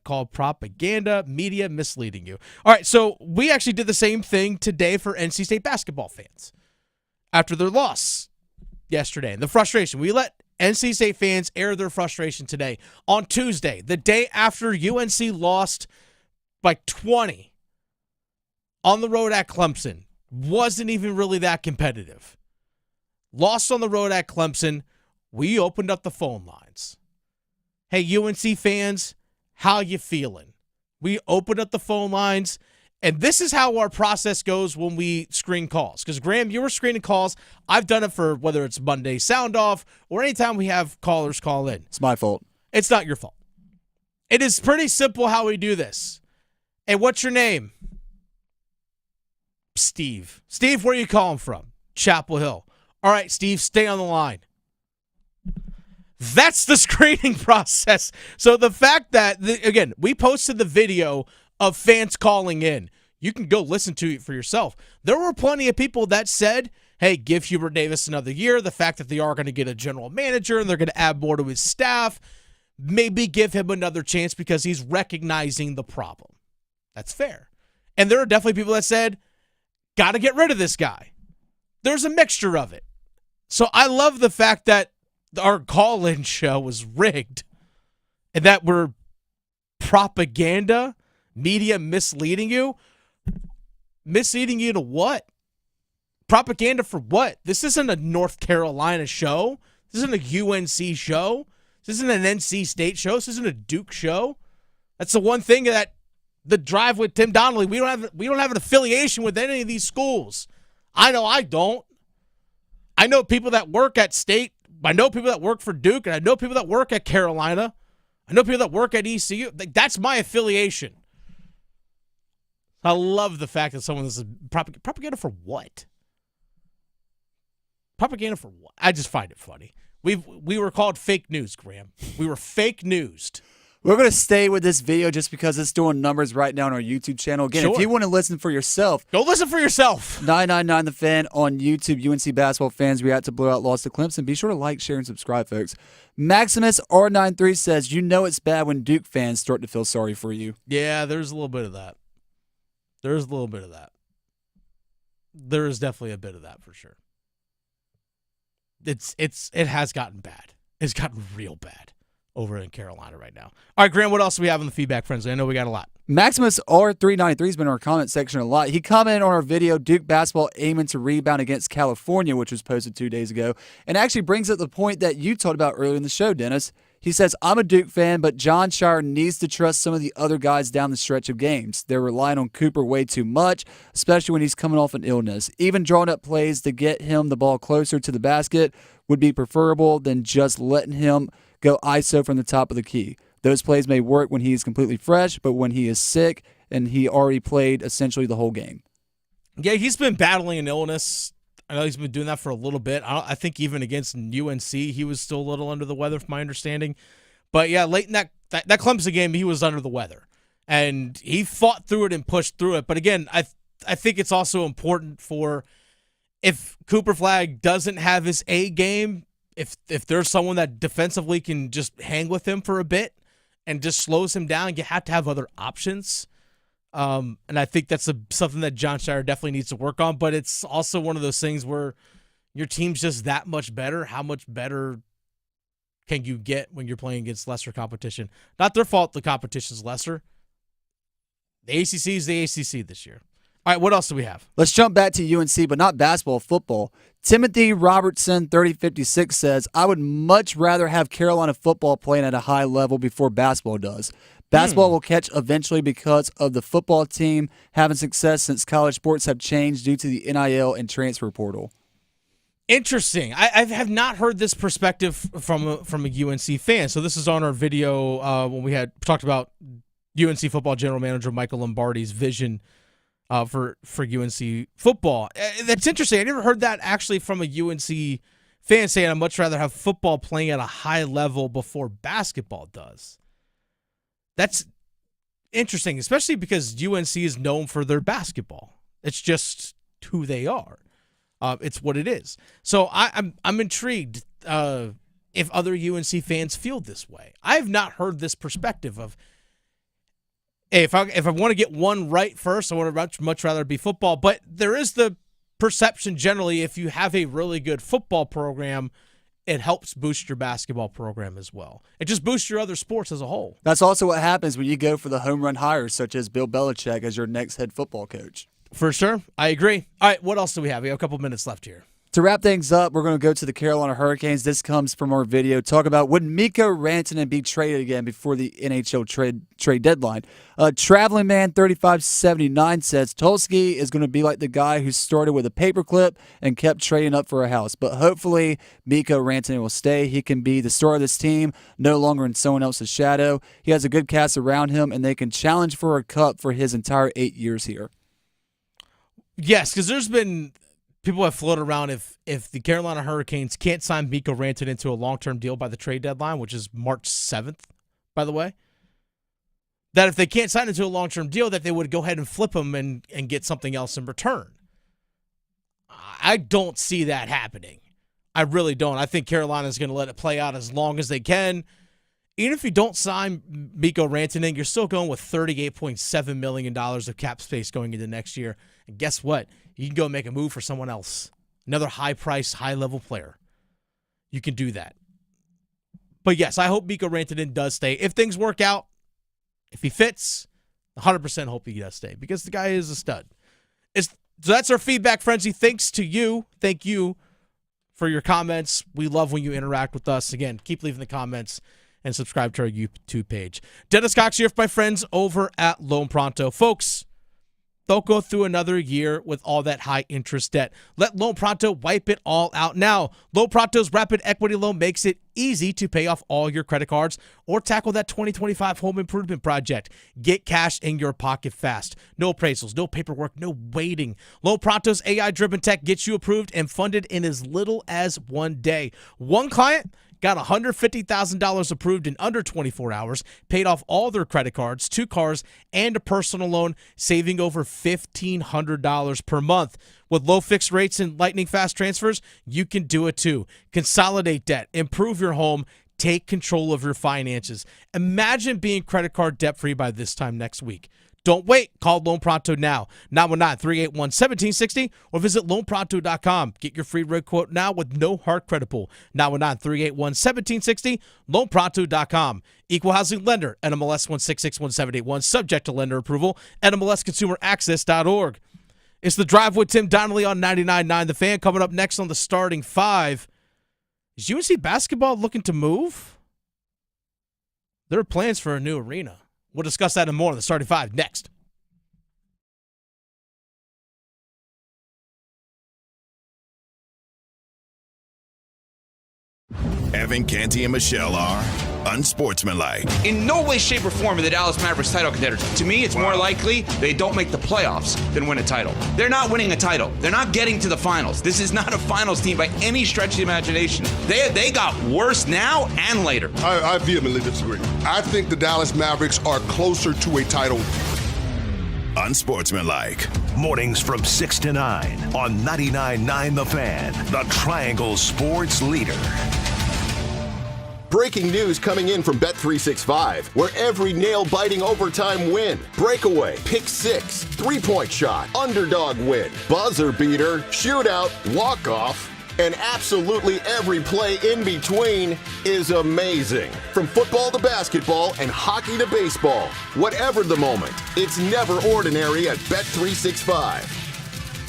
called propaganda, media misleading you. All right, so we actually did the same thing today for NC State basketball fans after their loss yesterday and the frustration. We let NC State fans air their frustration today on Tuesday, the day after UNC lost by 20 on the road at Clemson. Wasn't even really that competitive. Lost on the road at Clemson. We opened up the phone lines. Hey, UNC fans, how you feeling? We opened up the phone lines, and this is how our process goes when we screen calls. Because, Graham, you were screening calls. I've done it for whether it's Monday Sound Off or anytime we have callers call in. It's my fault. It's not your fault. It is pretty simple how we do this. Hey, what's your name? Steve. Steve, where are you calling from? Chapel Hill. All right, Steve, stay on the line. That's the screening process. So the fact that, again, we posted the video of fans calling in. You can go listen to it for yourself. There were plenty of people that said, hey, give Hubert Davis another year. The fact that they are going to get a general manager and they're going to add more to his staff, maybe give him another chance because he's recognizing the problem. That's fair. And there are definitely people that said, got to get rid of this guy. There's a mixture of it. So I love the fact that our call-in show was rigged and that we're propaganda, media misleading you. Misleading you to what? Propaganda for what? This isn't a North Carolina show. This isn't a UNC show. This isn't an NC State show. This isn't a Duke show. That's the one thing that the Drive with Tim Donnelly, we don't have an affiliation with any of these schools. I know I don't. I know people that work at State. I know people that work for Duke, and I know people that work at Carolina. I know people that work at ECU. That's my affiliation. I love the fact that someone is propaganda for what? Propaganda for what? I just find it funny. We were called fake news, Graham. We were fake newsed. We're going to stay with this video just because it's doing numbers right now on our YouTube channel. Again, Sure. If you want to listen for yourself, go listen for yourself. 999 The Fan on YouTube. UNC basketball fans react to blowout loss to Clemson. Be sure to like, share, and subscribe, folks. Maximus R93 says, you know it's bad when Duke fans start to feel sorry for you. Yeah, there's a little bit of that. There's a little bit of that. There is definitely a bit of that for sure. It has gotten bad. It's gotten real bad over in Carolina right now. All right, Graham, what else do we have in the feedback frenzy? I know we got a lot. Maximus R393 has been in our comment section a lot. He commented on our video, Duke basketball aiming to rebound against California, which was posted 2 days ago, and actually brings up the point that you talked about earlier in the show, Dennis. He says, I'm a Duke fan, but John Shire needs to trust some of the other guys down the stretch of games. They're relying on Cooper way too much, especially when he's coming off an illness. Even drawing up plays to get him the ball closer to the basket would be preferable than just letting him go ISO from the top of the key. Those plays may work when he is completely fresh, but when he is sick and he already played essentially the whole game. Yeah, he's been battling an illness. I know he's been doing that for a little bit. I think even against UNC, he was still a little under the weather, from my understanding. But yeah, late in that Clemson game, he was under the weather, and he fought through it and pushed through it. But again, I think it's also important for, if Cooper Flagg doesn't have his A game, if there's someone that defensively can just hang with him for a bit and just slows him down, you have to have other options. And I think that's something that John Shire definitely needs to work on. But it's also one of those things where your team's just that much better. How much better can you get when you're playing against lesser competition? Not their fault the competition's lesser. The ACC is the ACC this year. All right, what else do we have? Let's jump back to UNC, but not basketball, football. Timothy Robertson, 3056, says, I would much rather have Carolina football playing at a high level before basketball does. Basketball will catch eventually because of the football team having success since college sports have changed due to the NIL and transfer portal. Interesting. I have not heard this perspective from a UNC fan. So this is on our video when we had talked about UNC football general manager Michael Lombardi's vision for UNC football. That's interesting. I never heard that actually from a UNC fan saying I'd much rather have football playing at a high level before basketball does. That's interesting, especially because UNC is known for their basketball. It's just who they are. It's what it is. So I'm intrigued if other UNC fans feel this way. I have not heard this perspective of, hey, if I want to get one right first, I would much rather be football. But there is the perception generally, if you have a really good football program, it helps boost your basketball program as well. It just boosts your other sports as a whole. That's also what happens when you go for the home run hires, such as Bill Belichick as your next head football coach. For sure. I agree. All right, what else do we have? We have a couple minutes left here. To wrap things up, we're going to go to the Carolina Hurricanes. This comes from our video. Talk about, would Mikko Rantanen be traded again before the NHL trade deadline? Traveling Man 3579 says, Tulski is going to be like the guy who started with a paperclip and kept trading up for a house. But hopefully, Mikko Rantanen will stay. He can be the star of this team, no longer in someone else's shadow. He has a good cast around him, and they can challenge for a cup for his entire 8 years here. Yes, because there's been people have floated around if the Carolina Hurricanes can't sign Mikko Rantanen to a long-term deal by the trade deadline, which is March 7th, by the way, that if they can't sign him to a long-term deal, that they would go ahead and flip him and get something else in return. I don't see that happening. I really don't. I think Carolina's going to let it play out as long as they can. Even if you don't sign Mikko Rantanen, you're still going with $38.7 million of cap space going into next year. And guess what? You can go make a move for someone else. Another high-priced, high-level player. You can do that. But yes, I hope Mikko Rantanen does stay. If things work out, if he fits, 100% hope he does stay because the guy is a stud. So that's our feedback frenzy. Thanks to you. Thank you for your comments. We love when you interact with us. Again, keep leaving the comments and subscribe to our YouTube page. Dennis Cox here for my friends over at Loan Pronto. Folks, don't go through another year with all that high interest debt. Let Loan Pronto wipe it all out now. Loan Pronto's rapid equity loan makes it easy to pay off all your credit cards or tackle that 2025 home improvement project. Get cash in your pocket fast. No appraisals, no paperwork, no waiting. Loan Pronto's AI-driven tech gets you approved and funded in as little as 1 day. One client got $150,000 approved in under 24 hours, paid off all their credit cards, 2 cars, and a personal loan, saving over $1,500 per month. With low fixed rates and lightning fast transfers, you can do it too. Consolidate debt, improve your home, take control of your finances. Imagine being credit card debt-free by this time next week. Don't wait. Call Loan Pronto now. 919-381-1760 or visit loanpronto.com. Get your free rate quote now with no hard credit pull. 919-381-1760, loanpronto.com. Equal housing lender, NMLS 1661781, subject to lender approval, NMLSconsumeraccess.org. It's the Drive with Tim Donnelly on 99.9 The Fan. Coming up next on the starting 5. Is UNC basketball looking to move? There are plans for a new arena. We'll discuss that and more on the Starting Five next. Evan, Canty, and Michelle are unsportsmanlike. In no way, shape, or form are the Dallas Mavericks title contenders. To me, it's more likely they don't make the playoffs than win a title. They're not winning a title. They're not getting to the finals. This is not a finals team by any stretch of the imagination. They got worse now and later. I vehemently disagree. I think the Dallas Mavericks are closer to a title. Unsportsmanlike. Mornings from 6 to 9 on 99.9 The Fan, the Triangle Sports Leader. Breaking news coming in from Bet365, where every nail-biting overtime win, breakaway, pick six, three-point shot, underdog win, buzzer beater, shootout, walk-off, and absolutely every play in between is amazing. From football to basketball and hockey to baseball, whatever the moment, it's never ordinary at Bet365.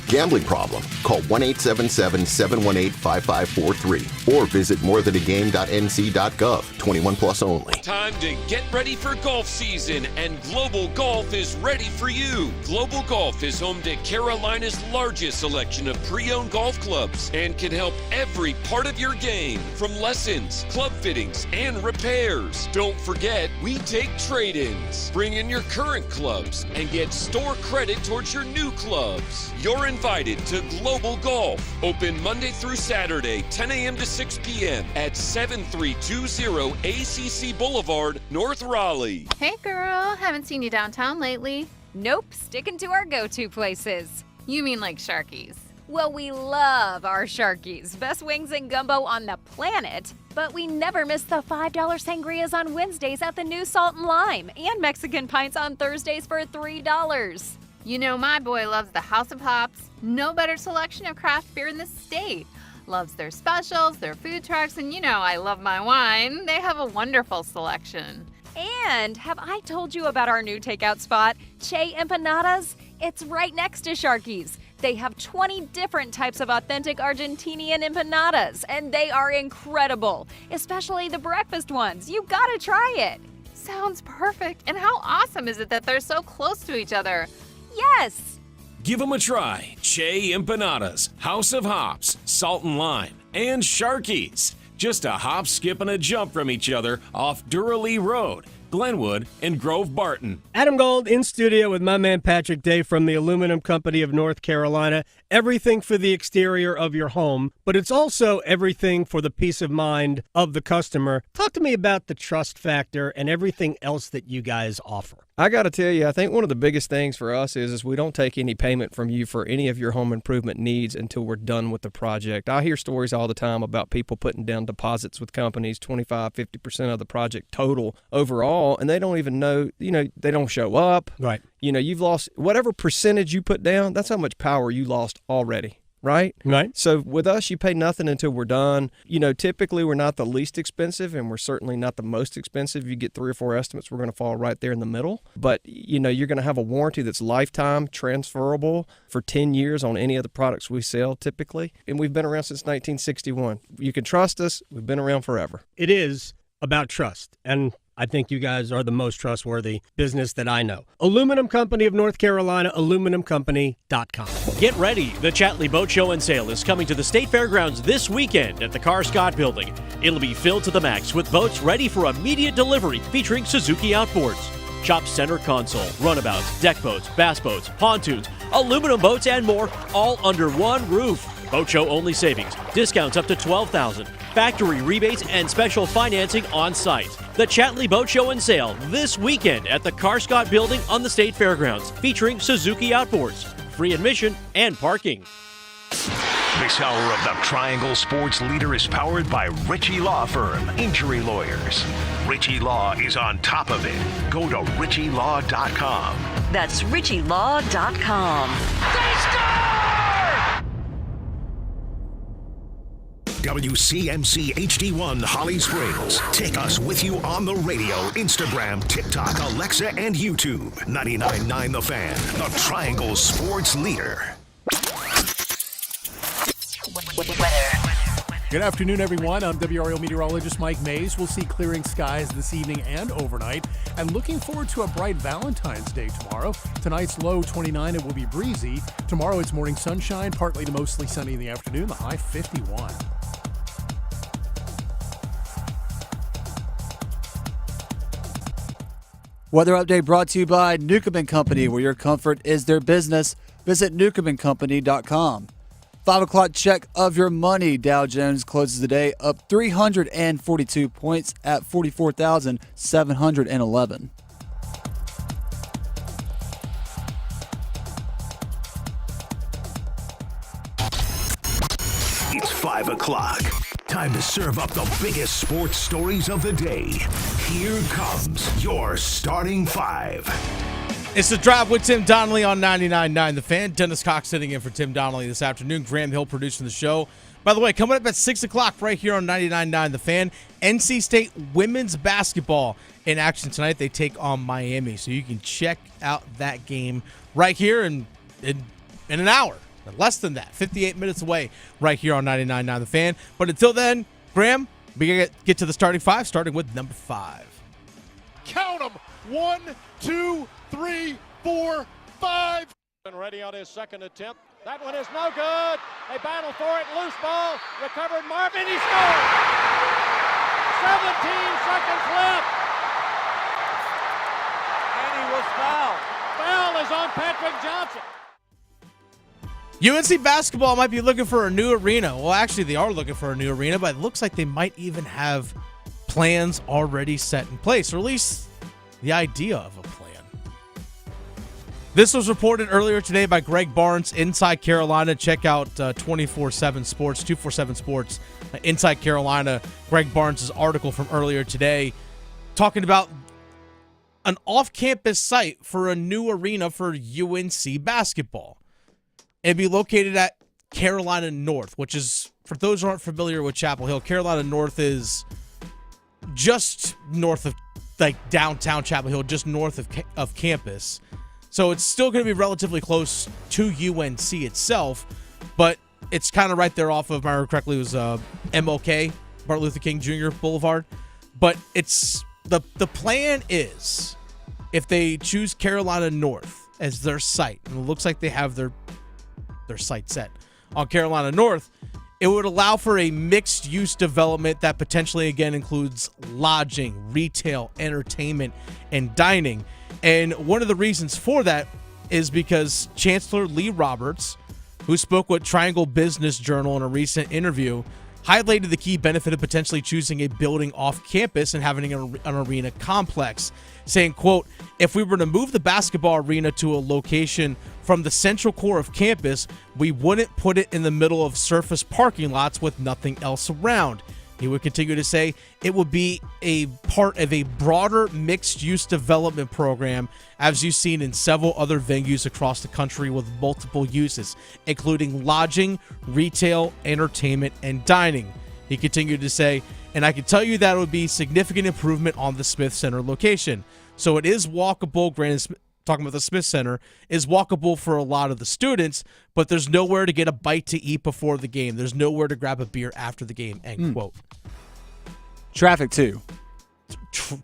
Gambling problem? Call 1-877-718-5543 or visit morethanagame.nc.gov. 21 plus only. Time to get ready for golf season, and Global Golf is ready for you. Global Golf is home to Carolina's largest selection of pre-owned golf clubs and can help every part of your game, from lessons, club fittings, and repairs. Don't forget, we take trade-ins. Bring in your current clubs and get store credit towards your new clubs. You're invited to Global Golf, open Monday through Saturday, 10 a.m. to 6 p.m. at 7320 ACC Boulevard, North Raleigh. Hey girl, haven't seen you downtown lately. Nope, sticking to our go-to places. You mean like Sharky's? Well, we love our Sharkies. Best wings and gumbo on the planet. But we never miss the $5 sangrias on Wednesdays at the new Salt and Lime, and Mexican pints on Thursdays for $3. You know, my boy loves the House of Hops. No better selection of craft beer in the state. Loves their specials, their food trucks, and you know I love my wine. They have a wonderful selection. And have I told you about our new takeout spot, Che Empanadas? It's right next to Sharky's. They have 20 different types of authentic Argentinian empanadas, and they are incredible, especially the breakfast ones. You gotta try it. Sounds perfect. And how awesome is it that they're so close to each other? Yes! Give them a try. Che Empanadas, House of Hops, Salt and Lime, and Sharky's. Just a hop, skip, and a jump from each other off Durham Road, Glenwood, and Grove Barton. Adam Gold in studio with my man Patrick Day from the Aluminum Company of North Carolina. Everything for the exterior of your home, but it's also everything for the peace of mind of the customer. Talk to me about the trust factor and everything else that you guys offer. I got to tell you, I think one of the biggest things for us is we don't take any payment from you for any of your home improvement needs until we're done with the project. I hear stories all the time about people putting down deposits with companies, 25, 50% of the project total overall, and they don't even know, they don't show up. Right. You've lost whatever percentage you put down, that's how much power you lost already. Right? Right. So with us, you pay nothing until we're done. Typically we're not the least expensive, and we're certainly not the most expensive. You get 3 or 4 estimates, we're going to fall right there in the middle. But, you're going to have a warranty that's lifetime, transferable for 10 years on any of the products we sell typically. And we've been around since 1961. You can trust us. We've been around forever. It is about trust. And I think you guys are the most trustworthy business that I know. Aluminum Company of North Carolina, aluminumcompany.com. Get ready. The Chatley Boat Show and Sale is coming to the State Fairgrounds this weekend at the Scott Building. It'll be filled to the max with boats ready for immediate delivery featuring Suzuki outboards, shop center console, runabouts, deck boats, bass boats, pontoons, aluminum boats, and more, all under one roof. Boat Show only savings, discounts up to $12,000, factory rebates, and special financing on site. The Chatley Boat Show and Sale this weekend at the Scott Building on the State Fairgrounds, featuring Suzuki outboards, free admission and parking. This hour of the Triangle Sports Leader is powered by Ritchie Law Firm, injury lawyers. Ritchie Law is on top of it. Go to ritchielaw.com. That's ritchielaw.com. They score! WCMC HD1 Holly Springs. Take us with you on the radio, Instagram, TikTok, Alexa, and YouTube. 99.9 The Fan, the Triangle Sports Leader. Weather. Good afternoon, everyone. I'm WRL meteorologist Mike Mays. We'll see clearing skies this evening and overnight. And looking forward to a bright Valentine's Day tomorrow. Tonight's low 29. It will be breezy. Tomorrow it's morning sunshine, partly to mostly sunny in the afternoon. The high 51. Weather update brought to you by Newcomb & Company, where your comfort is their business. Visit newcombandcompany.com. 5 o'clock check of your money. Dow Jones closes the day up 342 points at 44,711. It's 5 o'clock. Time to serve up the biggest sports stories of the day. Here comes your starting five. It's The Drive with Tim Donnelly on 99.9 The Fan. Dennis Cox sitting in for Tim Donnelly this afternoon. Graham Hill producing the show. By the way, coming up at 6 o'clock right here on 99.9 The Fan, NC State women's basketball in action tonight. They take on Miami, so you can check out that game right here in an hour. Less than that, 58 minutes away right here on 99.9 The Fan. But until then, Graham, we got to get to the starting five, starting with number 5. Count them. 1, 2, 3, 4, 5. And ready on his second attempt. That one is no good. They battle for it. Loose ball. Recovered Marvin. He scored. 17 seconds left. And he was fouled. Foul is on Patrick Johnson. UNC basketball might be looking for a new arena. Well, actually, they are looking for a new arena, but it looks like they might even have plans already set in place, or at least the idea of a plan. This was reported earlier today by Greg Barnes, Inside Carolina. Check out 247 Sports, Inside Carolina. Greg Barnes' article from earlier today talking about an off-campus site for a new arena for UNC basketball. It'd be located at Carolina North, which is, for those who aren't familiar with Chapel Hill, Carolina North is just north of downtown Chapel Hill, just north of campus. So it's still going to be relatively close to UNC itself, but it's kind of right there off of, if I remember correctly, it was MLK, Martin Luther King Jr. Boulevard. But it's the plan is, if they choose Carolina North as their site, and it looks like they have their site set on Carolina North, it would allow for a mixed-use development that potentially, again, includes lodging, retail, entertainment, and dining. And one of the reasons for that is because Chancellor Lee Roberts, who spoke with Triangle Business Journal in a recent interview, highlighted the key benefit of potentially choosing a building off campus and having an arena complex, saying, quote, "If we were to move the basketball arena to a location from the central core of campus, we wouldn't put it in the middle of surface parking lots with nothing else around." He would continue to say it would be a part of a broader mixed-use development program, as you've seen in several other venues across the country with multiple uses, including lodging, retail, entertainment, and dining. He continued to say, "And I can tell you that it would be significant improvement on the Smith Center location. So it is walkable, granted, talking about the Smith Center, is walkable for a lot of the students, but there's nowhere to get a bite to eat before the game. There's nowhere to grab a beer after the game," end quote. Traffic, too.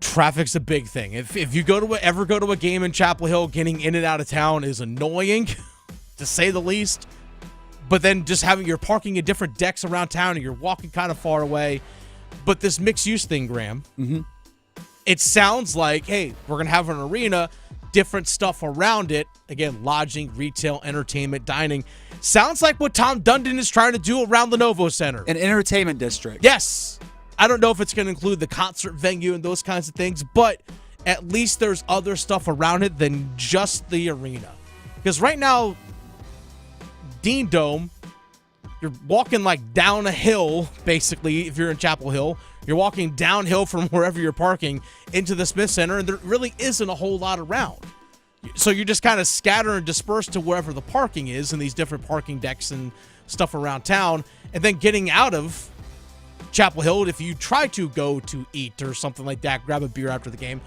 Traffic's a big thing. If you ever go to a game in Chapel Hill, getting in and out of town is annoying, to say the least. But then just having you're parking at different decks around town and you're walking kind of far away. But this mixed-use thing, Graham, it sounds like, hey, we're going to have an arena, different stuff around it. Again, lodging, retail, entertainment, dining. Sounds like what Tom Dundon is trying to do around Lenovo Center. An entertainment district. Yes. I don't know if it's going to include the concert venue and those kinds of things, but at least there's other stuff around it than just the arena. Because right now, Dean Dome, you're walking like down a hill, basically, if you're in Chapel Hill. You're walking downhill from wherever you're parking into the Smith Center, and there really isn't a whole lot around. So you're just kind of scattered and dispersed to wherever the parking is and these different parking decks and stuff around town. And then getting out of Chapel Hill, if you try to go to eat or something like that, grab a beer after the game,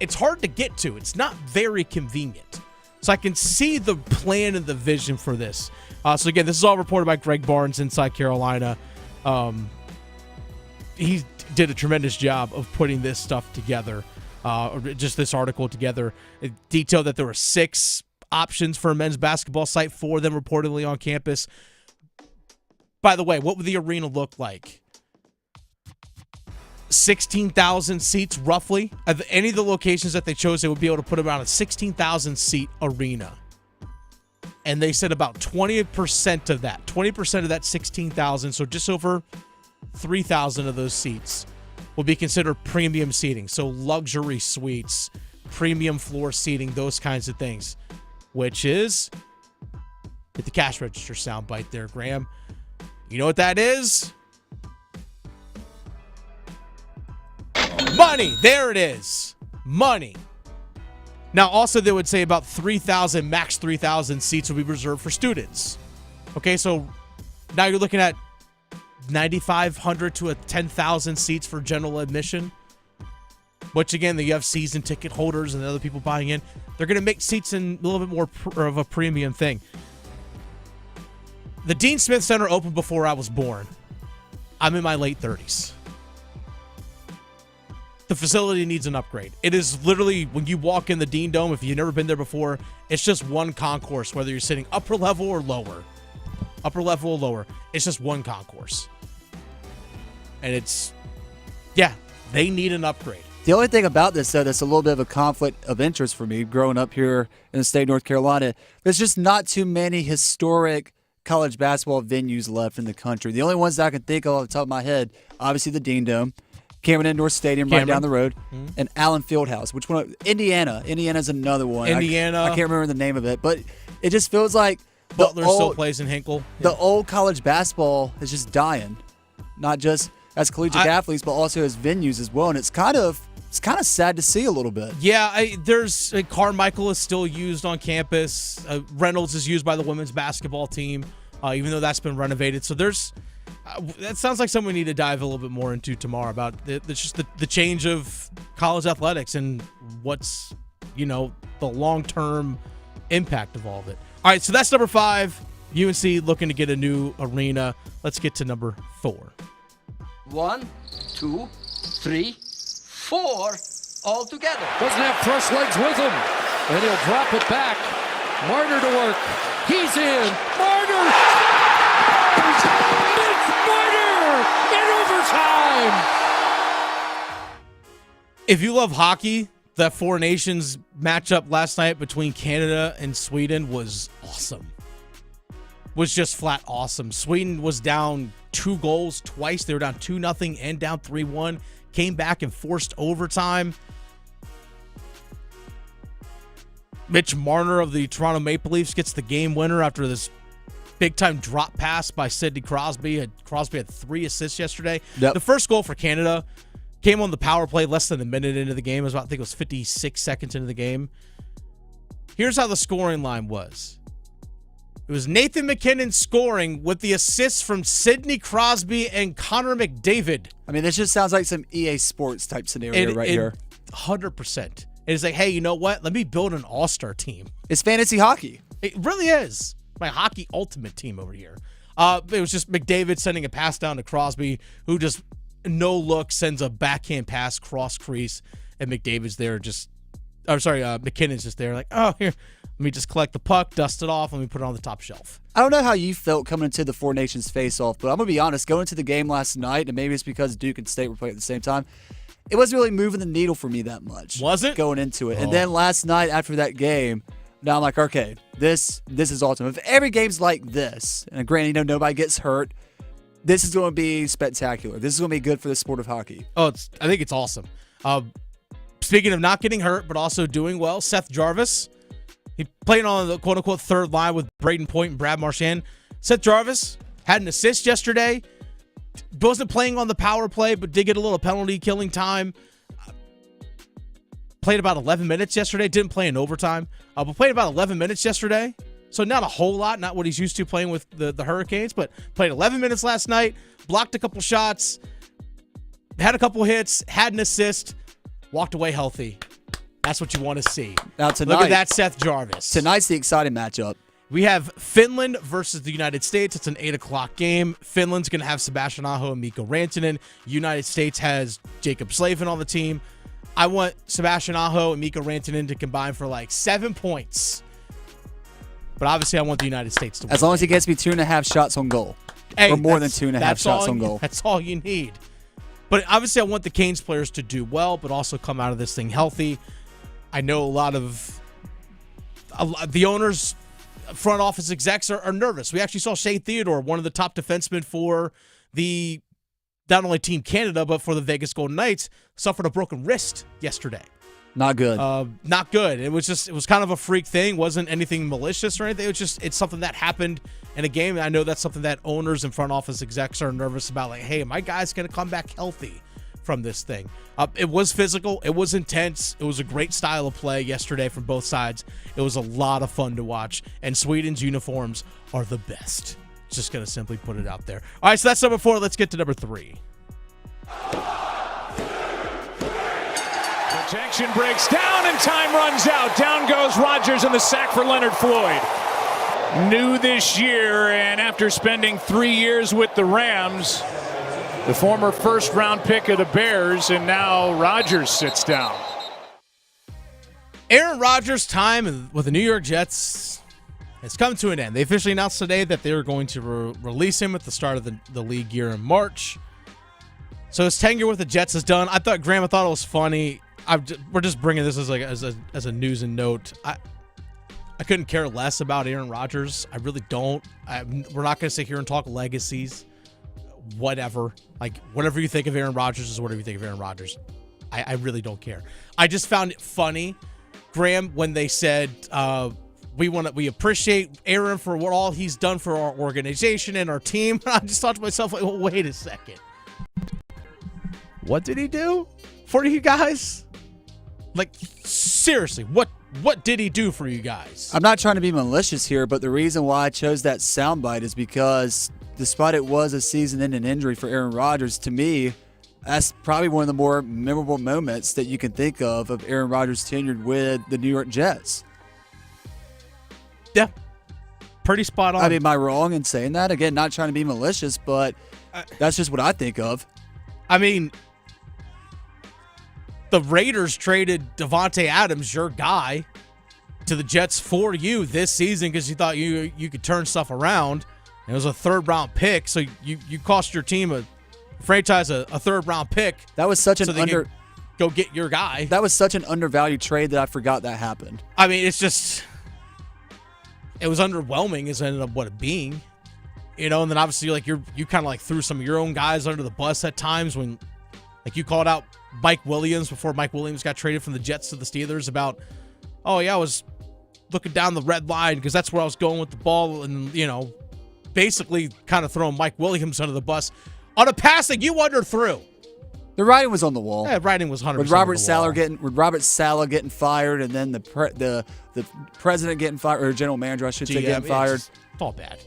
it's hard to get to. It's not very convenient. So I can see the plan and the vision for this. So again, this is all reported by Greg Barnes, Inside Carolina. He did a tremendous job of putting this stuff together, just this article together. It detailed that there were 6 options for a men's basketball site, 4 of them reportedly on campus. By the way, what would the arena look like? 16,000 seats, roughly. At any of the locations that they chose, they would be able to put around a 16,000-seat arena. And they said about 20% of that 16,000, so just over 3,000 of those seats will be considered premium seating. So luxury suites, premium floor seating, those kinds of things. Which is, get the cash register soundbite there, Graham. You know what that is? Money. There it is. Money. Now, also, they would say about 3,000, max 3,000 seats will be reserved for students. Okay, so now you're looking at 9,500 to 10,000 seats for general admission. Which, again, you have season ticket holders and other people buying in. They're going to make seats in a little bit more of a premium thing. The Dean Smith Center opened before I was born. I'm in my late 30s. The facility needs an upgrade. It is literally, when you walk in the Dean Dome, if you've never been there before, it's just one concourse, whether you're sitting upper level or lower. Upper level or lower. It's just one concourse. And it's, yeah, they need an upgrade. The only thing about this, though, that's a little bit of a conflict of interest for me growing up here in the state of North Carolina, there's just not too many historic college basketball venues left in the country. The only ones that I can think of off the top of my head, obviously the Dean Dome, Cameron Indoor Stadium right down the road, and Allen Fieldhouse. Which one? Indiana. Indiana's another one. Indiana. I can't remember the name of it, but it just feels like Butler still plays in Hinkle. The old college basketball is just dying, not just as collegiate athletes, but also as venues as well. And it's kind of sad to see a little bit. Yeah, there's Carmichael is still used on campus. Reynolds is used by the women's basketball team, even though that's been renovated. So there's that sounds like something we need to dive a little bit more into tomorrow about the change of college athletics and what's, the long-term impact of all of it. All right, so that's number 5. UNC looking to get a new arena. Let's get to number 4. 1, 2, 3, 4, all together. Doesn't have fresh legs with him. And he'll drop it back. Marner to work. He's in. Marner! It's Marner in overtime! If you love hockey, that Four Nations matchup last night between Canada and Sweden was awesome. Was just flat awesome. Sweden was down 2 goals twice. They were down 2-0 and down 3-1. Came back and forced overtime. Mitch Marner of the Toronto Maple Leafs gets the game winner after this big-time drop pass by Sidney Crosby. Crosby had 3 assists yesterday. Yep. The first goal for Canada came on the power play less than a minute into the game. I think it was 56 seconds into the game. Here's how the scoring line was. It was Nathan McKinnon scoring with the assists from Sidney Crosby and Connor McDavid. I mean, this just sounds like some EA Sports type scenario here. 100%. It's like, hey, you know what? Let me build an all-star team. It's fantasy hockey. It really is. My hockey ultimate team over here. It was just McDavid sending a pass down to Crosby, who just no look sends a backhand pass cross crease, and McDavid's there McKinnon's just there like, oh, here, let me just collect the puck, dust it off, let me put it on the top shelf. I don't know how you felt coming into the Four Nations face-off, but I'm going to be honest, going into the game last night, and maybe it's because Duke and State were playing at the same time, it wasn't really moving the needle for me that much. Was it? Going into it. Oh. And then last night after that game, now I'm like, okay, this is awesome. If every game's like this, and granted, nobody gets hurt, this is going to be spectacular. This is going to be good for the sport of hockey. Oh, I think it's awesome. Speaking of not getting hurt, but also doing well, Seth Jarvis. He played on the quote-unquote third line with Braden Point and Brad Marchand. Seth Jarvis had an assist yesterday. Wasn't playing on the power play, but did get a little penalty killing time. Played about 11 minutes yesterday. Didn't play in overtime. But played about 11 minutes yesterday. So not a whole lot. Not what he's used to playing with the Hurricanes, but played 11 minutes last night. Blocked a couple shots. Had a couple hits. Had an assist. Walked away healthy. That's what you want to see. Now tonight, look at that Seth Jarvis. Tonight's the exciting matchup. We have Finland versus the United States. It's an 8 o'clock game. Finland's going to have Sebastian Aho and Mikko Rantanen. United States has Jacob Slavin on the team. I want Sebastian Aho and Mikko Rantanen to combine for like 7 points. But obviously, I want the United States to win. As long as he gets me 2.5 shots on goal. Hey, or more than 2.5 shots on goal. That's all you need. But obviously, I want the Canes players to do well, but also come out of this thing healthy. I know a lot of the owners, front office execs are nervous. We actually saw Shea Theodore, one of the top defensemen for the not only Team Canada, but for the Vegas Golden Knights, suffered a broken wrist yesterday. Not good. Not good. It was kind of a freak thing. It wasn't anything malicious or anything. It's something that happened in a game. And I know that's something that owners and front office execs are nervous about. Like, hey, my guy's going to come back healthy from this thing. It was physical. It was intense. It was a great style of play yesterday from both sides. It was a lot of fun to watch. And Sweden's uniforms are the best. Just going to simply put it out there. All right, so that's number 4. Let's get to number 3. Protection breaks down and time runs out. Down goes Rodgers in the sack for Leonard Floyd. New this year, and after spending 3 years with the Rams, the former first-round pick of the Bears, and now Rodgers sits down. Aaron Rodgers' time with the New York Jets has come to an end. They officially announced today that they were going to release him at the start of the league year in March. So his tenure with the Jets is done. I thought it was funny. We're just bringing this as a news and note. I couldn't care less about Aaron Rodgers. I really don't. We're not going to sit here and talk legacies. Whatever. Like, whatever you think of Aaron Rodgers is whatever you think of Aaron Rodgers. I really don't care. I just found it funny, Graham, when they said we appreciate Aaron for what all he's done for our organization and our team. I just thought to myself, like, well, wait a second. What did he do for you guys? Like, seriously, what did he do for you guys? I'm not trying to be malicious here, but the reason why I chose that soundbite is because despite it was a season-ending injury for Aaron Rodgers, to me, that's probably one of the more memorable moments that you can think of Aaron Rodgers tenured with the New York Jets. Yeah, pretty spot on. I mean, am I wrong in saying that? Again, not trying to be malicious, but that's just what I think of. I mean, the Raiders traded Devontae Adams, your guy, to the Jets for you this season because you thought you could turn stuff around. It was a 3rd-round pick, so you cost your team a 3rd-round pick. That was such go get your guy. That was such an undervalued trade that I forgot that happened. I mean, it was underwhelming as it ended up what it being. And then obviously like you kind of like threw some of your own guys under the bus at times when like you called out Mike Williams before Mike Williams got traded from the Jets to the Steelers about, oh yeah, I was looking down the red line because that's where I was going with the ball and, basically kind of throwing Mike Williams under the bus on a pass that you underthrew. The writing was on the wall. Yeah, writing was 100% with Robert Saleh getting fired, and then the president getting fired, or general manager, I should say, getting fired. It's all bad.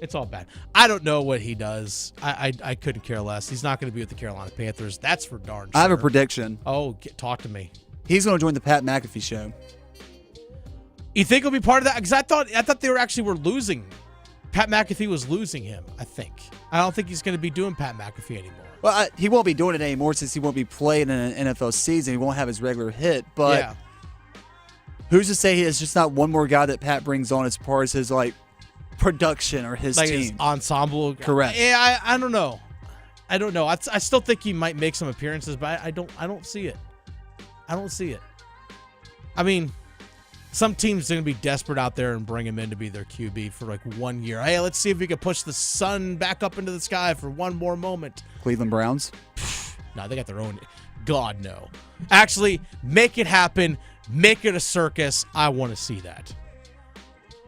It's all bad. I don't know what he does. I couldn't care less. He's not going to be with the Carolina Panthers. That's for darn sure. I have a prediction. Oh, talk to me. He's going to join the Pat McAfee show. You think he'll be part of that? Because I thought they were losing. Pat McAfee was losing him, I think. I don't think he's going to be doing Pat McAfee anymore. Well, he won't be doing it anymore since he won't be playing in an NFL season. He won't have his regular hit. But who's to say it's just not one more guy that Pat brings on as far as his production or his team? His ensemble? Correct. Yeah, I don't know. I don't know. I still think he might make some appearances, but I don't see it. I don't see it. I mean, some team's going to be desperate out there and bring him in to be their QB for 1 year. Hey, let's see if we can push the sun back up into the sky for one more moment. Cleveland Browns? No, they got their own. God, no. Actually, make it happen. Make it a circus. I want to see that.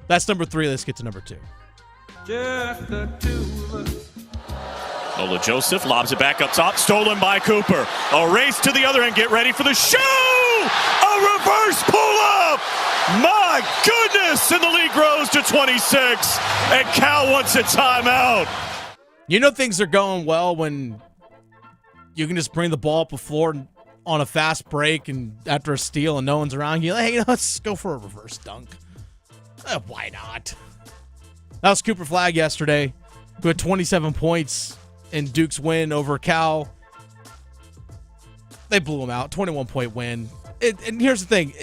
That's number 3. Let's get to number 2. Just the two of us. Ola Joseph lobs it back up top. Stolen by Cooper. A race to the other end. Get ready for the show! A reverse pull-up! My goodness! And the lead grows to 26. And Cal wants a timeout. You know things are going well when you can just bring the ball up the floor on a fast break and after a steal and no one's around. You're like, hey, let's go for a reverse dunk. Why not? That was Cooper Flagg yesterday, who had 27 points in Duke's win over Cal. They blew him out, 21-point win. And here's the thing.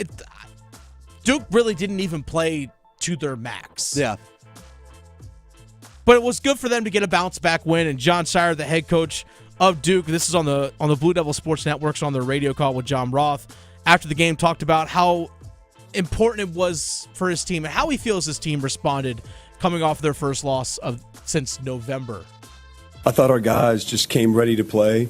Duke really didn't even play to their max. Yeah. But it was good for them to get a bounce-back win, and John Shire, the head coach of Duke, this is on the Blue Devil Sports Network, on their radio call with John Roth, after the game talked about how important it was for his team and how he feels his team responded coming off their first loss since November. I thought our guys just came ready to play.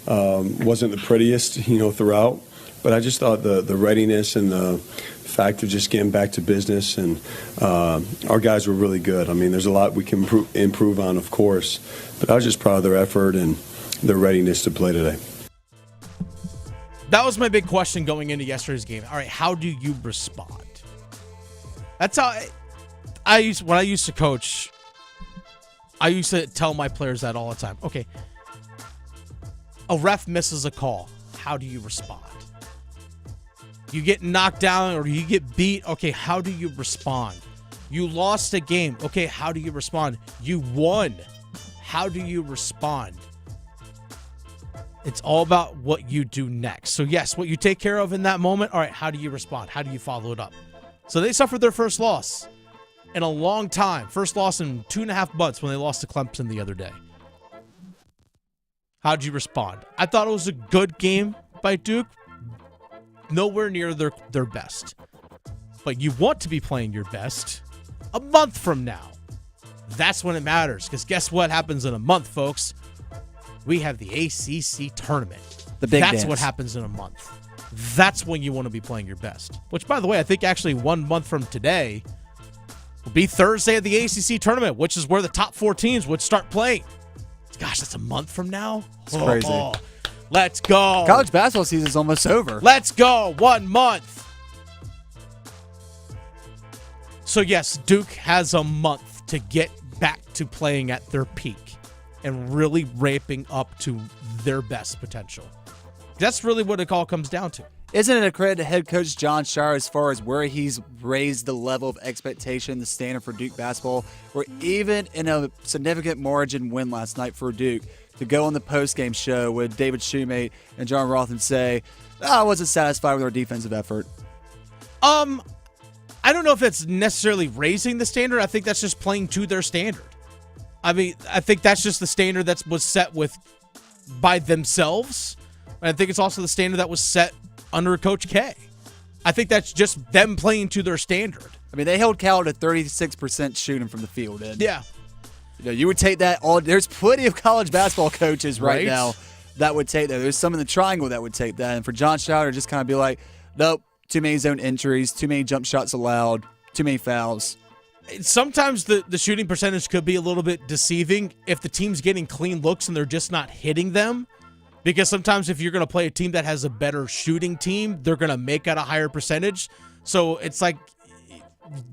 Wasn't the prettiest, throughout, but I just thought the readiness and the fact of just getting back to business, and our guys were really good. I mean, there's a lot we can improve on, of course, but I was just proud of their effort and their readiness to play today. That was my big question going into yesterday's game. All right, how do you respond? That's how when I used to coach, I used to tell my players that all the time. Okay, a ref misses a call. How do you respond? You get knocked down or you get beat. Okay, how do you respond? You lost a game. Okay, how do you respond? You won. How do you respond? It's all about what you do next. So yes, what you take care of in that moment. All right, how do you respond? How do you follow it up? So they suffered their first loss in a long time. First loss in 2.5 months when they lost to Clemson the other day. How'd you respond? I thought it was a good game by Duke. Nowhere near their best. But you want to be playing your best a month from now. That's when it matters. Because guess what happens in a month, folks? We have the ACC tournament. The big That's dance. what happens in a month. That's when you want to be playing your best. Which, by the way, I think actually 1 month from today will be Thursday of the ACC tournament, which is where the top 4 teams would start playing. Gosh, that's a month from now? It's crazy. Let's go. College basketball season is almost over. Let's go. 1 month. So, yes, Duke has a month to get back to playing at their peak and really ramping up to their best potential. That's really what it all comes down to. Isn't it a credit to head coach John Shire as far as where he's raised the level of expectation, the standard for Duke basketball, where even in a significant margin win last night for Duke, to go on the post-game show with David Shoemate and John Roth and say, I wasn't satisfied with our defensive effort? I don't know if that's necessarily raising the standard. I think that's just playing to their standard. I mean, I think that's just the standard that was set by themselves. And I think it's also the standard that was set under Coach K. I think that's just them playing to their standard. I mean, they held Cal to 36% shooting from the field. And yeah. You would take that all. There's plenty of college basketball coaches right now that would take that. There's some in the triangle that would take that. And for John Shire to just kind of be like, nope, too many zone entries, too many jump shots allowed, too many fouls. Sometimes the shooting percentage could be a little bit deceiving if the team's getting clean looks and they're just not hitting them. Because sometimes if you're going to play a team that has a better shooting team, they're going to make at a higher percentage. So it's like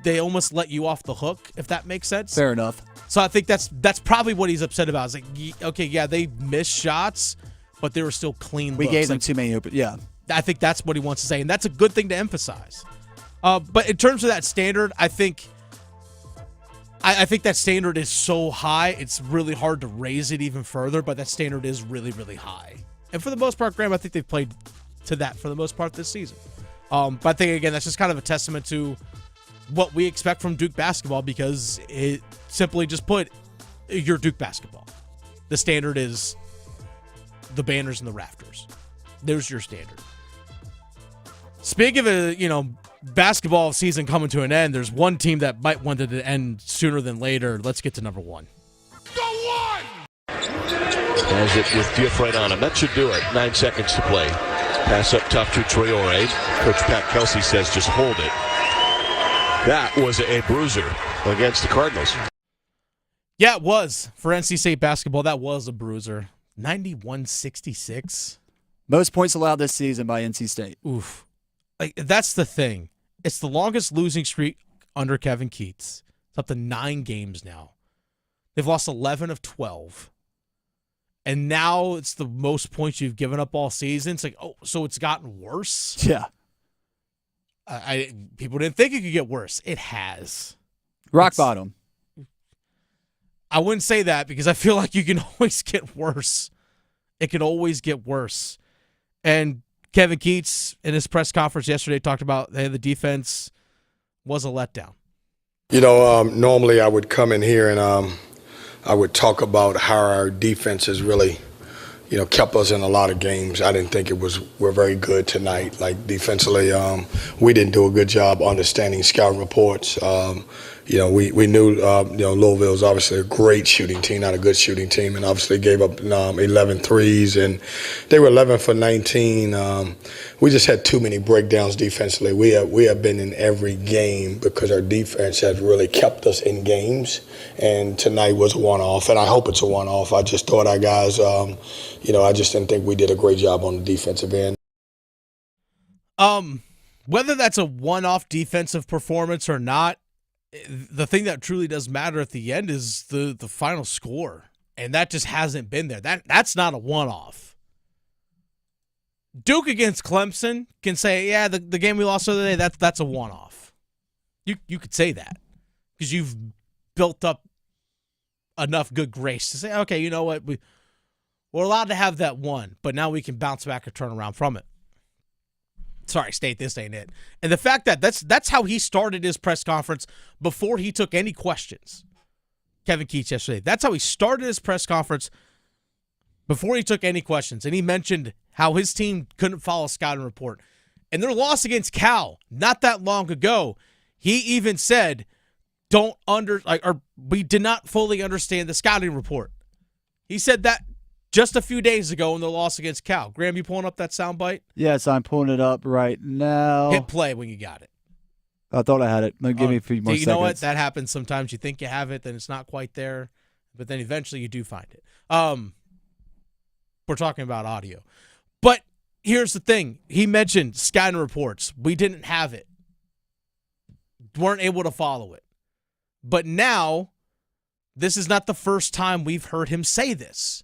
they almost let you off the hook, if that makes sense. Fair enough. So I think that's probably what he's upset about. It's like, okay, yeah, they missed shots, but they were still clean We looks. gave them too many open. Yeah. I think that's what he wants to say, and that's a good thing to emphasize. But in terms of that standard, I think that standard is so high, it's really hard to raise it even further, but that standard is really, really high. And for the most part, Graham, I think they've played to that for the most part this season. But I think, again, that's just kind of a testament to what we expect from Duke basketball, because it simply just put, you're Duke basketball. The standard is the banners and the rafters. There's your standard. Speaking of, basketball season coming to an end, there's one team that might want it to end sooner than later. Let's get to number one. Has it with Diafrate on him. That should do it. 9 seconds to play. Pass up top to Traore. Coach Pat Kelsey says just hold it. That was a bruiser against the Cardinals. Yeah, it was. For NC State basketball, that was a bruiser. 91-66. Most points allowed this season by NC State. Oof. That's the thing. It's the longest losing streak under Kevin Keats. It's up to 9 games now. They've lost 11 of 12. And now it's the most points you've given up all season. It's like, oh, so it's gotten worse? Yeah. People didn't think it could get worse. It has. Rock bottom. I wouldn't say that because I feel like you can always get worse. It can always get worse. And Kevin Keats in his press conference yesterday talked about the defense was a letdown. Normally I would come in here and I would talk about how our defense has really, kept us in a lot of games. I didn't think we're very good tonight. Like defensively, we didn't do a good job understanding scouting reports. We knew, Louisville is obviously a great shooting team, not a good shooting team, and obviously gave up 11 threes, and they were 11 for 19. We just had too many breakdowns defensively. We have been in every game because our defense has really kept us in games, and tonight was a one-off, and I hope it's a one-off. I just thought our guys, I just didn't think we did a great job on the defensive end. Whether that's a one-off defensive performance or not, the thing that truly does matter at the end is the final score, and that just hasn't been there. That's not a one-off. Duke against Clemson can say, yeah, the game we lost the other day, that's a one-off. You could say that because you've built up enough good grace to say, okay, you know what, we're allowed to have that one, but now we can bounce back or turn around from it. Sorry, State, this ain't it. And the fact that that's how he started his press conference before he took any questions. Kevin Keats yesterday. That's how he started his press conference before he took any questions. And he mentioned how his team couldn't follow a scouting report. And their loss against Cal not that long ago, he even said, we did not fully understand the scouting report. He said that just a few days ago in the loss against Cal. Graham, you pulling up that soundbite? Yes, I'm pulling it up right now. Hit play when you got it. I thought I had it. Give me a few more seconds. You know what? That happens sometimes. You think you have it, then it's not quite there, but then eventually you do find it. We're talking about audio. But here's the thing. He mentioned scouting reports. We didn't have it. Weren't able to follow it. But now, this is not the first time we've heard him say this.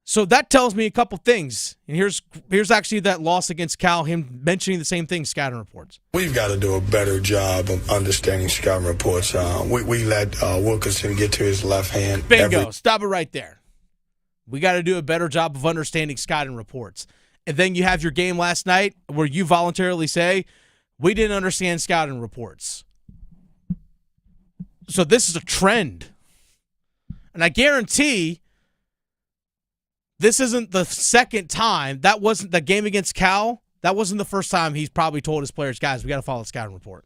So that tells me a couple things. And here's actually that loss against Cal, him mentioning the same thing, scouting reports. We've got to do a better job of understanding scouting reports. We let Wilkinson get to his left hand. Bingo. Stop it right there. We got to do a better job of understanding scouting reports. And then you have your game last night where you voluntarily say, we didn't understand scouting reports. So this is a trend. And I guarantee this isn't the second time. That wasn't the game against Cal. That wasn't the first time he's probably told his players, guys, we got to follow the scouting report.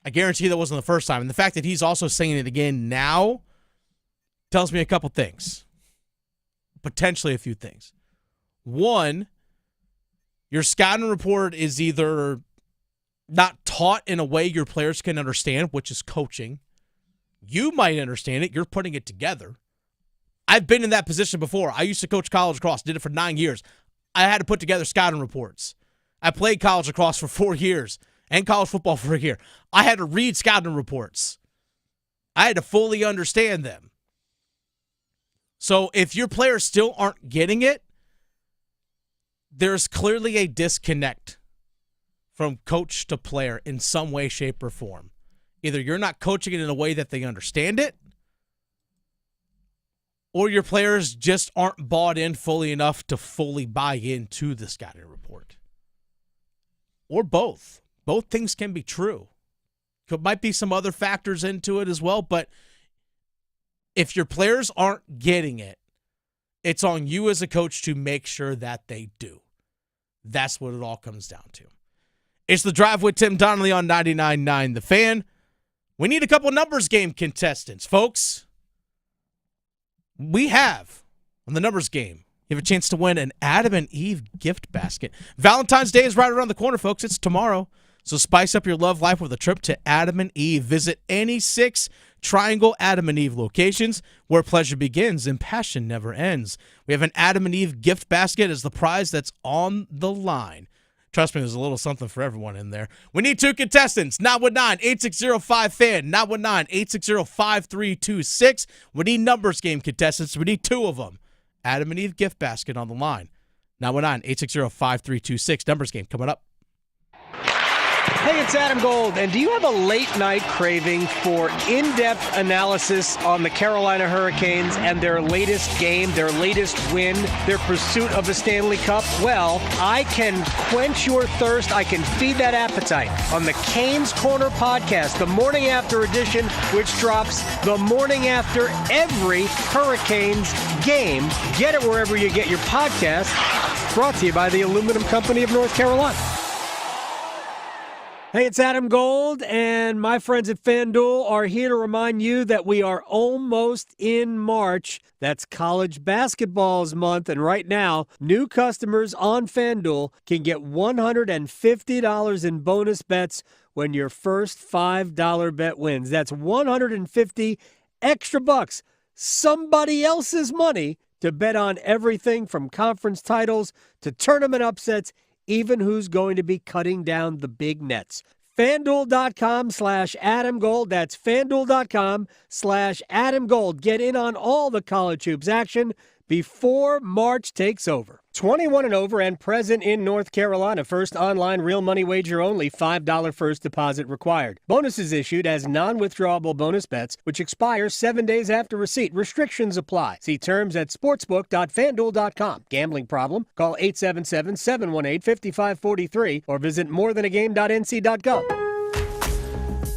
I guarantee that wasn't the first time. And the fact that he's also saying it again now tells me a couple things. Potentially a few things. One, your scouting report is either not taught in a way your players can understand, which is coaching. You might understand it. You're putting it together. I've been in that position before. I used to coach college lacrosse, did it for 9 years. I had to put together scouting reports. I played college lacrosse for 4 years and college football for a year. I had to read scouting reports. I had to fully understand them. So if your players still aren't getting it, there's clearly a disconnect from coach to player in some way, shape, or form. Either you're not coaching it in a way that they understand it, or your players just aren't bought in fully enough to fully buy into the scouting report. Or both. Both things can be true. Might be some other factors into it as well, but if your players aren't getting it, it's on you as a coach to make sure that they do. That's what it all comes down to. It's The Drive with Tim Donnelly on 99.9 The Fan. We need a couple numbers game contestants, folks. We have, on the numbers game, you have a chance to win an Adam and Eve gift basket. Valentine's Day is right around the corner, folks. It's tomorrow. So spice up your love life with a trip to Adam and Eve. Visit any 6 Triangle Adam and Eve locations where pleasure begins and passion never ends. We have an Adam and Eve gift basket as the prize that's on the line. Trust me, there's a little something for everyone in there. We need 2 contestants. 919-860-5FAN. 919-860-5326. We need numbers game contestants. We need 2 of them. Adam and Eve gift basket on the line. 919-860-5326. Numbers game coming up. Hey, it's Adam Gold, and do you have a late-night craving for in-depth analysis on the Carolina Hurricanes and their latest game, their latest win, their pursuit of the Stanley Cup? Well, I can quench your thirst. I can feed that appetite on the Canes Corner podcast, the morning after edition, which drops the morning after every Hurricanes game. Get it wherever you get your podcast. Brought to you by the Aluminum Company of North Carolina. Hey, it's Adam Gold, and my friends at FanDuel are here to remind you that we are almost in March. That's college basketball's month, and right now, new customers on FanDuel can get $150 in bonus bets when your first $5 bet wins. That's $150 extra bucks, somebody else's money, to bet on everything from conference titles to tournament upsets, even who's going to be cutting down the big nets. FanDuel.com/Adam Gold. That's FanDuel.com/Adam Gold. Get in on all the college hoops action before March takes over. 21 and over and present in North Carolina. First online real money wager only. $5 first deposit required. Bonuses issued as non-withdrawable bonus bets, which expire 7 days after receipt. Restrictions apply. See terms at sportsbook.fanduel.com. Gambling problem? Call 877-718-5543 or visit morethanagame.nc.gov.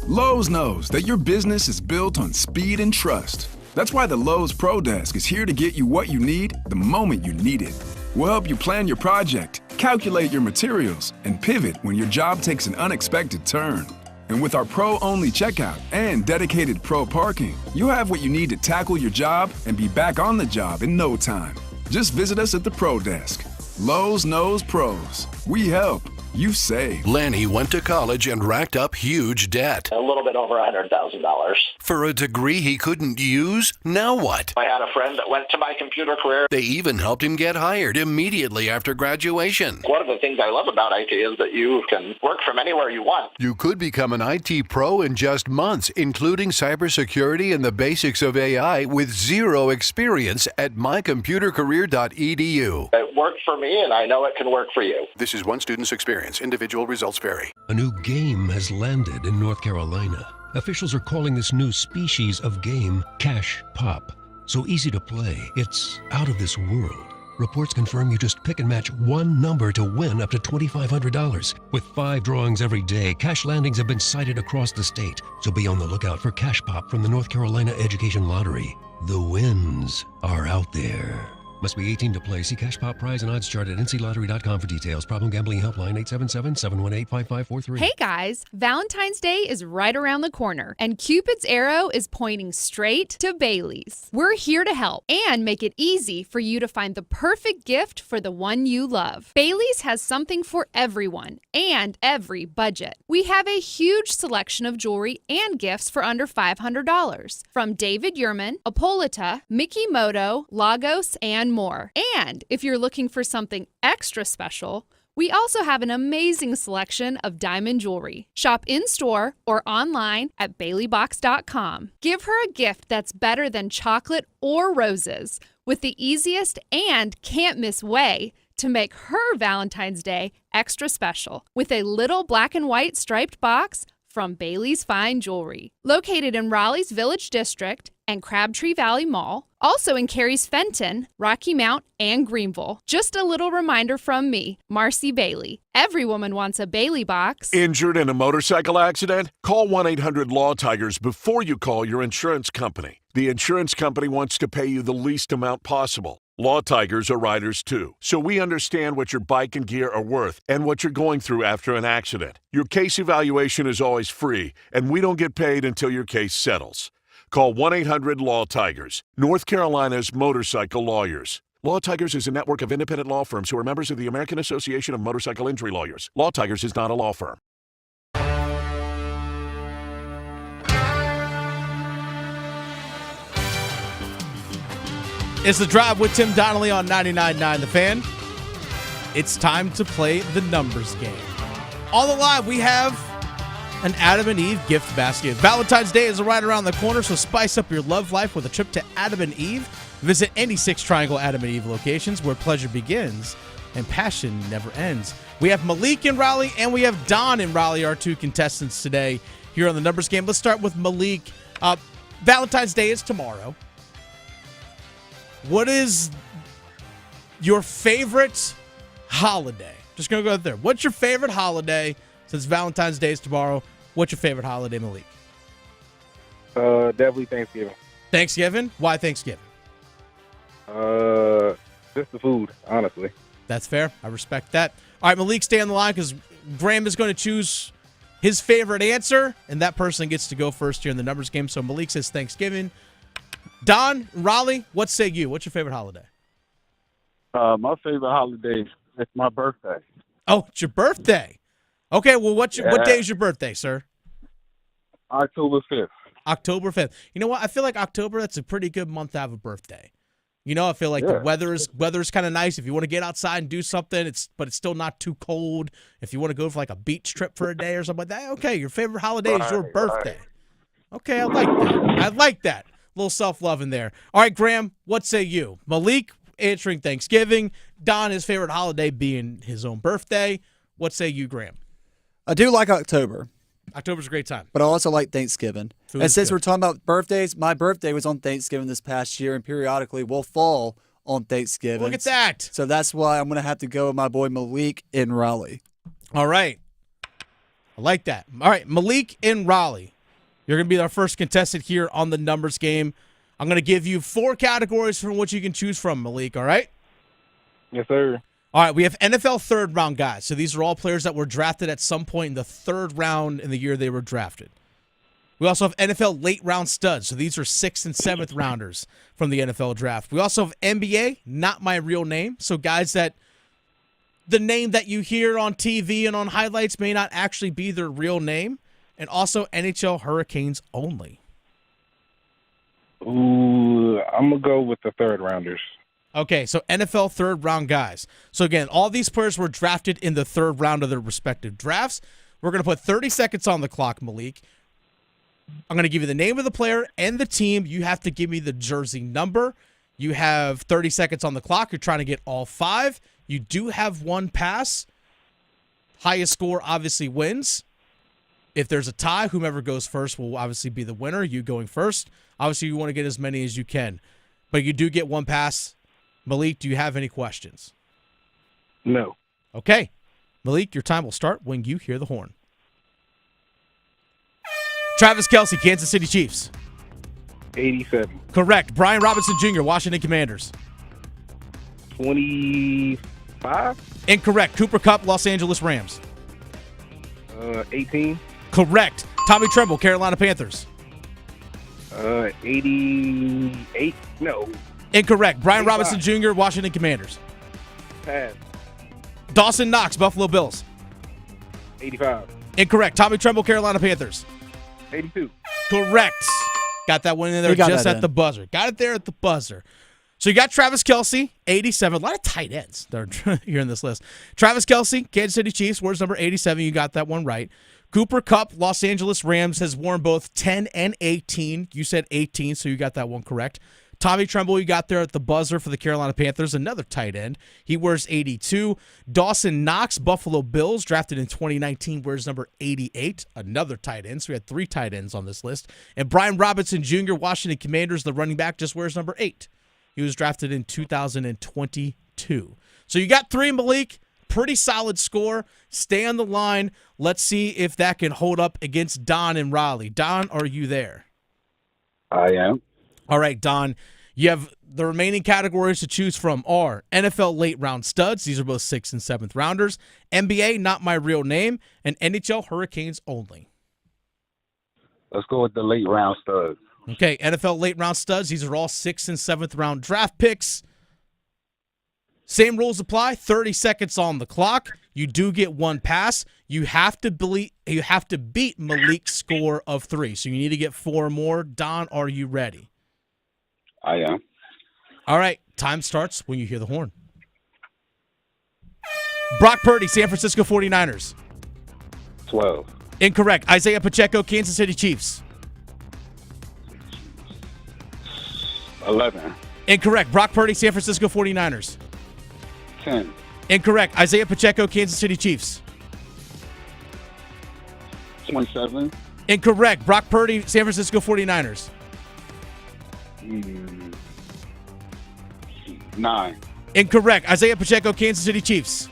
Lowe's knows that your business is built on speed and trust. That's why the Lowe's Pro Desk is here to get you what you need the moment you need it. We'll help you plan your project, calculate your materials, and pivot when your job takes an unexpected turn. And with our pro-only checkout and dedicated pro parking, you have what you need to tackle your job and be back on the job in no time. Just visit us at the Pro Desk. Lowe's knows pros. We help. You save. Lanny went to college and racked up huge debt. A little bit over $100,000. For a degree he couldn't use? Now what? I had a friend that went to my computer career. They even helped him get hired immediately after graduation. One of the things I love about IT is that you can work from anywhere you want. You could become an IT pro in just months, including cybersecurity and the basics of AI with zero experience at mycomputercareer.edu. It worked for me, and I know it can work for you. This is one student's experience. Individual results vary. A new game has landed in North Carolina. Officials are calling this new species of game Cash Pop. So easy to play, it's out of this world. Reports confirm you just pick and match one number to win up to $2,500. With 5 drawings every day, cash landings have been cited across the state. So be on the lookout for Cash Pop from the North Carolina Education Lottery. The wins are out there. Must be 18 to play. See Cash Pop prize and odds chart at nclottery.com for details. Problem gambling helpline 877-718-5543. Hey guys, Valentine's Day is right around the corner, and Cupid's arrow is pointing straight to Bailey's. We're here to help and make it easy for you to find the perfect gift for the one you love. Bailey's has something for everyone and every budget. We have a huge selection of jewelry and gifts for under $500, from David Yurman, Apolita, Mikimoto, Lagos, and more. And if you're looking for something extra special, we also have an amazing selection of diamond jewelry. Shop in-store or online at baileybox.com. Give her a gift that's better than chocolate or roses with the easiest and can't-miss way to make her Valentine's Day extra special with a little black and white striped box from Bailey's Fine Jewelry. Located in Raleigh's Village District and Crabtree Valley Mall, also in Cary's Fenton, Rocky Mount, and Greenville. Just a little reminder from me, Marcy Bailey. Every woman wants a Bailey box. Injured in a motorcycle accident? Call 1-800-LAW-TIGERS before you call your insurance company. The insurance company wants to pay you the least amount possible. Law Tigers are riders too, so we understand what your bike and gear are worth and what you're going through after an accident. Your case evaluation is always free, and we don't get paid until your case settles. Call 1-800-LAW-TIGERS, North Carolina's motorcycle lawyers. Law Tigers is a network of independent law firms who are members of the American Association of Motorcycle Injury Lawyers. Law Tigers is not a law firm. It's The Drive with Tim Donnelly on 99.9 The Fan. It's time to play the numbers game. On the line, we have an Adam and Eve gift basket. Valentine's Day is right around the corner, so spice up your love life with a trip to Adam and Eve. Visit any 6 Triangle Adam and Eve locations where pleasure begins and passion never ends. We have Malik in Raleigh, and we have Don in Raleigh, our two contestants today here on the Numbers Game. Let's start with Malik. Valentine's Day is tomorrow. What is your favorite holiday? Just going to go there. What's your favorite holiday since Valentine's Day is tomorrow? What's your favorite holiday, Malik? Definitely Thanksgiving. Thanksgiving? Why Thanksgiving? Just the food, honestly. That's fair. I respect that. All right, Malik, stay on the line because Graham is going to choose his favorite answer, and that person gets to go first here in the Numbers Game. So Malik says Thanksgiving. Don, Raleigh, what say you? What's your favorite holiday? My favorite holiday is my birthday. Oh, it's your birthday. Okay, well, what day is your birthday, sir? October 5th. October 5th. You know what? I feel like October, that's a pretty good month to have a birthday. You know, I feel like the weather's kind of nice. If you want to get outside and do something, but it's still not too cold. If you want to go for like a beach trip for a day or something like that, okay, your favorite holiday is your birthday. Okay, I like that. I like that. A little self-love in there. All right, Graham, what say you? Malik answering Thanksgiving. Don, his favorite holiday being his own birthday. What say you, Graham? I do like October. October's a great time. But I also like Thanksgiving. Food and since good. we're talking about birthdays, my birthday was on Thanksgiving this past year, and periodically will fall on Thanksgiving. Look at that. So that's why I'm going to have to go with my boy Malik in Raleigh. All right. I like that. All right, Malik in Raleigh. You're going to be our first contestant here on the Numbers Game. I'm going to give you 4 categories from which you can choose from, Malik, all right? Yes, sir. All right, we have NFL third-round guys. So these are all players that were drafted at some point in the third round in the year they were drafted. We also have NFL late-round studs. So these are 6th and 7th rounders from the NFL draft. We also have NBA, not my real name. So guys that the name that you hear on TV and on highlights may not actually be their real name. And also NHL Hurricanes only. Ooh, I'm going to go with the third rounders. Okay, so NFL third-round guys. So, again, all these players were drafted in the third round of their respective drafts. We're going to put 30 seconds on the clock, Malik. I'm going to give you the name of the player and the team. You have to give me the jersey number. You have 30 seconds on the clock. You're trying to get all 5. You do have 1 pass. Highest score obviously wins. If there's a tie, whomever goes first will obviously be the winner. You going first. Obviously, you want to get as many as you can. But you do get 1 pass. Malik, do you have any questions? No. Okay. Malik, your time will start when you hear the horn. Travis Kelce, Kansas City Chiefs. 87. Correct. Brian Robinson Jr., Washington Commanders. 25. Incorrect. Cooper Kupp, Los Angeles Rams. 18. Correct. Tommy Tremble, Carolina Panthers. 88. No. Incorrect. Brian 85. Robinson Jr., Washington Commanders. Pass. Dawson Knox, Buffalo Bills. 85. Incorrect. Tommy Tremble, Carolina Panthers. 82. Correct. Got that one in there just at the buzzer. Got it there at the buzzer. So you got Travis Kelce, 87. A lot of tight ends that are here in this list. Travis Kelce, Kansas City Chiefs, wears number 87. You got that one right. Cooper Kupp, Los Angeles Rams, has worn both 10 and 18. You said 18, so you got that one correct. Tommy Tremble, you got there at the buzzer for the Carolina Panthers, another tight end. He wears 82. Dawson Knox, Buffalo Bills, drafted in 2019, wears number 88, another tight end. So we had 3 tight ends on this list. And Brian Robinson Jr., Washington Commanders, the running back, just wears number 8. He was drafted in 2022. So you got 3, Malik. Pretty solid score. Stay on the line. Let's see if that can hold up against Don and Raleigh. Don, are you there? I am. All right, Don. You have the remaining categories to choose from are NFL late-round studs. These are both 6th and 7th rounders. NBA, not my real name. And NHL Hurricanes only. Let's go with the late round studs. Okay, NFL late-round studs. These are all 6th and 7th round draft picks. Same rules apply. 30 seconds on the clock. You do get 1 pass. You have to beat Malik's score of 3. So you need to get 4 more. Don, are you ready? I am. All right, time starts when you hear the horn. Brock Purdy, San Francisco 49ers. 12. Incorrect. Isaiah Pacheco, Kansas City Chiefs. 11. Incorrect. Brock Purdy, San Francisco 49ers. 10. Incorrect. Isaiah Pacheco, Kansas City Chiefs. 27. Incorrect. Brock Purdy, San Francisco 49ers. 9. Incorrect. Isaiah Pacheco, Kansas City Chiefs.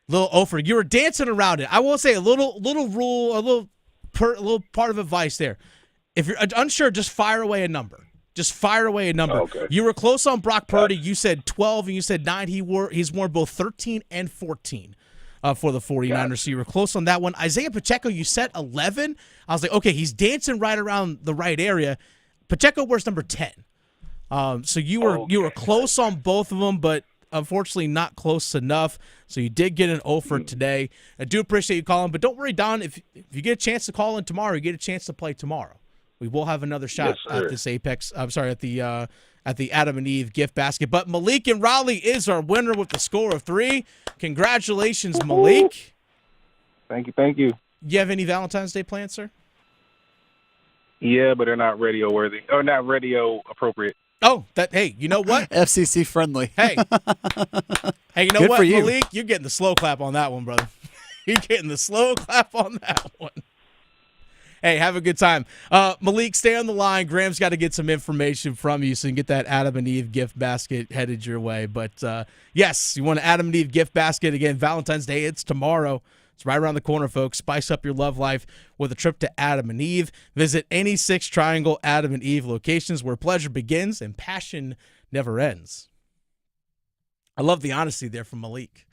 Little Ofer, you were dancing around it. I will say a little rule, a little part of advice there. If you're unsure, just fire away a number. Just fire away a number. Okay. You were close on Brock Purdy. You said 12 and you said 9. He's worn both 13 and 14 for the 49ers. So you were close on that one. Isaiah Pacheco, you said 11. I was like, okay, he's dancing right around the right area. Pacheco wears number 10. So you were close on both of them, but unfortunately not close enough. So you did get an O for today. I do appreciate you calling, but don't worry, Don. If you get a chance to call in tomorrow, you get a chance to play tomorrow. We will have another shot at this Apex. I'm sorry, at the Adam and Eve gift basket. But Malik in Raleigh is our winner with the score of 3. Congratulations, Malik. Thank you. You have any Valentine's Day plans, sir? Yeah, but they're not radio worthy or not radio appropriate. Oh, hey, you know what? FCC friendly. Hey, you know Good what, for you. Malik? You're getting the slow clap on that one, brother. You're getting the slow clap on that one. Hey, have a good time. Malik, stay on the line. Graham's got to get some information from you so you can get that Adam and Eve gift basket headed your way. But, yes, you want an Adam and Eve gift basket. Again, Valentine's Day, it's tomorrow. It's right around the corner, folks. Spice up your love life with a trip to Adam and Eve. Visit any 6 Triangle Adam and Eve locations where pleasure begins and passion never ends. I love the honesty there from Malik.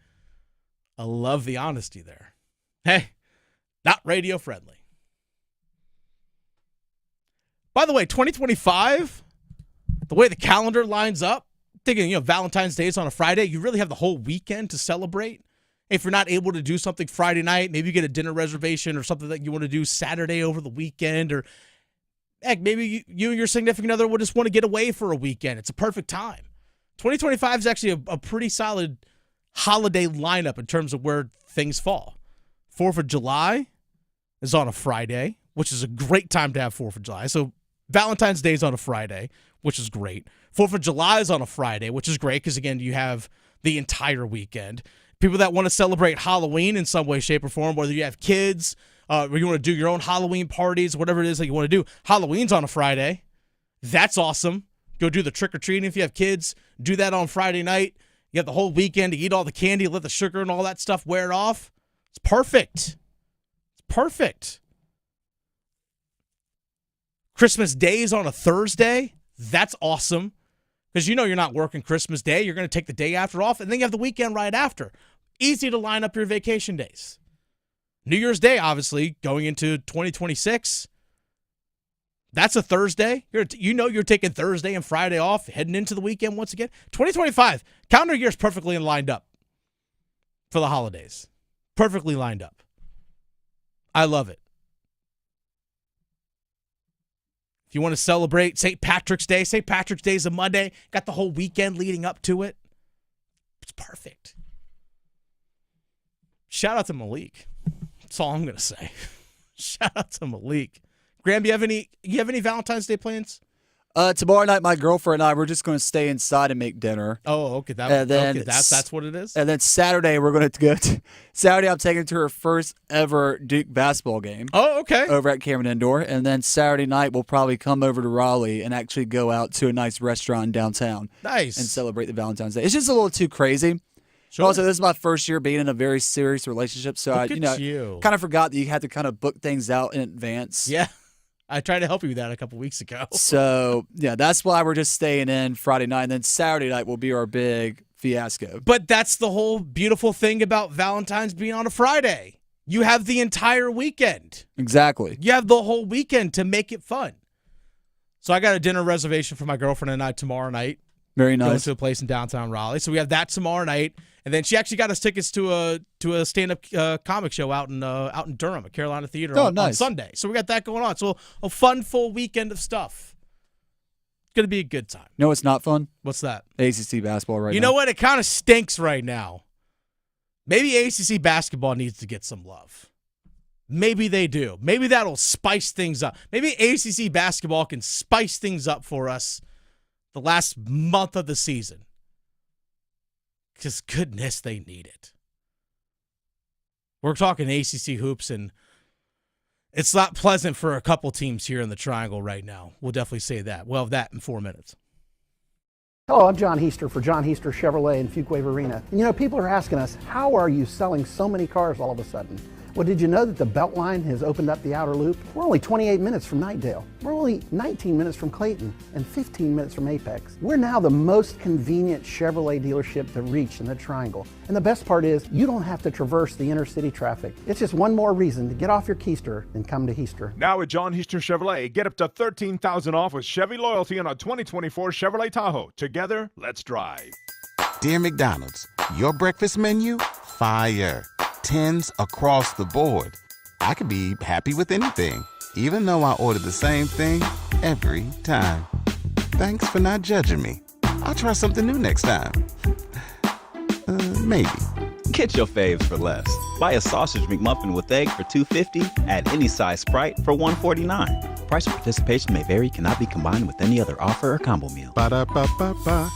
I love the honesty there. Hey, not radio friendly. By the way, 2025, the way the calendar lines up, thinking, Valentine's Day is on a Friday, you really have the whole weekend to celebrate. If you're not able to do something Friday night, maybe you get a dinner reservation or something that you want to do Saturday over the weekend, or heck, maybe you and your significant other would just want to get away for a weekend. It's a perfect time. 2025 is actually a pretty solid holiday lineup in terms of where things fall. 4th of July is on a Friday, which is a great time to have 4th of July. So Valentine's Day is on a Friday, which is great. 4th of July is on a Friday, which is great because, again, you have the entire weekend. People that want to celebrate Halloween in some way, shape, or form, whether you have kids, or you want to do your own Halloween parties, whatever it is that you want to do, Halloween's on a Friday. That's awesome. Go do the trick-or-treating if you have kids. Do that on Friday night. You have the whole weekend to eat all the candy, let the sugar and all that stuff wear off. It's perfect. It's perfect. Christmas Day is on a Thursday. That's awesome. Because you're not working Christmas Day. You're going to take the day after off, and then you have the weekend right after. Easy to line up your vacation days. New Year's Day, obviously, going into 2026. That's a Thursday. You're taking Thursday and Friday off, heading into the weekend once again. 2025, calendar year is perfectly lined up for the holidays. Perfectly lined up. I love it. If you want to celebrate St. Patrick's Day is a Monday. Got the whole weekend leading up to it. It's perfect. Shout out to Malik. That's all I'm going to say. Shout out to Malik. Graham, you have any Valentine's Day plans? Tomorrow night, my girlfriend and I, we're just going to stay inside and make dinner. Oh, okay. That's what it is? And then Saturday, we're going to go Saturday, I'm taking her to her first ever Duke basketball game. Oh, okay. Over at Cameron Indoor. And then Saturday night, we'll probably come over to Raleigh and actually go out to a nice restaurant downtown. Nice. And celebrate the Valentine's Day. It's just a little too crazy. Sure. Also, this is my first year being in a very serious relationship, so I kind of forgot that you had to kind of book things out in advance. Yeah. I tried to help you with that a couple weeks ago. So, yeah, that's why we're just staying in Friday night, and then Saturday night will be our big fiasco. But that's the whole beautiful thing about Valentine's being on a Friday. You have the entire weekend. Exactly. You have the whole weekend to make it fun. So I got a dinner reservation for my girlfriend and I tomorrow night. Very nice. Going to a place in downtown Raleigh. So we have that tomorrow night. And then she actually got us tickets to a stand-up comic show out in Durham at Carolina Theater on Sunday. So we got that going on. So a fun, full weekend of stuff. It's going to be a good time. You know what's not fun? What's that? ACC basketball right now. You know what? It kind of stinks right now. Maybe ACC basketball needs to get some love. Maybe they do. Maybe that'll spice things up. Maybe ACC basketball can spice things up for us the last month of the season. Just goodness, they need it. We're talking ACC hoops, and it's not pleasant for a couple teams here in the Triangle right now. We'll definitely say that. We'll have that in 4 minutes. Hello, I'm John Heister for John Heister Chevrolet in Fuquay Arena. And you know, people are asking us, how are you selling so many cars all of a sudden? Well, did you know that the Beltline has opened up the outer loop? We're only 28 minutes from Knightdale. We're only 19 minutes from Clayton and 15 minutes from Apex. We're now the most convenient Chevrolet dealership to reach in the Triangle. And the best part is, you don't have to traverse the inner city traffic. It's just one more reason to get off your keister and come to Heister. Now at John Heister Chevrolet, get up to $13,000 off with Chevy loyalty on a 2024 Chevrolet Tahoe. Together, let's drive. Dear McDonald's, your breakfast menu? Fire. 10s across the board. I could be happy with anything, even though I ordered the same thing every time. Thanks for not judging me. I'll try something new next time. Maybe. Get your faves for less. Buy a sausage McMuffin with egg for $2.50. Add any size Sprite for $1.49. Price of participation may vary. Cannot be combined with any other offer or combo meal. Ba-da-ba-ba-ba.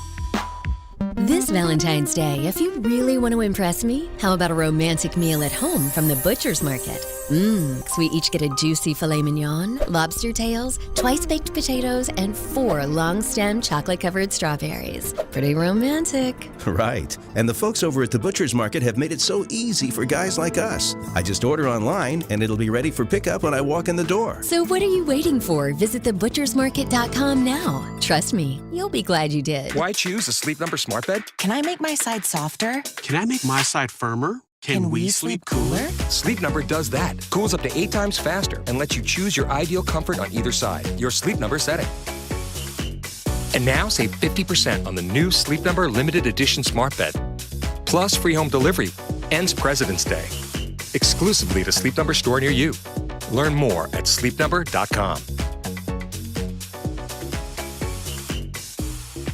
This Valentine's Day, if you really want to impress me, how about a romantic meal at home from the Butcher's Market? So we each get a juicy filet mignon, lobster tails, twice-baked potatoes, and 4 long-stem chocolate-covered strawberries. Pretty romantic. Right. And the folks over at the Butcher's Market have made it so easy for guys like us. I just order online, and it'll be ready for pickup when I walk in the door. So what are you waiting for? Visit thebutchersmarket.com now. Trust me, you'll be glad you did. Why choose a Sleep Number smart bed? Can I make my side softer? Can I make my side firmer? Can we sleep cooler? Sleep Number does that. Cools up to 8 times faster and lets you choose your ideal comfort on either side. Your Sleep Number setting. And now save 50% on the new Sleep Number limited edition smart bed. Plus free home delivery. Ends President's Day. Exclusively to Sleep Number store near you. Learn more at sleepnumber.com.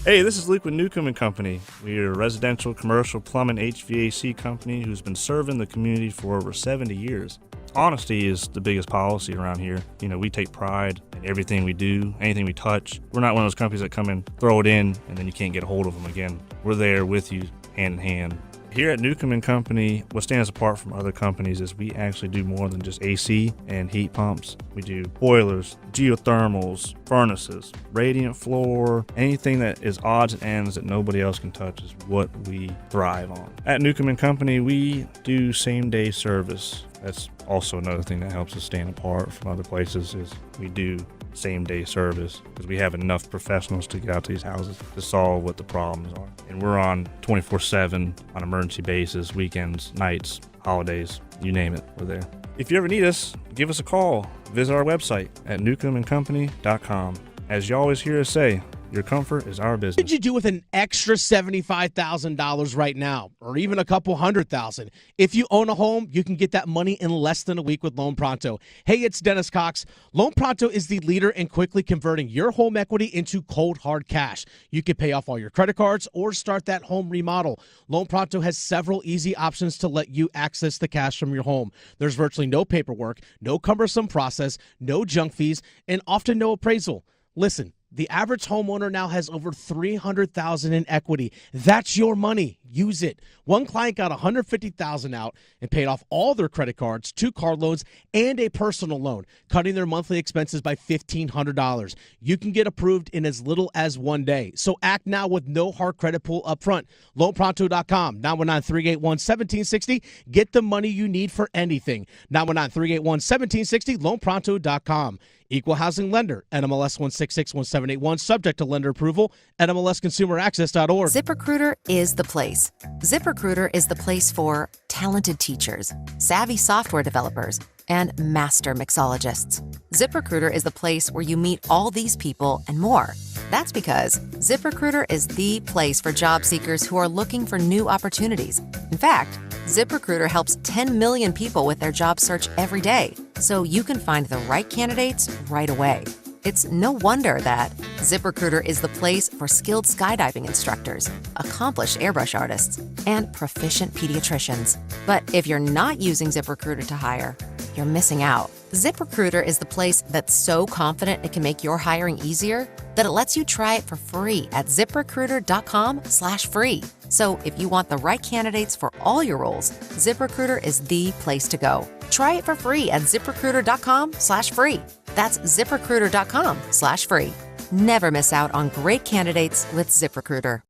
Hey, this is Luke with Newcomb & Company. We are a residential, commercial, plumbing, HVAC company who's been serving the community for over 70 years. Honesty is the biggest policy around here. You know, we take pride in everything we do, anything we touch. We're not one of those companies that come in, throw it in, and then you can't get a hold of them again. We're there with you, hand in hand. Here at Newcomb & Company, what stands apart from other companies is we actually do more than just AC and heat pumps. We do boilers, geothermals, furnaces, radiant floor, anything that is odds and ends that nobody else can touch is what we thrive on. At Newcomb & Company, we do same-day service. That's also another thing that helps us stand apart from other places is we do same-day service because we have enough professionals to get out to these houses to solve what the problems are. And we're on 24/7 on emergency basis, weekends, nights, holidays, you name it, we're there. If you ever need us, give us a call. Visit our website at newcombandcompany.com. As you always hear us say, your comfort is our business. What could you do with an extra $75,000 right now, or even a couple $100,000? If you own a home, you can get that money in less than a week with Loan Pronto. Hey, it's Dennis Cox. Loan Pronto is the leader in quickly converting your home equity into cold, hard cash. You can pay off all your credit cards or start that home remodel. Loan Pronto has several easy options to let you access the cash from your home. There's virtually no paperwork, no cumbersome process, no junk fees, and often no appraisal. Listen, the average homeowner now has over $300,000 in equity. That's your money. Use it. One client got $150,000 out and paid off all their credit cards, 2 car loans, and a personal loan, cutting their monthly expenses by $1,500. You can get approved in as little as 1 day. So act now with no hard credit pull up front. LoanPronto.com, 919-381-1760. Get the money you need for anything. 919-381-1760, LoanPronto.com. Equal housing lender, NMLS 1661781, subject to lender approval, NMLSconsumeraccess.org. ZipRecruiter is the place. ZipRecruiter is the place for talented teachers, savvy software developers, and master mixologists. ZipRecruiter is the place where you meet all these people and more. That's because ZipRecruiter is the place for job seekers who are looking for new opportunities. In fact, ZipRecruiter helps 10 million people with their job search every day, so you can find the right candidates right away. It's no wonder that ZipRecruiter is the place for skilled skydiving instructors, accomplished airbrush artists, and proficient pediatricians. But if you're not using ZipRecruiter to hire, you're missing out. ZipRecruiter is the place that's so confident it can make your hiring easier that it lets you try it for free at ZipRecruiter.com/free. So if you want the right candidates for all your roles, ZipRecruiter is the place to go. Try it for free at ZipRecruiter.com/free. That's ZipRecruiter.com/free. Never miss out on great candidates with ZipRecruiter.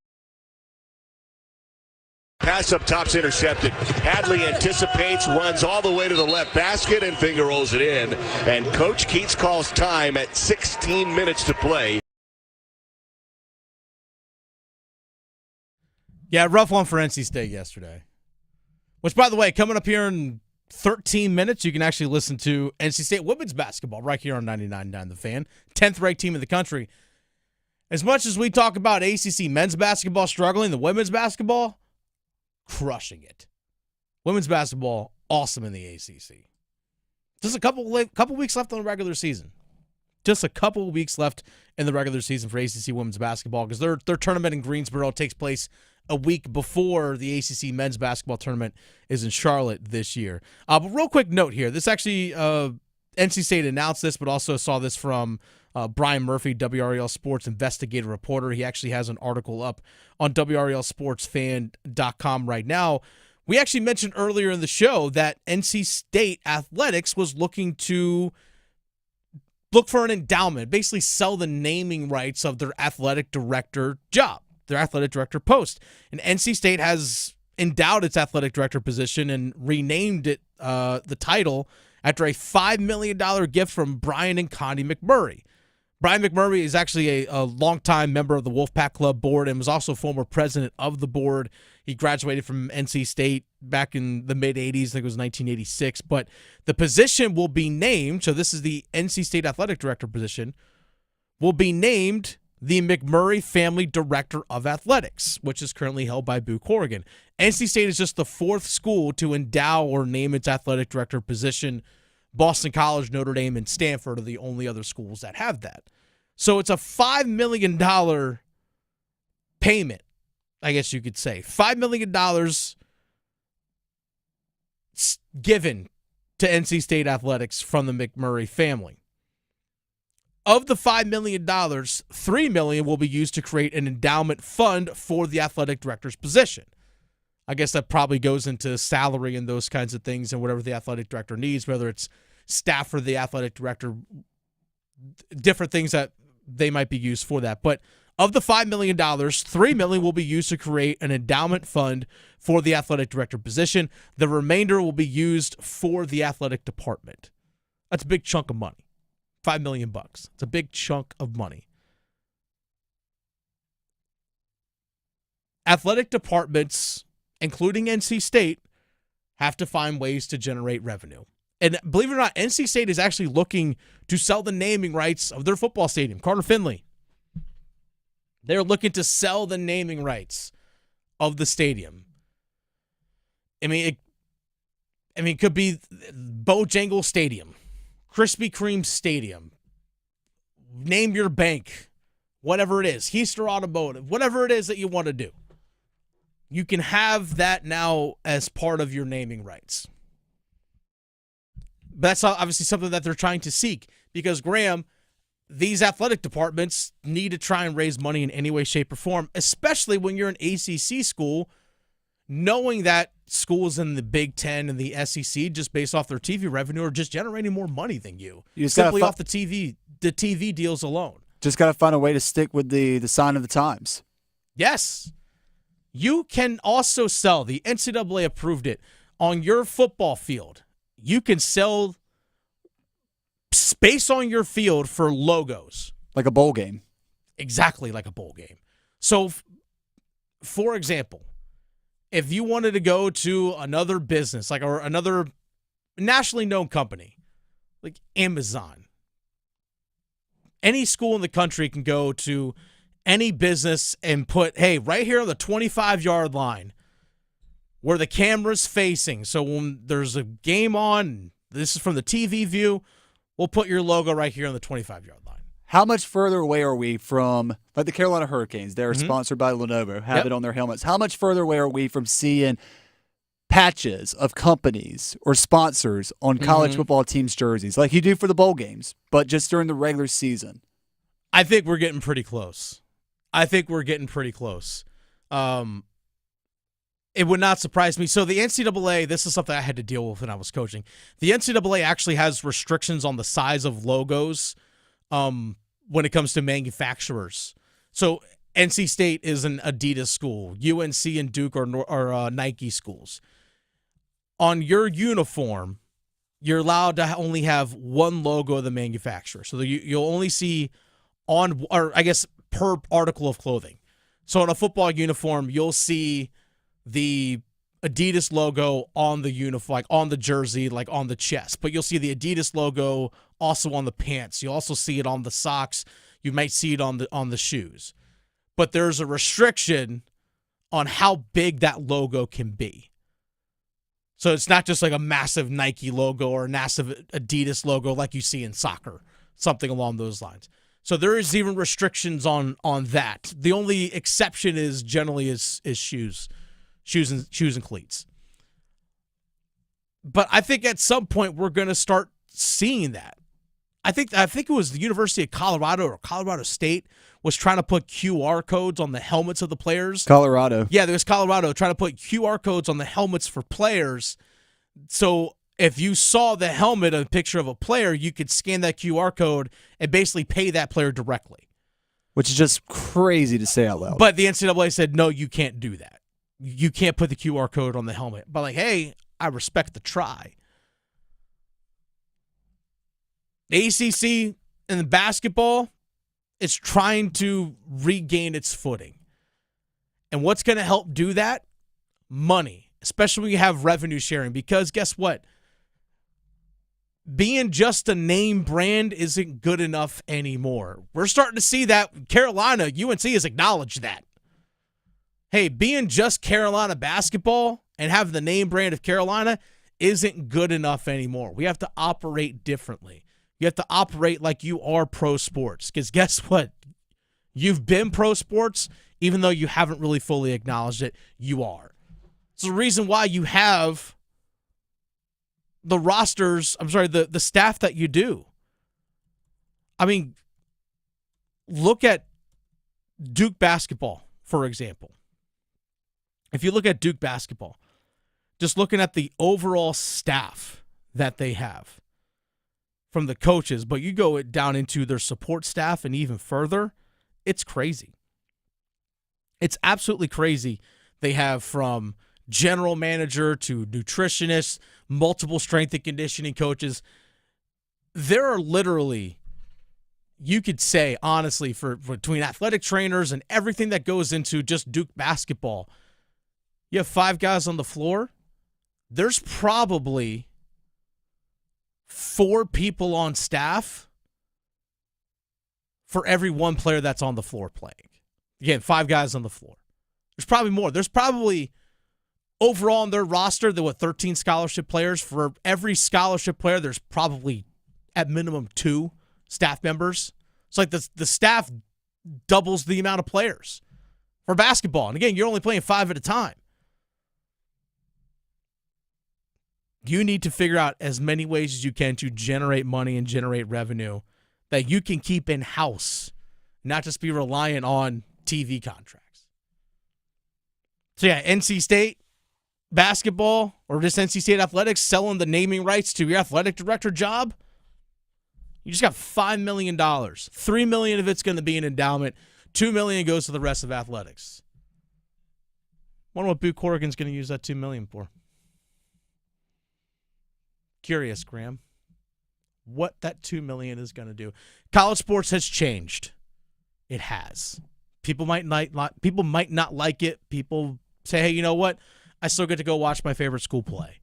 Pass up top's intercepted. Hadley anticipates, runs all the way to the left basket, and finger rolls it in. And Coach Keats calls time at 16 minutes to play. Yeah, rough one for NC State yesterday. Which, by the way, coming up here in 13 minutes, you can actually listen to NC State women's basketball right here on 99.9 The Fan. 10th-ranked team in the country. As much as we talk about ACC men's basketball struggling, the women's basketball, crushing it. Women's basketball, awesome in the ACC. Just a couple weeks left on the regular season. Just a couple of weeks left in the regular season for ACC women's basketball because their tournament in Greensboro takes place a week before the ACC men's basketball tournament is in Charlotte this year. But real quick note here. This actually, NC State announced this, but also saw this from Brian Murphy, WREL Sports investigative reporter. He actually has an article up on WRELSportsFan.com right now. We actually mentioned earlier in the show that NC State Athletics was looking to look for an endowment, basically sell the naming rights of their athletic director job, their athletic director post. And NC State has endowed its athletic director position and renamed it the title after a $5 million gift from Brian and Connie McMurray. Brian McMurray is actually a longtime member of the Wolfpack Club board and was also former president of the board. He graduated from NC State back in the mid-'80s. I think it was 1986. But the position will be named, so this is the NC State Athletic Director position, will be named the McMurray Family Director of Athletics, which is currently held by Boo Corrigan. NC State is just the fourth school to endow or name its athletic director position. Boston College, Notre Dame, and Stanford are the only other schools that have that. So it's a $5 million payment, I guess you could say. $5 million given to NC State Athletics from the McMurray family. Of the $5 million, $3 million will be used to create an endowment fund for the athletic director's position. I guess that probably goes into salary and those kinds of things and whatever the athletic director needs, whether it's staff for the athletic director, different things that they might be used for that. But of the $5 million, $3 million will be used to create an endowment fund for the athletic director position. The remainder will be used for the athletic department. That's a big chunk of money. $5 million. It's a big chunk of money. Athletic departments, including NC State, have to find ways to generate revenue. And believe it or not, NC State is actually looking to sell the naming rights of their football stadium, Carter Finley. They're looking to sell the naming rights of the stadium. It could be Bojangles Stadium, Krispy Kreme Stadium, name your bank, whatever it is, Heister Automotive, whatever it is that you want to do. You can have that now as part of your naming rights. But that's obviously something that they're trying to seek because, Graham, these athletic departments need to try and raise money in any way, shape, or form, especially when you're an ACC school, knowing that schools in the Big Ten and the SEC, just based off their TV revenue, are just generating more money than you simply off the TV deals alone. Just got to find a way to stick with the sign of the times. Yes. You can also sell, the NCAA approved it, on your football field. You can sell space on your field for logos. Like a bowl game. Exactly like a bowl game. So, for example, if you wanted to go to another business, or another nationally known company, like Amazon, any school in the country can go to any business and put, hey, right here on the 25-yard line, where the camera's facing. So when there's a game on, this is from the TV view, we'll put your logo right here on the 25-yard line. How much further away are we from, like the Carolina Hurricanes? They're sponsored by Lenovo, have it on their helmets. How much further away are we from seeing patches of companies or sponsors on college football teams' jerseys, like you do for the bowl games, but just during the regular season? I think we're getting pretty close. It would not surprise me. So the NCAA, this is something I had to deal with when I was coaching. The NCAA actually has restrictions on the size of logos when it comes to manufacturers. So NC State is an Adidas school. UNC and Duke are Nike schools. On your uniform, you're allowed to only have one logo of the manufacturer. So you'll only see per article of clothing. So on a football uniform, you'll see the Adidas logo on the uniform, like on the jersey, like on the chest. But you'll see the Adidas logo also on the pants. You'll also see it on the socks. You might see it on the shoes. But there's a restriction on how big that logo can be. So it's not just like a massive Nike logo or a massive Adidas logo like you see in soccer, something along those lines. So there is even restrictions on that. The only exception is generally is shoes and cleats. But I think at some point we're going to start seeing that. I think it was the University of Colorado or Colorado State was trying to put QR codes on the helmets of the players. Colorado. Yeah, there was Colorado trying to put QR codes on the helmets for players. So if you saw the helmet, a picture of a player, you could scan that QR code and basically pay that player directly. Which is just crazy to say out loud. But the NCAA said, no, you can't do that. You can't put the QR code on the helmet. But like, hey, I respect the try. The ACC and the basketball is trying to regain its footing. And what's going to help do that? Money, especially when you have revenue sharing. Because guess what? Being just a name brand isn't good enough anymore. We're starting to see that. Carolina, UNC has acknowledged that. Hey, being just Carolina basketball and having the name brand of Carolina isn't good enough anymore. We have to operate differently. You have to operate like you are pro sports. Because guess what? You've been pro sports, even though you haven't really fully acknowledged it. You are. It's the reason why you have the rosters, the staff that you do. I mean, look at Duke basketball, for example. If you look at Duke basketball, just looking at the overall staff that they have from the coaches, but you go down into their support staff and even further, it's crazy. It's absolutely crazy. They have from general manager to nutritionists, multiple strength and conditioning coaches. There are literally, you could say, honestly, for between athletic trainers and everything that goes into just Duke basketball, you have 5 guys on the floor. There's probably 4 people on staff for every 1 player that's on the floor playing. Again, 5 guys on the floor. There's probably more. There's probably overall on their roster, there were 13 scholarship players. For every scholarship player, there's probably at minimum 2 staff members. It's like the staff doubles the amount of players for basketball. And again, you're only playing 5 at a time. You need to figure out as many ways as you can to generate money and generate revenue that you can keep in-house, not just be reliant on TV contracts. So yeah, NC State basketball or just NC State athletics selling the naming rights to your athletic director job, you just got $5 million. $3 million of it's going to be an endowment. $2 million goes to the rest of athletics. Wonder what Butte Corrigan's going to use that $2 million for. Curious, Graham, what that $2 million is going to do. College sports has changed. It has. People might not like it. People say, hey, you know what? I still get to go watch my favorite school play.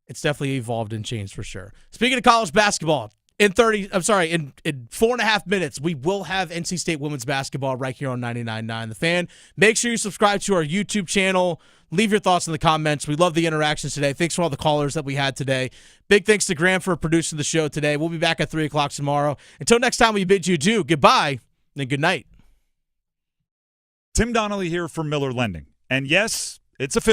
It's definitely evolved and changed for sure. Speaking of college basketball, in 4.5 minutes, we will have NC State women's basketball right here on 99.9 The Fan. Make sure you subscribe to our YouTube channel. Leave your thoughts in the comments. We love the interactions today. Thanks for all the callers that we had today. Big thanks to Graham for producing the show today. We'll be back at 3 o'clock tomorrow. Until next time, we bid you adieu. Goodbye and good night. Tim Donnelly here for Miller Lending. And yes, it's official.